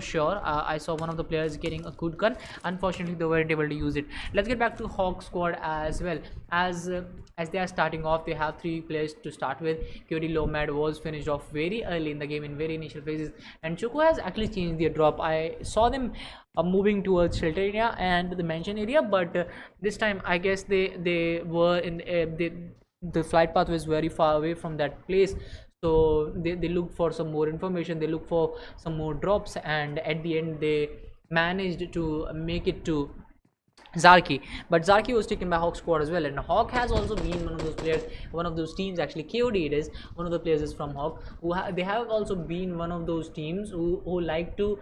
sure. I saw one of the players getting a good gun. Unfortunately they weren't able to use it. Let's get back to Hawk squad as well. As they are starting off, they have 3 players to start with. QD Lomad was finished off very early in the game, in very initial phases, and Choco has actually changed their drop. I saw them moving towards shelter area and the mansion area, but this time I guess they were in the flight path was very far away from that place, so they look for some more information, they look for some more drops, and at the end they managed to make it to Zarki. But Zarki was taken by Hawk squad as well, and Hawk has also been one of those players, one of those teams. Actually KOD, it is one of the players is from Hawk, who they have also been one of those teams who like to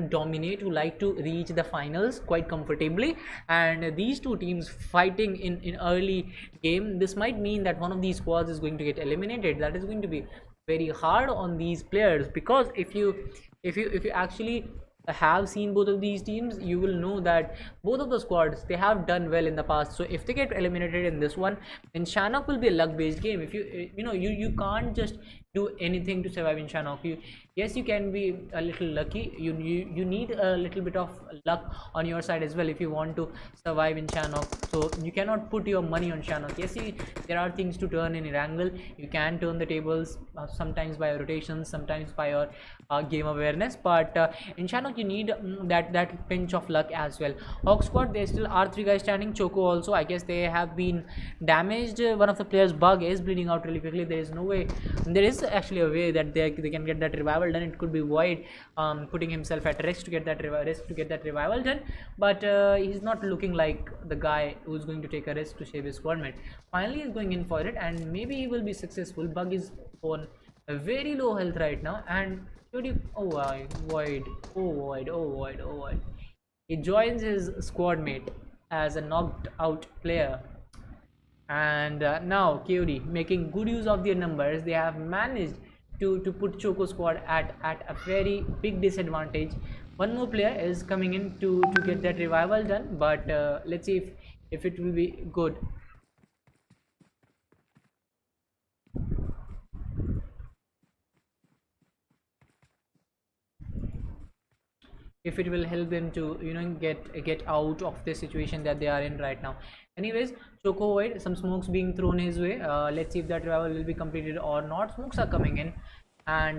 dominate, who like to reach the finals quite comfortably. And these two teams fighting in early game, this might mean that one of these squads is going to get eliminated. That is going to be very hard on these players, because if you actually have seen both of these teams, you will know that both of the squads, they have done well in the past. So if they get eliminated in this one, then Shanok will be a luck based game. If you can't just do anything to survive in Shanok. Yes, you can be a little lucky. You need a little bit of luck on your side as well if you want to survive in Shanok. So you cannot put your money on Shanok. Yes, there are things to turn in Erangel. You can turn the tables sometimes by rotations, sometimes by your game awareness, but in Shanok you need that pinch of luck as well. Hawk squad, there still are 3 guys standing. Choco also, I guess they have been damaged. One of the players' bug is bleeding out really quickly. There is no way, there is actually a way that they can get that revival done. It could be Void putting himself at risk to get that revival done, but he's not looking like the guy who's going to take a risk to save his squad mate. Finally he's going in for it, and maybe he will be successful. Bug is on a very low health right now, and Void. He joins his squad mate as a knocked out player. And now KOD making good use of their numbers, they have managed to put Choco squad at a very big disadvantage. One more player is coming in to get that revival done, but let's see if it will be good. If it will help them to get out of the situation that they are in right now. Anyways, Choco Void, some smokes being thrown his way. Let's see if that revival will be completed or not. Smokes are coming in, and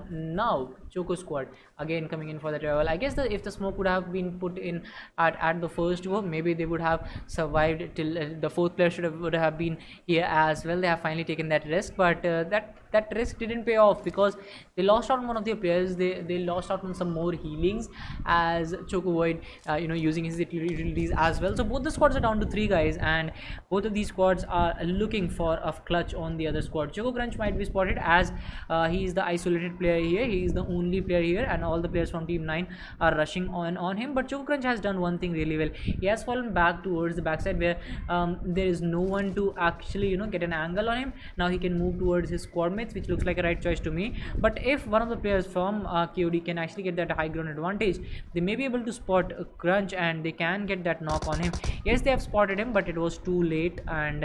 now Choco squad again coming in for the revival. I guess that if the smoke would have been put in at the first war, maybe they would have survived till the fourth player would have been here as well. They have finally taken that risk, but that risk didn't pay off because they lost out on one of their players. They lost out on some more healings as Choco Void using his utilities as well. So both the squads are down to 3 guys, and both of these squads are looking for a clutch on the other squad. Choco Crunch might be spotted as he is the isolated player here. He is the only player here, and all the players from Team 9 are rushing on him. But Choco Crunch has done one thing really well. He has fallen back towards the backside where there is no one to actually get an angle on him. Now he can move towards his squad mates, which looks like a right choice to me. But if one of the players from KOD can actually get that high ground advantage, they may be able to spot Crunch and they can get that knock on him. Yes, they have spotted him, but it was too late, and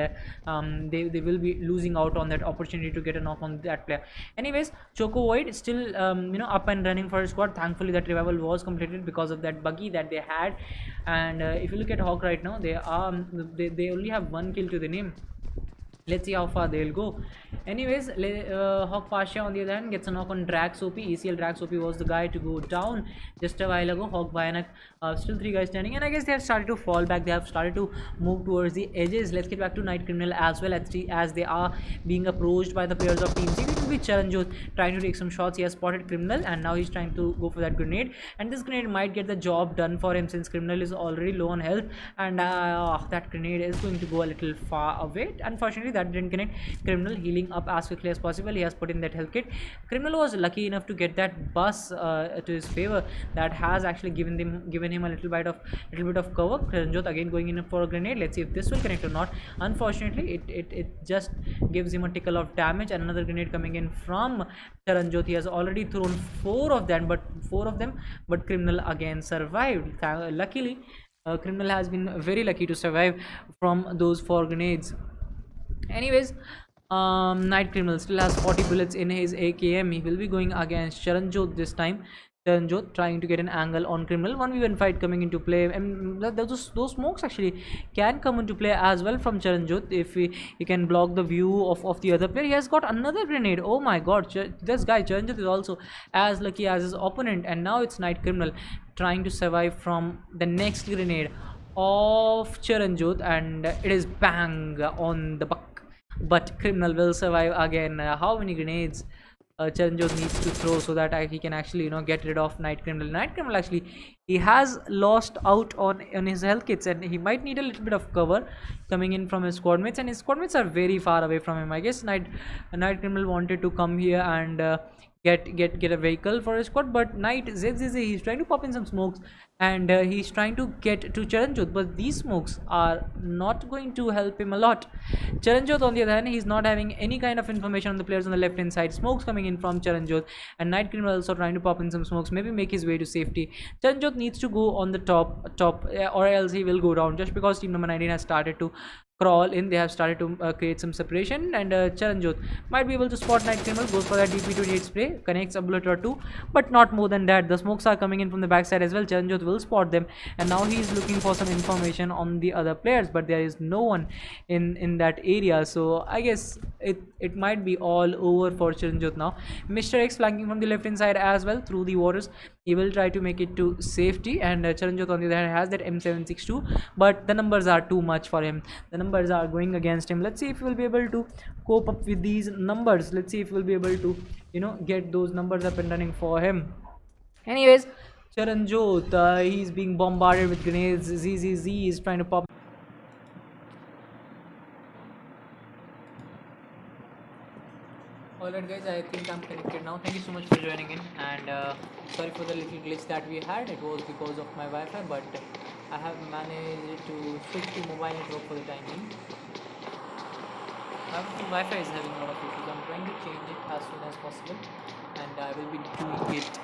they will be losing out on that opportunity to get a knock on that player. Anyways, Choco Void is still up and running for his squad. Thankfully that revival was completed because of that buggy that they had. And if you look at Hawk right now, they only have 1 kill to the name. Let's see how far they'll go. Anyways, Hawk Pasha on the other hand gets a knock on Drax OP. ECL Drax OP was the guy to go down just a while ago. Hawk Bhayanak, still 3 guys standing, and I guess they have started to fall back. They have started to move towards the edges. Let's get back to Night Criminal as well, as they are being approached by the players of Team C. It will be Charanjot trying to take some shots. He has spotted Criminal, and now he's trying to go for that grenade, and this grenade might get the job done for him since Criminal is already low on health, and that grenade is going to go a little far away. Unfortunately, that didn't connect. Criminal healing up as quickly as possible. He has put in that health kit. Criminal was lucky enough to get that bus to his favor that has actually given him a little bit of cover. Charanjot again going in for a grenade. Let's see if this will connect or not. Unfortunately, it just gives him a tickle of damage, and another grenade coming in from Charanjot. He has already thrown 4 of them, but Criminal again survived. Luckily, Criminal has been very lucky to survive from those 4 grenades. Anyways, Night Criminal still has 40 bullets in his AKM. He will be going against Charanjot this time. Charanjot trying to get an angle on Criminal. 1v1 fight coming into play, and those smokes actually can come into play as well from Charanjot if he can block the view of the other player. He has got another grenade. Oh my god, this guy Charanjot is also as lucky as his opponent, and now it's Night Criminal trying to survive from the next grenade of Charanjot, and it is bang on the buck. But Criminal will survive again. How many grenades Charanjot needs to throw so that he can actually get rid of Night Criminal. Night Criminal actually, he has lost out on his health kits, and he might need a little bit of cover coming in from his squad mates, and his squad mates are very far away from him. I guess Night Criminal wanted to come here and get a vehicle for his squad, but Knight ZZZ, he's trying to pop in some smokes, and he's trying to get to Charanjot, but these smokes are not going to help him a lot. Charanjot on the other hand, he's not having any kind of information on the players on the left hand side. Smokes coming in from Charanjot, and Night Criminal also trying to pop in some smokes, maybe make his way to safety. Charanjot needs to go on the top, or else he will go down, just because team number 19 has started to crawl in. They have started to create some separation, and Charanjot might be able to spot Night Criminal, goes for that DP28 spray, connects a bullet or 2, but not more than that. The smokes are coming in from the backside as well. Charanjot will spot them, and now he is looking for some information on the other players, but there is no one in that area, so I guess it might be all over for Charanjot now. Mr. X flanking from the left hand side as well through the waters. He will try to make it to safety, and Charanjot on the other hand has that M762, but the numbers are too much for him. The numbers are going against him. Let's see if he will be able to cope up with these numbers. Let's see if he will be able to get those numbers up and running for him. Anyways, Charanjot, he's being bombarded with grenades. ZZZ is trying to pop. Alright guys, I think I'm connected now. Thank you so much for joining in, and sorry for the little glitch that we had. It was because of my Wi-Fi, but I have managed to switch to mobile network for the time being. However, the Wi-Fi is having a lot of issues. I'm trying to change it as soon as possible, and I will be doing it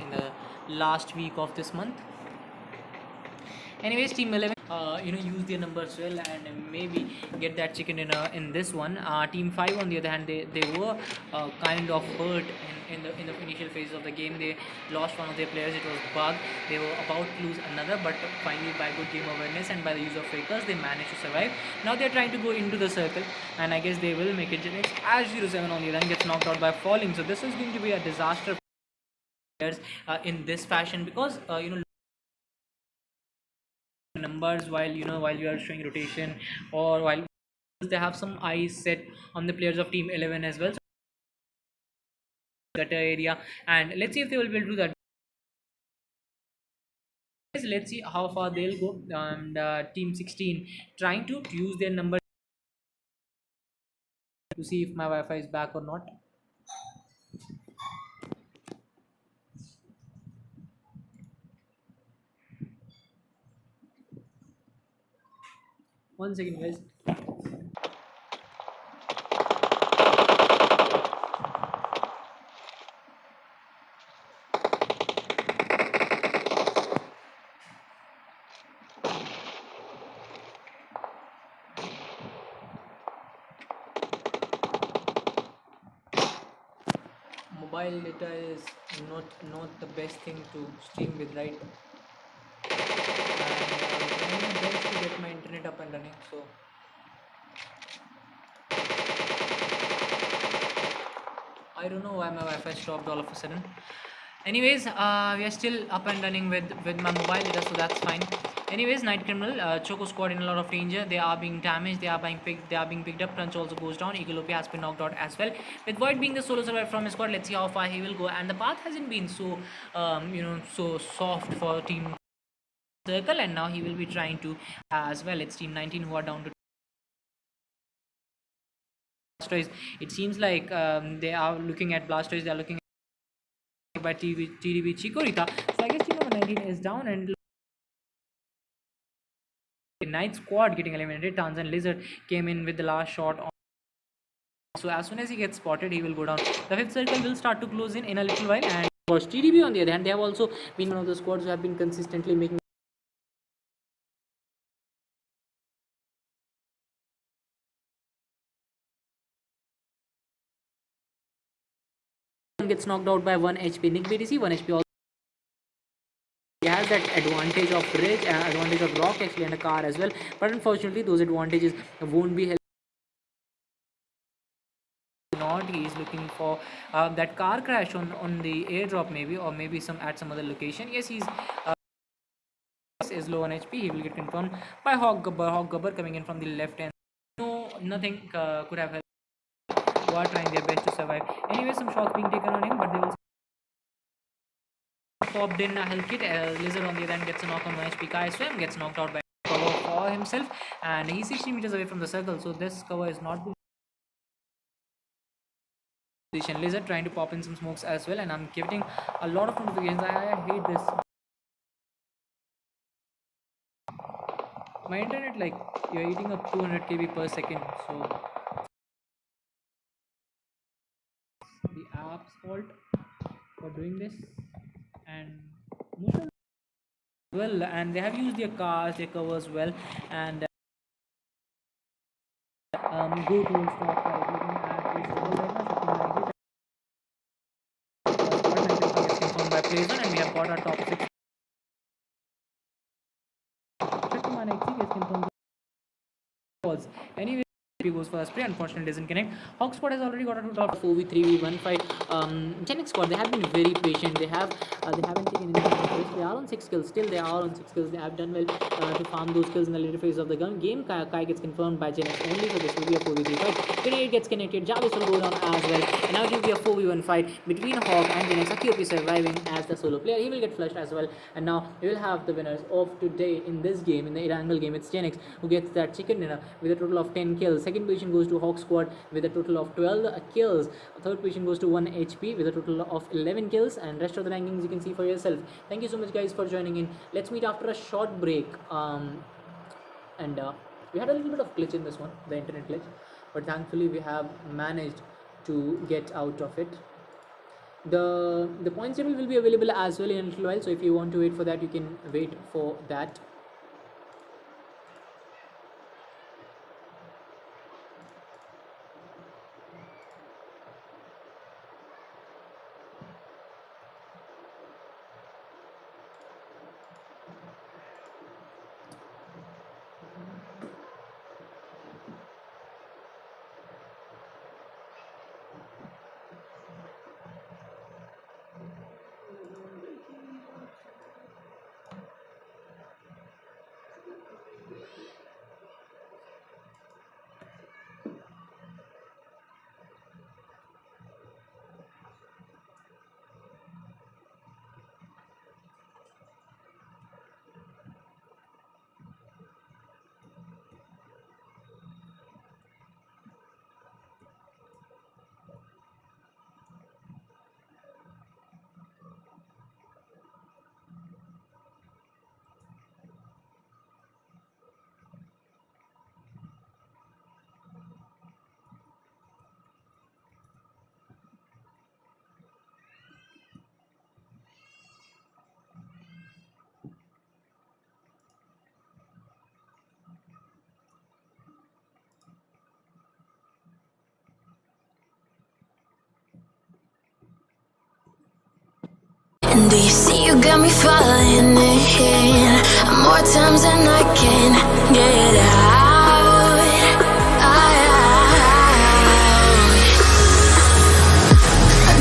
in the last week of this month. Anyways, team 11 use their numbers well and maybe get that chicken dinner in this one. Team 5 on the other hand, they were kind of hurt in the initial phase of the game. They lost one of their players. It was Bug. They were about to lose another, but finally by good game awareness and by the use of fakers, they managed to survive. Now they're trying to go into the circle, and I guess they will make it. As 07 on the other hand gets knocked out by falling, so this is going to be a disaster. players in this fashion, because numbers, while while you are showing rotation, or while they have some eyes set on the players of team 11 as well, so that area. And let's see if they will be able to do that. Let's see how far they'll go. And team 16 trying to use their number to see if my Wi-Fi is back or not. One second, guys. Mobile data is not the best thing to stream with, right? And trying my best to get my internet up and running. So I don't know why my Wi-Fi stopped all of a sudden. Anyways, we are still up and running with my mobile data, so that's fine. Anyways, Night Criminal, Choco squad in a lot of danger. They are being damaged. They are being picked up. Crunch also goes down. Eagle has been knocked out as well. With Void being the solo survivor from his squad, let's see how far he will go. And the path hasn't been so so soft for Team Circle, and now he will be trying to as well. It's Team 19 who are down to Blastoise. It seems like they are looking at Blastoise. They are looking at by TDB Chikorita. So I guess team number 19 is down, and Night squad getting eliminated. Tanzan Lizard came in with the last shot on. So as soon as he gets spotted, he will go down. The fifth circle will start to close in a little while. And for TDB on the other hand, they have also been one of the squads who have been consistently making gets knocked out by 1 HP. Nick BTC 1 HP also. He has that advantage of ridge, advantage of rock actually, and a car as well. But unfortunately, those advantages won't be helped. Not he is looking for that car crash on the airdrop maybe, or maybe some at some other location. Yes, he's is low on HP. He will get confirmed by Hog Gubber. Hog Gubber coming in from the left end. No, nothing could have helped. Who are trying their best to survive. Anyway, some shots being taken on him, but they will popped in a health kit. Lizard on the other end gets a knock on 1 HP. Kai Swim gets knocked out by cover for himself, and he's 60 meters away from the circle, so this cover is not good. Lizard trying to pop in some smokes as well, and I'm getting a lot of notifications. I hate this. My internet, like, you're eating up 200 KB per second, so the app's fault for doing this. And most of well, and they have used their cars, their covers well, and go towards top right, looking at this double right now, gets confirmed by Playzone, and we have got our top 6. Check gets confirmed. Anyway, he goes for a spray, unfortunately doesn't connect. Hawk squad has already got a total of 4v3v1 fight. Genix squad, they have been very patient. They haven't taken any risk. They are on 6 kills. Still they are on 6 kills. They have done well to farm those kills in the later phase of the game. Kai gets confirmed by Genix only, so this will be a 4v3 fight. Grenade gets connected. Jarvis will go down as well. And now it will be a 4v1 fight between Hawk and Genix. Akiopi surviving as the solo player. He will get flushed as well. And now we will have the winners of today in this game, in the Irangle game. It's Genix who gets that chicken dinner with a total of 10 kills. Second position goes to Hawk squad with a total of 12 kills. Third position goes to 1 HP with a total of 11 kills, and rest of the rankings you can see for yourself. Thank you so much guys for joining in. Let's meet after a short break. And we had a little bit of glitch in this one, the internet glitch, but thankfully we have managed to get out of it. The points table will be available as well in a little while, so if you want to wait for that, you can wait for that. do you see you got me falling in more times than I can get out.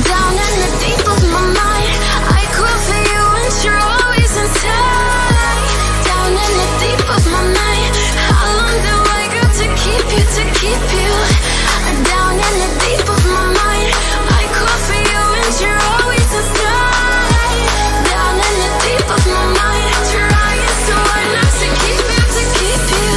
Down in the deep of my mind, I crawl for you and you're always inside. Down in the deep of my mind, how long do I got to keep you, to keep you? Down in the deep of my mind, I crawl for you and you're always inside. Down in the deep of my mind, trying so hard not to keep you, to keep you.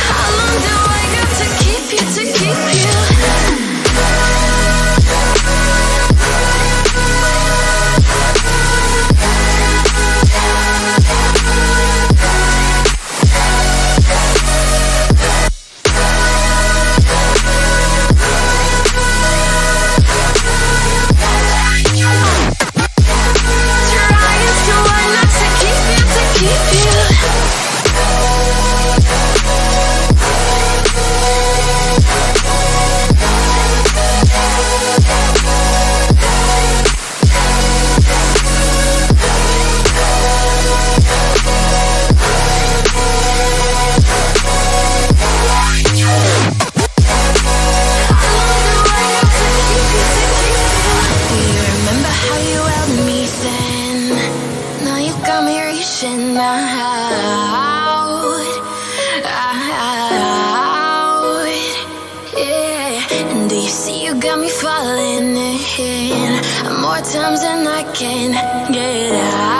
How long do I got to keep you, to keep you? Trying so hard not to keep you, to keep you. Do you remember how you held me then? Now you got me reaching out, yeah. And do you see you got me falling in more times than I can get out.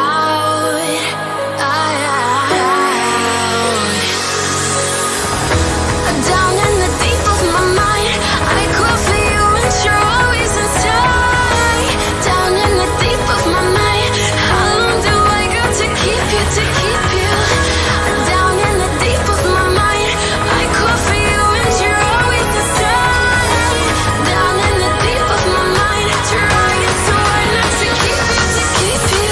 Down in the deep of my mind, I crawl for you and you're always inside. Down in the deep of my mind, how long do I got to keep you, to keep you? Down in the deep of my mind, I crawl for you and you're always inside. Down in the deep of my mind, trying so hard not to keep you, to keep you.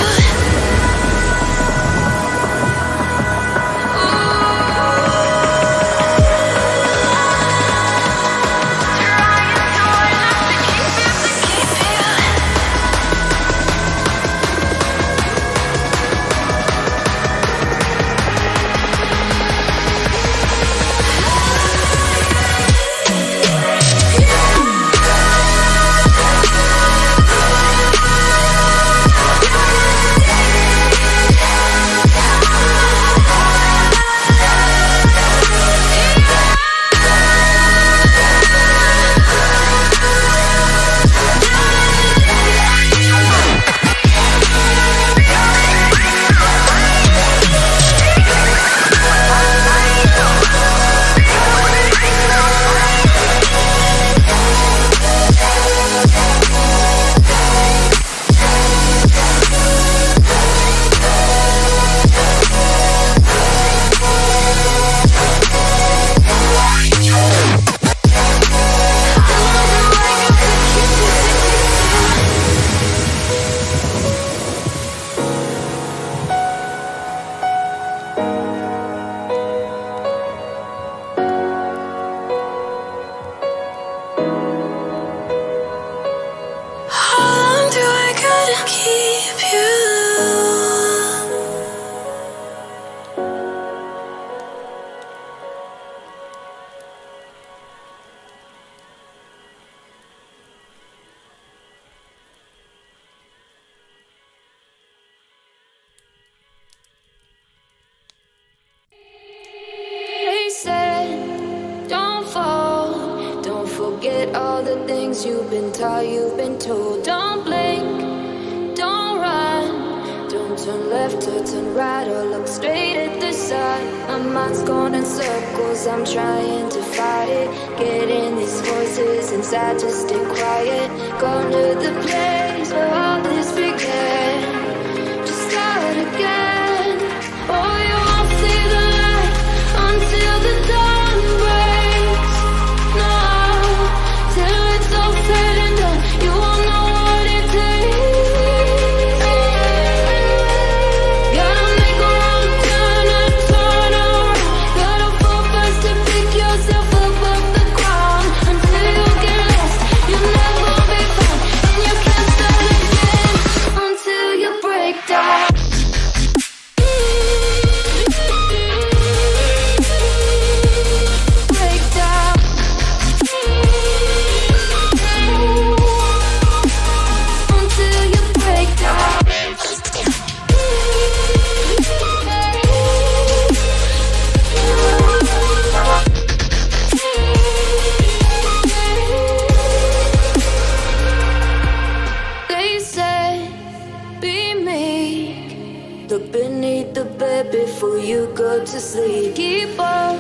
How long do I gotta keep you? They said, don't fall. Don't forget all the things you've been taught, you've been told. Don't blink, don't run. Don't turn left or turn right or look straight at the sun. My mind's going in circles, I'm trying to fight it. Getting these voices inside to stay quiet. Going to the place where all this began. Just start again. Oh, you won't see the light until the dawn breaks. No, till Look beneath the bed before you go to sleep. Keep on,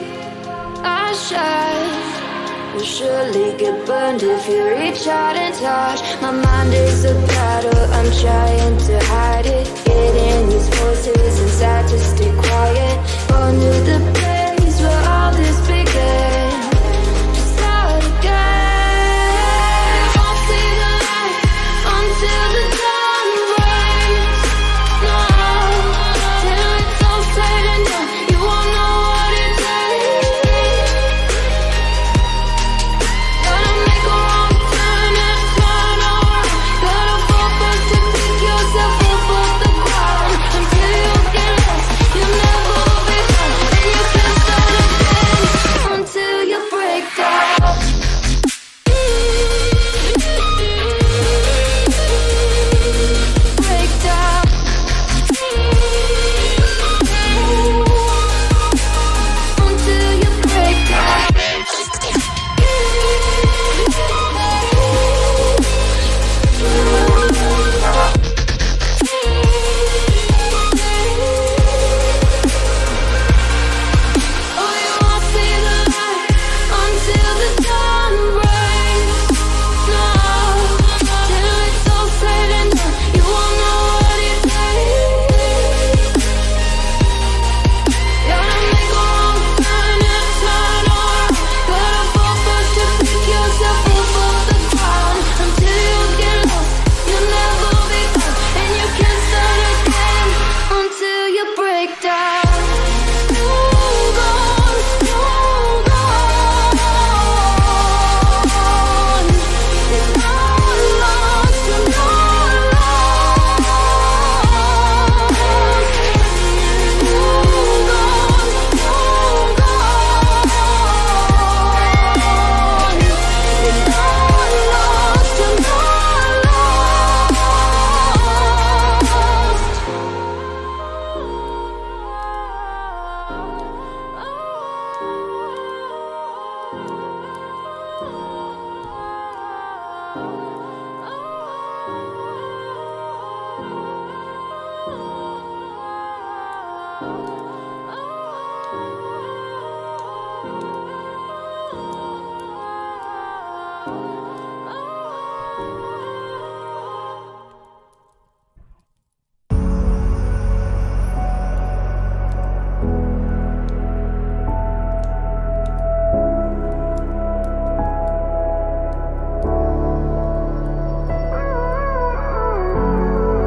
I shine. Will surely get burned if you reach out and touch. My mind is a battle, I'm trying to hide it. Getting these voices inside to stay quiet. Born to the place where all this began. Just start again. Won't see the light until the dawn breaks. No, till it's all said and done, you won't know what it takes. Gotta make a wrong turn and turn around. Gotta focus to pick yourself up off the ground. Until you get lost, you'll never be found. And you can't start again until you break down. Break down. Until you break down. Oh, you won't see the light until the dawn breaks. No, till it's all said and done, you won't know what it takes. Gotta make a wrong turn and turn around. Gotta focus to pick yourself up off the ground. Until you get lost, you'll never be found. And you can't start again until you break down. Hold on, hold on. You're not lost, you're not lost. Hold on, hold on. You're not lost, you're not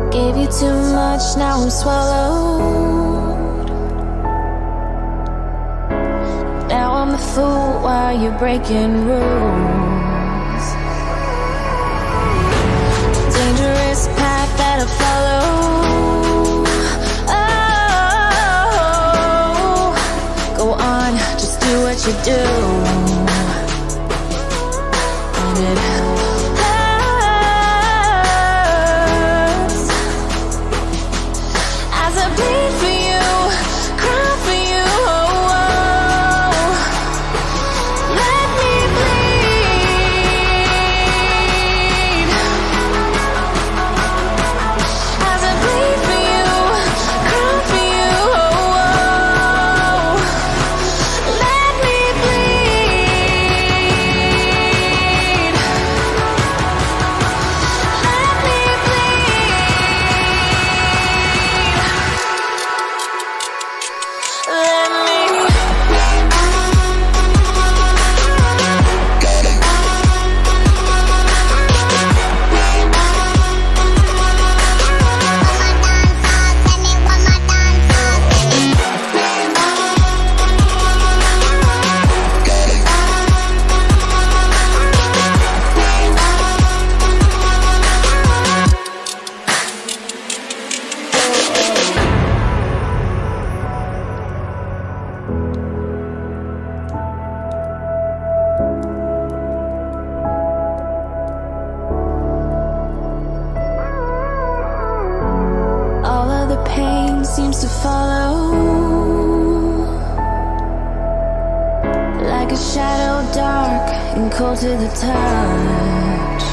Gave you too much, now I'm swallowed. Now I'm the fool while you're breaking rules. Dangerous path that I follow. Oh, go on, just do what you do. And it as I bleed for you, cry for you. Oh, let me bleed. As I bleed for you, cry for you. Oh, let me bleed. Let me all of the pain seems to follow like a shadow, dark and cold to the touch.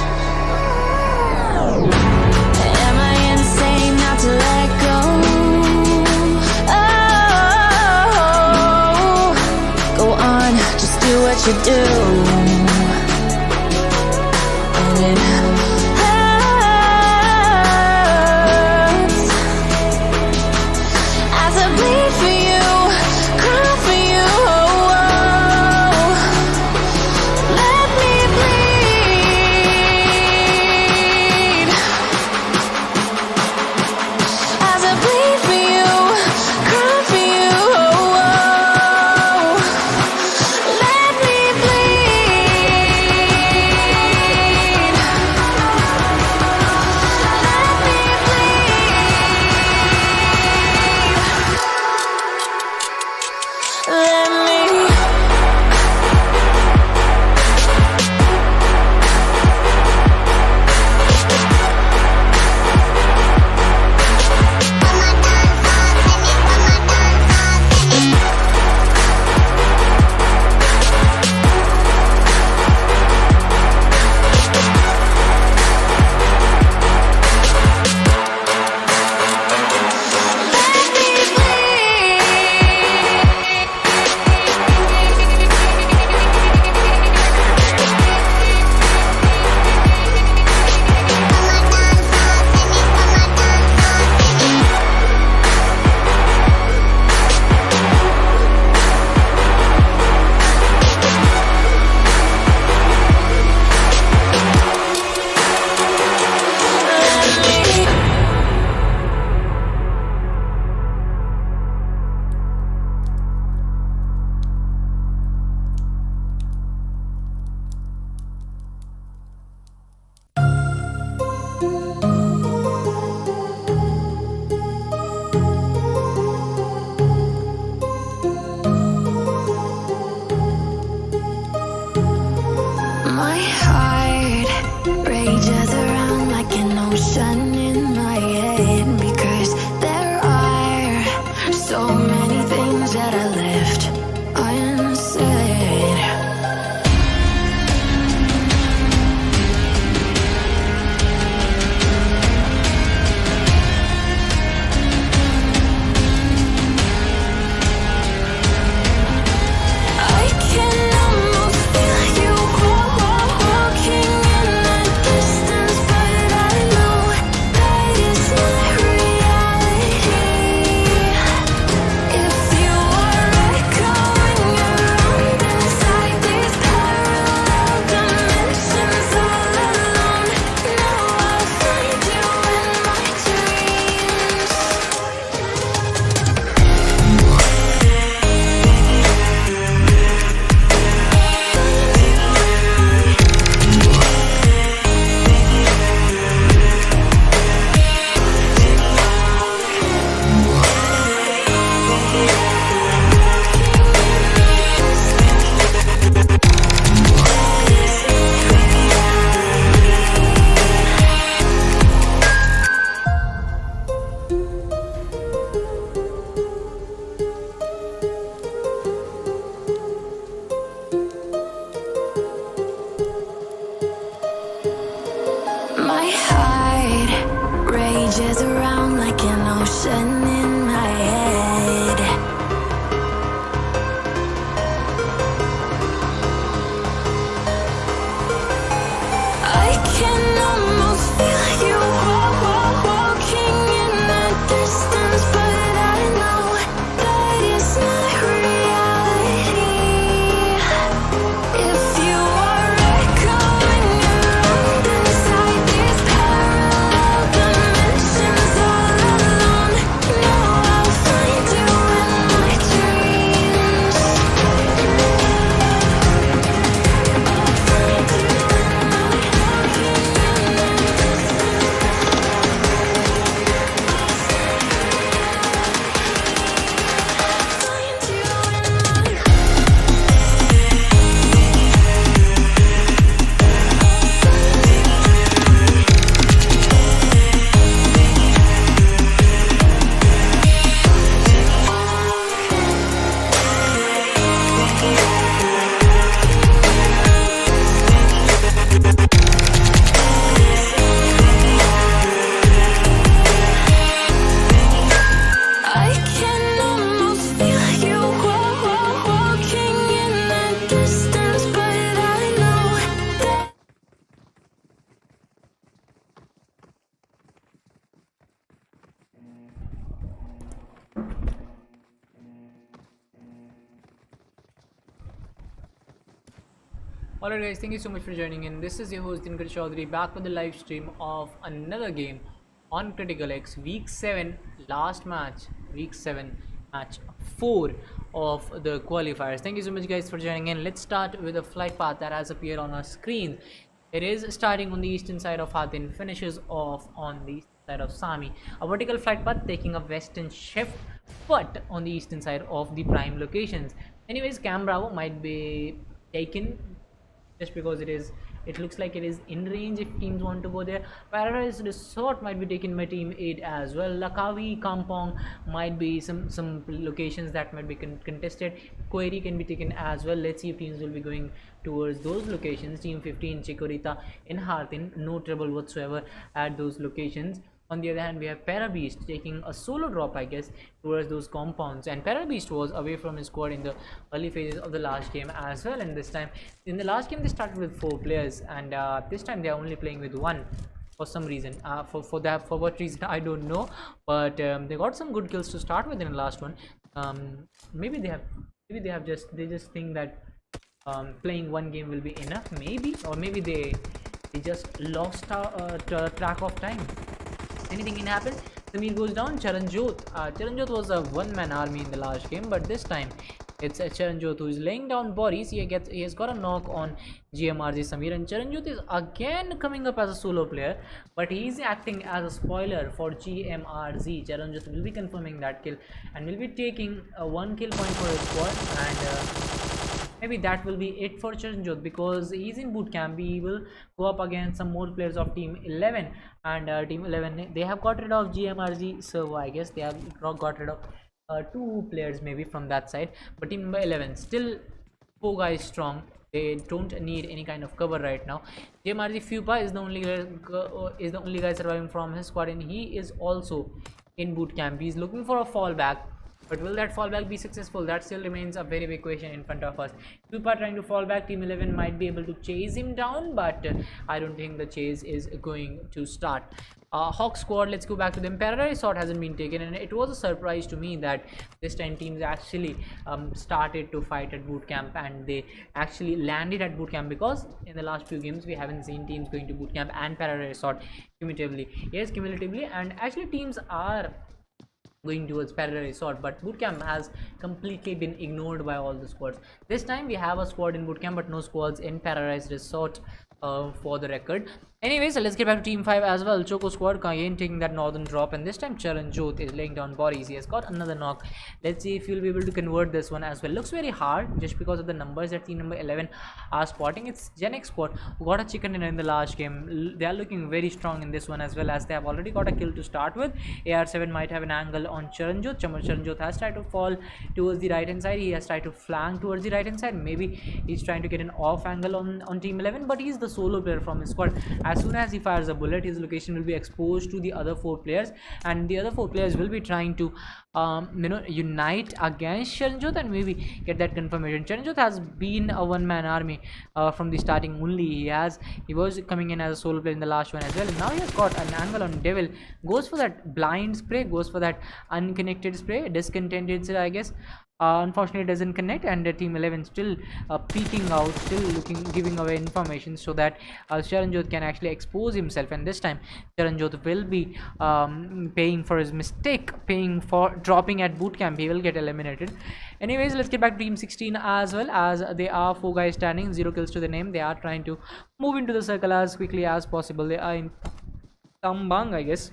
Am I insane not to let go? you do. And it hurts as I bleed for you, cry for you. Let me bleed as I bleed for you, cry for you. Let me bleed. Alright guys, thank you so much for joining in. This is your host Dinker Chaudhary back with the live stream of another game on CriticalX week 7 last match, week 7 match 4 of the qualifiers. Thank you so much guys for joining in. Let's start with a flight path that has appeared on our screen. It is starting on the eastern side of Hathin, finishes off on the eastern side of Sami. A vertical flight path taking a western shift but on the eastern side of the prime locations. Anyways, Cam Bravo might be taken just because it looks like it is in range if teams want to go there. Paradise Resort might be taken by team 8 as well. Lakawi, Kampong might be some locations that might be contested. Query can be taken as well. Let's see if teams will be going towards those locations. Team 15 Chikorita in Harthin, no trouble whatsoever at those locations. On the other hand, we have Parabeast taking a solo drop, I guess, towards those compounds. And Parabeast was away from his squad in the early phases of the last game as well. And this time, in the last game, they started with 4 players, and this time they are only playing with 1 for some reason. For what reason I don't know, but they got some good kills to start with in the last one. Maybe they just think that playing 1 game will be enough, maybe, or maybe they just lost track of time. Anything can happen. Samir goes down. Charanjot was a 1-man army in the last game, but this time it's Charanjot who is laying down bodies. He has got a knock on GMRZ Samir, and Charanjot is again coming up as a solo player, but he is acting as a spoiler for GMRZ. Charanjot will be confirming that kill and will be taking a 1 kill point for his squad, and maybe that will be it for Charanjot because he's in boot camp. He will go up against some more players of team 11, and team 11, they have got rid of GMRZ servo. I guess they have got rid of 2 players maybe from that side, but team number 11 still 4 guys strong. They don't need any kind of cover right now. GMRZ Fupa is the only guy surviving from his squad, and he is also in boot camp. He's looking for a fallback, but will that fallback be successful? That still remains a very big question in front of us. Fupa trying to fall back. Team 11 might be able to chase him down, but I don't think the chase is going to start. Hawk squad, let's go back to them. Paradise Resort hasn't been taken, and it was a surprise to me that this time teams actually started to fight at boot camp, and they actually landed at boot camp, because in the last few games we haven't seen teams going to boot camp and Paradise Resort cumulatively. Yes, cumulatively, and actually teams are going towards Paradise Resort, but bootcamp has completely been ignored by all the squads. This time we have a squad in bootcamp, but no squads in Paradise Resort, for the record. Anyways, so let's get back to team 5 as well. Choco squad again taking that northern drop, and this time Charanjot is laying down bodies. He has got another knock. Let's see if he'll be able to convert this one as well. Looks very hard just because of the numbers that team number 11 are spotting. It's Gen X squad who got a chicken dinner in the last game. They are looking very strong in this one, as well as they have already got a kill to start with. AR7 might have an angle on Charanjot. Charanjot has tried to fall towards the right hand side. He has tried to flank towards the right hand side. Maybe he's trying to get an off angle on team 11, but he's the solo player from his squad. As soon as he fires a bullet, his location will be exposed to the other 4 players, and the other 4 players will be trying to unite against Charanjot and maybe get that confirmation. Charanjot has been a 1-man army from the starting only. He was coming in as a solo player in the last one as well, and now he has got an angle on Devil. Goes for that blind spray, goes for that unconnected spray, discontented, I guess. Unfortunately it doesn't connect, and team 11 still peeking out, still giving away information so that Charanjot can actually expose himself, and this time Charanjot will be paying for his mistake, paying for dropping at bootcamp. He will get eliminated. Anyways, let's get back to team 16 as well, as they are 4 guys standing, 0 kills to the name. They are trying to move into the circle as quickly as possible. They are in Tambang, I guess,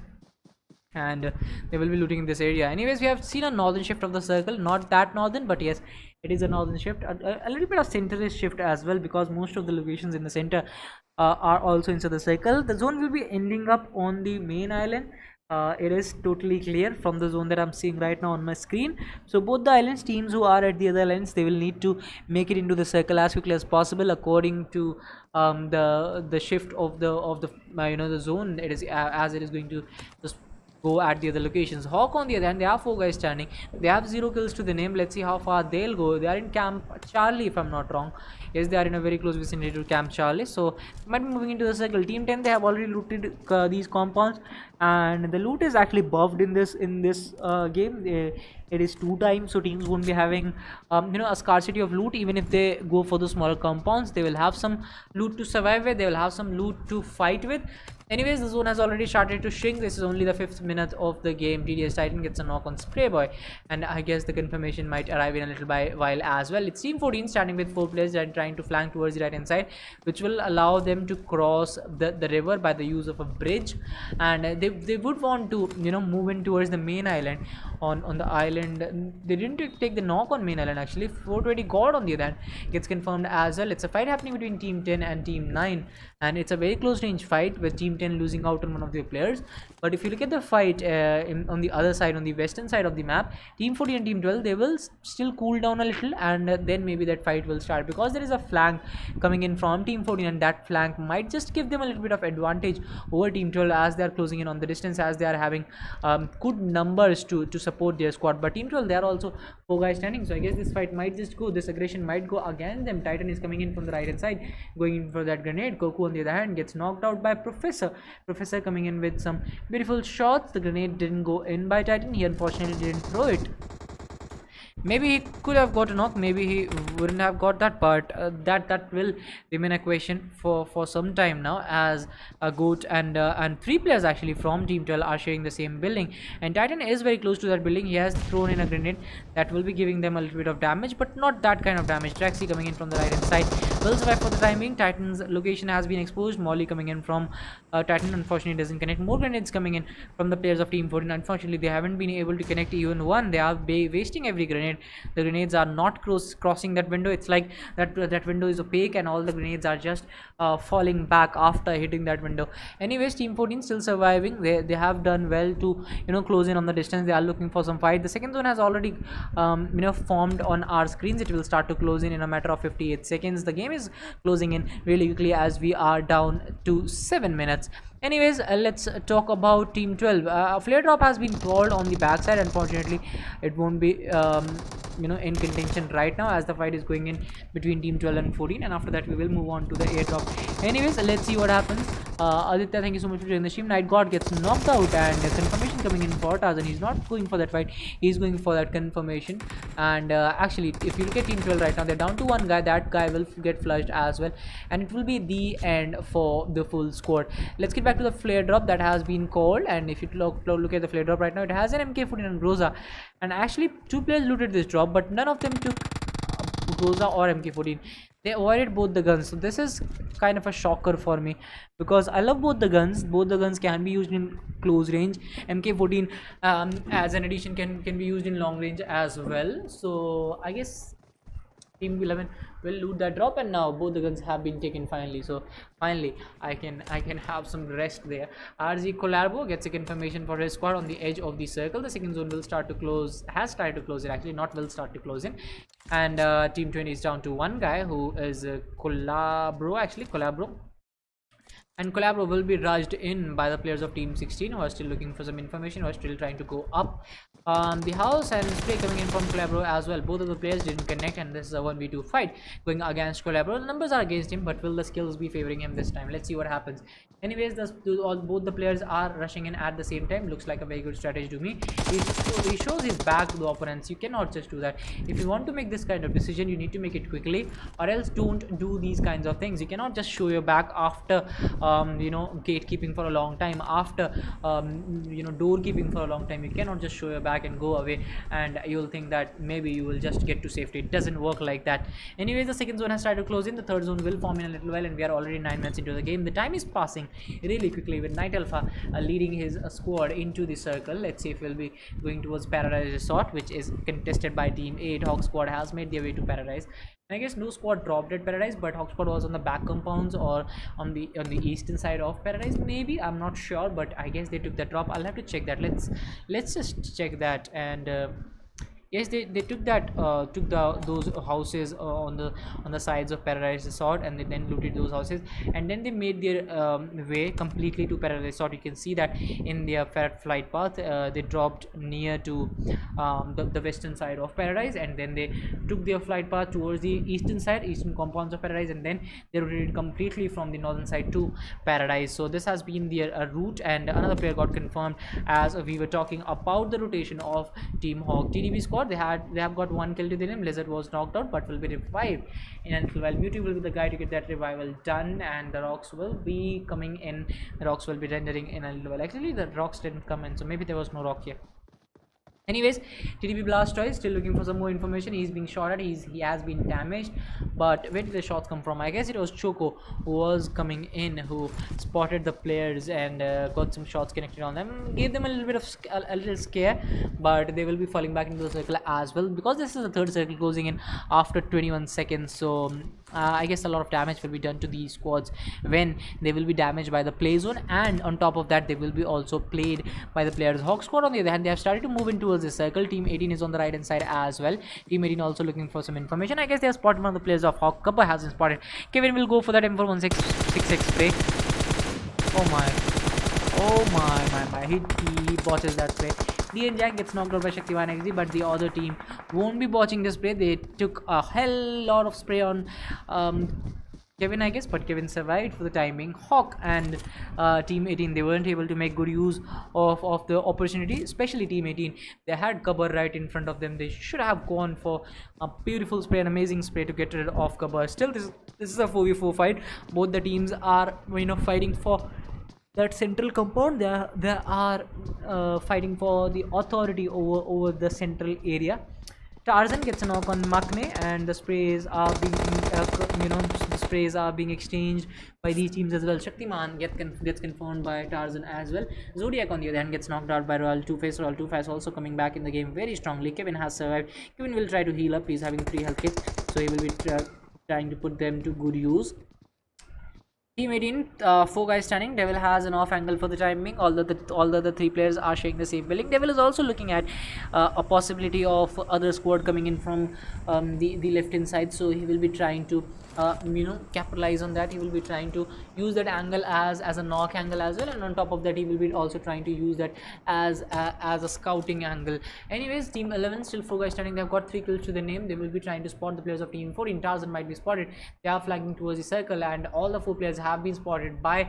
and they will be looting in this area. Anyways, we have seen a northern shift of the circle, not that northern, but yes, it is a northern shift, a little bit of centrist shift as well, because most of the locations in the center are also inside the circle. The zone will be ending up on the main island. It is totally clear from the zone that I'm seeing right now on my screen. So both the islands, teams who are at the other islands, they will need to make it into the circle as quickly as possible according to the shift of the the zone. It is as it is going to go at the other locations. Hawk on the other hand, they have 4 guys standing. They have 0 kills to the name. Let's see how far they'll go. They are in Camp Charlie, if I'm not wrong. Yes, they are in a very close vicinity to Camp Charlie. So might be moving into the circle. Team 10, they have already looted these compounds, and the loot is actually buffed in this game. It is 2 times, so teams won't be having a scarcity of loot. Even if they go for the smaller compounds, they will have some loot to survive with. They will have some loot to fight with. Anyways, the zone has already started to shrink. This is only the 5th minute of the game. TDS Titan gets a knock on Sprayboy, and I guess the confirmation might arrive in a little while as well. It's Team 14 standing with 4 players and trying to flank towards the right hand side, which will allow them to cross the river by the use of a bridge. And they would want to move in towards the main island. On the island, they didn't take the knock on main island actually. 420 God on the other hand gets confirmed as well. It's a fight happening between Team 10 and Team 9, and it's a very close range fight with Team 10 losing out on one of their players. But if you look at the fight on the other side, on the western side of the map, Team 14 and Team 12, they will still cool down a little, and then maybe that fight will start, because there is a flank coming in from Team 14, and that flank might just give them a little bit of advantage over Team 12 as they are closing in on the distance, as they are having good numbers to support their squad. But Team 12, they are also 4 guys standing, so I guess this fight might just go, this aggression might go against them. Titan is coming in from the right hand side, going in for that grenade. Goku on the other hand gets knocked out by Professor coming in with some beautiful shots. The grenade didn't go in by Titan. He unfortunately didn't throw it. Maybe he could have got a knock, maybe he wouldn't have got that, but that will remain a question for some time now, as a goat and 3 players actually from Team 12 are sharing the same building, and Titan is very close to that building. He has thrown in a grenade that will be giving them a little bit of damage, but not that kind of damage. Traxi coming in from the right hand side will survive for the time being. Titan's location has been exposed. Molly coming in from Titan unfortunately doesn't connect. More grenades coming in from the players of Team 14. Unfortunately, they haven't been able to connect even one. They are wasting every grenade. The grenades are not crossing that window. It's like that window is opaque, and all the grenades are just falling back after hitting that window. Anyways, Team 14 still surviving. They have done well to close in on the distance. They are looking for some fight. The second zone has already formed on our screens. It will start to close in a matter of 58 seconds. The game is closing in really quickly as we are down to 7 minutes. Anyways, let's talk about Team 12. A flare drop has been called on the backside. Unfortunately, it won't be in contention right now, as the fight is going in between Team 12 and 14, and after that we will move on to the airdrop. Anyways, let's see what happens. Aditya, thank you so much for joining the stream. Night God gets knocked out, and confirmation coming in for Tarzan. He's not going for that fight, he's going for that confirmation. And actually, if you look at Team 12 right now, they're down to 1 guy. That guy will get flushed as well, and it will be the end for the full squad. Let's get back to the flare drop that has been called, and if you look at the flare drop right now, it has an MK14 and Groza, and actually 2 players looted this drop, but none of them took Groza or MK14. They avoided both the guns, so this is kind of a shocker for me, because I love both the guns. Both the guns can be used in close range. MK14 as an addition can be used in long range as well. So I guess Team 11 will loot that drop, and now both the guns have been taken finally. So finally I can have some rest there. RZ Collarbo gets a confirmation for his squad on the edge of the circle. The second zone will start to close, has started to close it actually, not will start to close in. And Team 20 is down to 1 guy, who is Collabro. And Collabro will be rushed in by the players of Team 16, who are still looking for some information, who are still trying to go up the house. And spray coming in from Collabro as well. Both of the players didn't connect, and this is a 1v2 fight going against Collabro. The numbers are against him, but will the skills be favoring him this time? Let's see what happens. Anyways, both the players are rushing in at the same time. Looks like a very good strategy to me. He shows his back to the opponents. You cannot just do that. If you want to make this kind of decision, you need to make it quickly, or else don't do these kinds of things. You cannot just show your back after gatekeeping for a long time, after door keeping for a long time. You cannot just show your back and go away, and you'll think that maybe you will just get to safety. It doesn't work like that. Anyways, the second zone has started to close in. The third zone will form in a little while, and we are already 9 minutes into the game. The time is passing really quickly, with Night Alpha leading his squad into the circle. Let's see if we'll be going towards Paradise Resort, which is contested by Team 8. Hawk squad has made their way to Paradise. I guess no squad dropped at Paradise, but Hawk squad was on the back compounds or on the eastern side of Paradise. Maybe, I'm not sure, but I guess they took that drop. I'll have to check that. Let's just check that. And Yes, they took that took those houses on the sides of Paradise Resort, and they then looted those houses, and then they made their way completely to Paradise Resort. You can see that in their flight path, they dropped near to the western side of Paradise, and then they took their flight path towards the eastern compounds of Paradise, and then they rotated completely from the northern side to Paradise. So this has been their route, and another player got confirmed. As we were talking about the rotation of Team Hawk TDB squad, they have got one kill to their name. Lizard was knocked out but will be revived in a little while. Mewtwo will be the guy to get that revival done, and the rocks will be coming in. The rocks will be rendering in a little while. Actually, the rocks didn't come in, so maybe there was no rock here. Anyways, TDB Blastoise still looking for some more information. He's being shot at. He has been damaged, but where did the shots come from? I guess it was Choco who was coming in, who spotted the players and got some shots connected on them, gave them a little bit of a little scare, but they will be falling back into the circle as well, because this is the third circle closing in after 21 seconds. So I guess a lot of damage will be done to these squads when they will be damaged by the play zone, and on top of that they will be also played by the players. Hawk squad on the other hand, they have started to move in towards the circle. Team 18 is on the right hand side as well. Team 18 also looking for some information. I guess they have spotted one of the players of Hawk. Kappa has been spotted. Kevin will go for that M416 spray. Oh my, he botches that spray. DN Jack gets knocked out by Shaktivan XD, but the other team won't be botching the spray. They took a hell lot of spray on Kevin, I guess, but Kevin survived for the time being. Hawk and Team 18, they weren't able to make good use of the opportunity, especially Team 18. They had Kabur right in front of them. They should have gone for a beautiful spray, an amazing spray to get rid of Kabur. Still, this is a 4v4 fight. Both the teams are, fighting for that central compound. They are fighting for the authority over the central area. Tarzan gets a knock on Makne, and the sprays are being exchanged by these teams as well. Shaktiman gets confirmed by Tarzan as well. Zodiac on the other hand gets knocked out by Royal Two-Face. Royal Two-Face also coming back in the game very strongly. Kevin has survived. Kevin will try to heal up. He's having 3 health kits, so he will be trying to put them to good use. Team 18, 4 guys standing. Devil has an off angle for the time being, although the 3 players are sharing the same building. Devil is also looking at a possibility of other squad coming in from the left hand side, so he will be trying to capitalize on that. He will be trying to use that angle as a knock angle as well, and on top of that he will be also trying to use that as a scouting angle. Anyways, Team 11 still 4 guys standing. They have got 3 kills to their name. They will be trying to spot the players of Team 14. Tarzan might be spotted. They are flagging towards the circle, and all the 4 players have been spotted by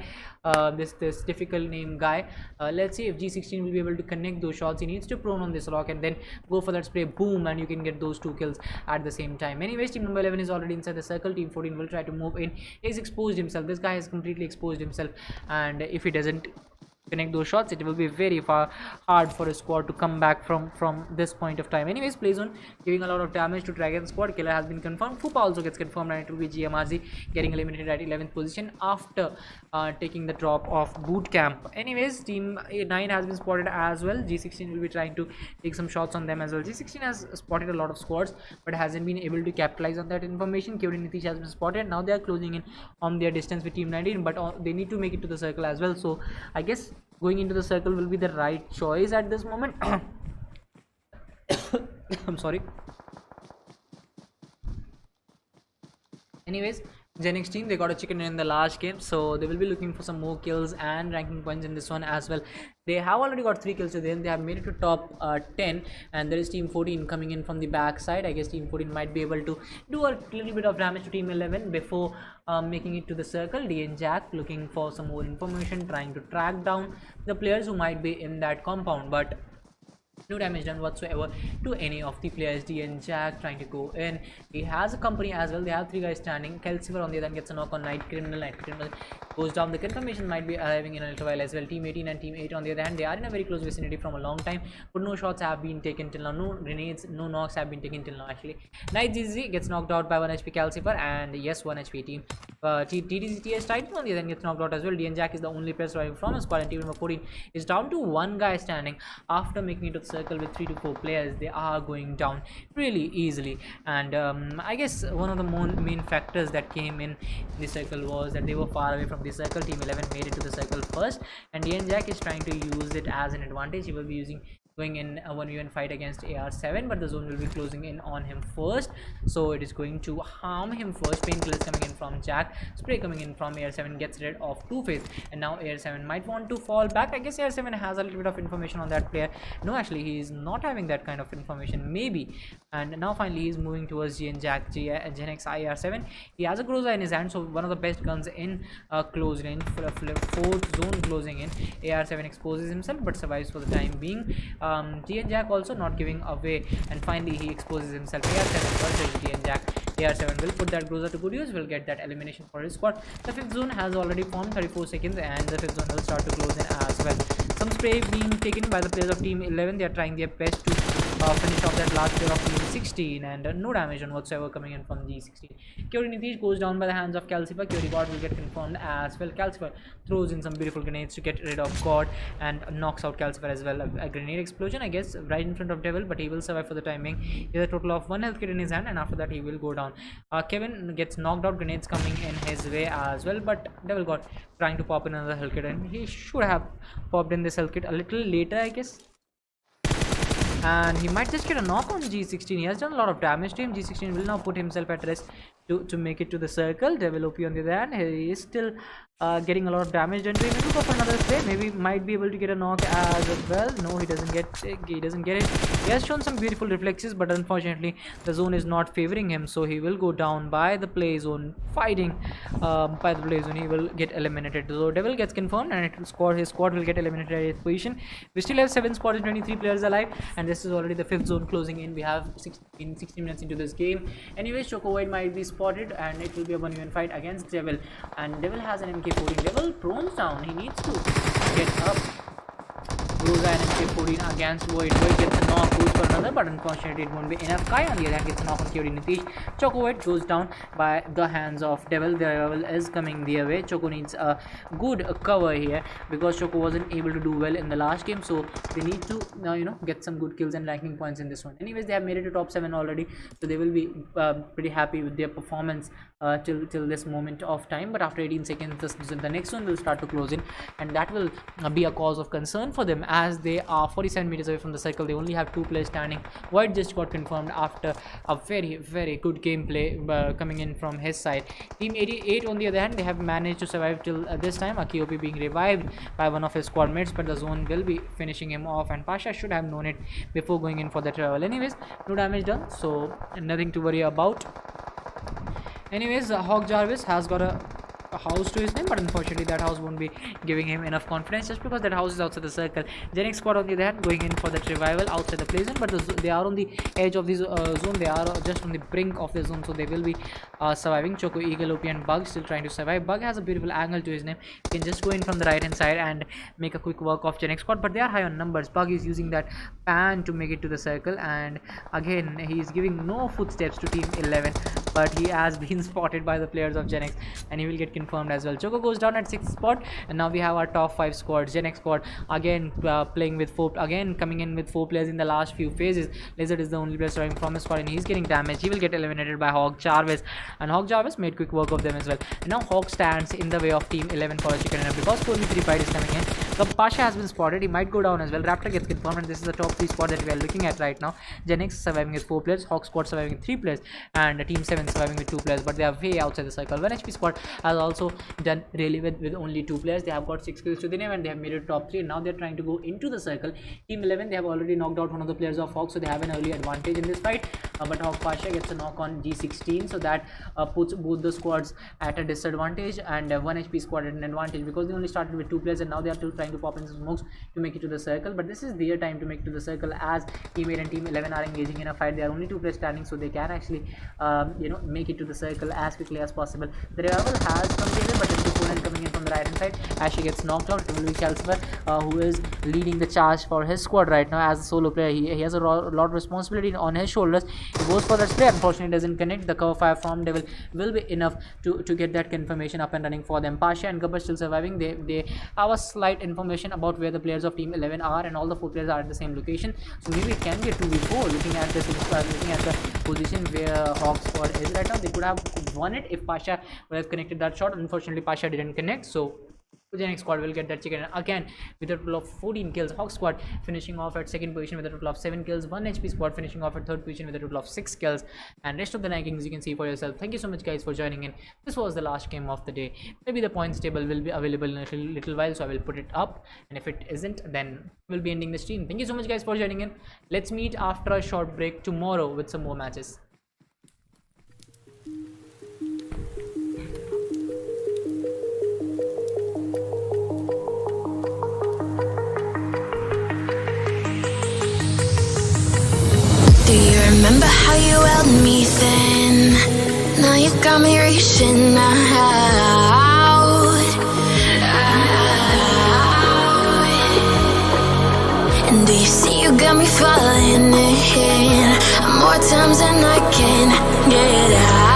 this difficult name guy. Let's see if G16 will be able to connect those shots. He needs to prone on this rock and then go for that spray, boom, and you can get those 2 kills at the same time. Anyways, team number 11 is already inside the circle. Team 14 will try to move in. He's exposed himself. This guy has completely exposed himself, and if he doesn't connect those shots, it will be very hard for a squad to come back from this point of time. Anyways, play zone giving a lot of damage to Dragon squad. Killer has been confirmed. Fupa also gets confirmed, and it will be GMRZ getting eliminated at 11th position after taking the drop of boot camp. Anyways, team 9 has been spotted as well. G16 will be trying to take some shots on them as well. G16 has spotted a lot of squads but hasn't been able to capitalize on that information. Kyori Nitish has been spotted. Now they are closing in on their distance with team 19, but they need to make it to the circle as well, so I guess going into the circle will be the right choice at this moment. I'm sorry. Anyways, Genix team, they got a chicken in the last game, so they will be looking for some more kills and ranking points in this one as well. They have already got 3 kills to them. They have made it to top 10, and there is team 14 coming in from the back side. I guess team 14 might be able to do a little bit of damage to team 11 before making it to the circle. DN Jack looking for some more information, trying to track down the players who might be in that compound, but no damage done whatsoever to any of the players. DN Jack trying to go in. He has a company as well. They have 3 guys standing. Kelsiver on the other hand gets a knock on Night Criminal. Night Criminal goes down. The confirmation might be arriving in a little while as well. Team 18 and team 8 on the other hand, they are in a very close vicinity from a long time, but no shots have been taken till now. No grenades, no knocks have been taken till now actually. Night GZ gets knocked out by 1 HP Calcifer, and yes, 1 HP team. TDCTS Titan on the other hand gets knocked out as well. DN Jack is the only player surviving from his squad, and team number 14 is down to 1 guy standing after making it to the circle with 3 to 4 players. They are going down really easily, and I guess one of the main factors that came in the circle was that they were far away from the circle. Team 11 made it to the circle first, and DN Jack is trying to use it as an advantage. He will be using going in a 1v1 fight against AR7, but the zone will be closing in on him first, so it is going to harm him first. Painkillers coming in from Jack, spray coming in from AR7, gets rid of Two-Face, and now AR7 might want to fall back. I guess AR7 has a little bit of information on that player. No, actually he is not having that kind of information, maybe. And now finally he's moving towards G and Jack, Gen X AR7. He has a Groza in his hand, so one of the best guns in close range for a fourth zone closing in. AR7 exposes himself but survives for the time being. G and Jack also not giving away, and finally he exposes himself. AR7 versus G and Jack. AR7 will put that Groza to good use, will get that elimination for his squad. The fifth zone has already formed, 34 seconds, and the fifth zone will start to close in as well. Some spray being taken by the players of Team 11. They are trying their best to finish off that last player of Team 16, and no damage on whatsoever coming in from G16. Kyori Nitish goes down by the hands of Calcifer. Kyori God will get confirmed as well. Calcifer throws in some beautiful grenades to get rid of God and knocks out Calcifer as well. A grenade explosion, I guess, right in front of Devil, but he will survive for the time being. He has a total of 1 health kit in his hand, and after that he will go down. Kevin gets knocked out, grenades coming in his way as well, but Devil God trying to pop in another health kit, and he should have popped in this health kit a little later, I guess. And he might just get a knock on G16. He has done a lot of damage to him. G16 will now put himself at rest to make it to the circle. Devil OP on the other hand, he is still getting a lot of damage done to him. He will go for another spray. Maybe might be able to get a knock as well. No, he doesn't get it. He has shown some beautiful reflexes, but unfortunately the zone is not favoring him, so he will go down by the play zone. Fighting by the play zone, he will get eliminated. So Devil gets confirmed, and his squad will get eliminated at his position. We still have 7 squads and 23 players alive, and this is already the 5th zone closing in. We have 16 minutes into this game. Anyways, Choco White might be spotted, and it will be a 1v1 fight against Devil, and Devil has an MK14. Devil prones down. He needs to get up. Groza and MK14 against Void. Void gets a knock, goes for another, but unfortunately it won't be enough. Kai on the other hand gets a knock on Kyori Nitish. Choco White goes down by the hands of Devil. The Devil is coming their way. Choco needs a good cover here because Choco wasn't able to do well in the last game, so they need to now get some good kills and ranking points in this one. Anyways, they have made it to top 7 already, so they will be pretty happy with their performance till this moment of time. But after 18 seconds, the next one will start to close in, and that will be a cause of concern for them, as they are 47 meters away from the circle. They only have 2 players standing. White just got confirmed after a very good gameplay coming in from his side. Team 88 on the other hand, they have managed to survive till this time. Akiopi being revived by one of his squad mates, but the zone will be finishing him off, and Pasha should have known it before going in for the travel. Anyways, no damage done, so nothing to worry about. Anyways, Hawk Jarvis has got a house to his name, but unfortunately that house won't be giving him enough confidence, just because that house is outside the circle. Gen X squad on the other hand going in for that revival outside the play zone, but they are on the edge of this zone. They are just on the brink of the zone, so they will be surviving. Choco, Eagle, OP and Bug still trying to survive. Bug has a beautiful angle to his name. He can just go in from the right hand side and make a quick work of Gen X squad, but they are high on numbers. Bug is using that pan to make it to the circle, and again he is giving no footsteps to Team 11, but he has been spotted by the players of Gen X, and he will get confirmed as well. Choco goes down at 6th spot, and now we have our top 5 squads. Gen X squad again playing with 4, again coming in with 4 players in the last few phases. Lizard is the only player surviving from his squad, and he's getting damaged. He will get eliminated by Hawk Jarvis, and Hawk Jarvis made quick work of them as well. And now Hawk stands in the way of Team 11 for a chicken dinner because 4v3 fight is coming in. So Pasha has been spotted. He might go down as well. Raptor gets confirmed, and this is the top 3 squad that we are looking at right now. Gen X surviving with 4 players, Hawk squad surviving with 3 players, and Team 7 surviving with 2 players, but they are way outside the circle. 1 HP squad has also done really well with only 2 players. They have got 6 kills to the name, and they have made it top 3. Now they're trying to go into the circle. Team 11, they have already knocked out one of the players of Hawk, so they have an early advantage in this fight. But Hawk Pasha gets a knock on G16, so that puts both the squads at a disadvantage, and 1 HP squad at an advantage because they only started with 2 players, and now they are still trying to pop in some smokes to make it to the circle. But this is their time to make it to the circle, as Team 8 and Team 11 are engaging in a fight. They are only 2 players standing, so they can actually make it to the circle as quickly as possible. The revival has completed, but the opponent coming in from the right hand side as she gets knocked out. It will be Calcifer who is leading the charge for his squad right now as a solo player. He has a lot of responsibility on his shoulders. He goes for that spray, unfortunately doesn't connect. The cover fire from Devil will be enough to get that confirmation up and running for them. Pasha and Gabbar still surviving. They have a slight information about where the players of Team 11 are, and all the 4 players are at the same location, so maybe it can be a 2v4. Looking at the position where Hawk squad is right now, they could have won it if Pasha would have connected that shot. Unfortunately Pasha didn't connect, so the next squad will get that chicken again with a total of 14 kills. Hawk squad finishing off at second position with a total of 7 kills. 1 HP squad finishing off at third position with a total of 6 kills. And rest of the rankings you can see for yourself. Thank you so much guys for joining in. This was the last game of the day. Maybe the points table will be available in a little while, so I will put it up, and if it isn't, then we'll be ending the stream. Thank you so much guys for joining in. Let's meet after a short break tomorrow with some more matches. Do you remember how you held me then? Now you got me reaching out. And do you see you got me falling in more times than I can get out?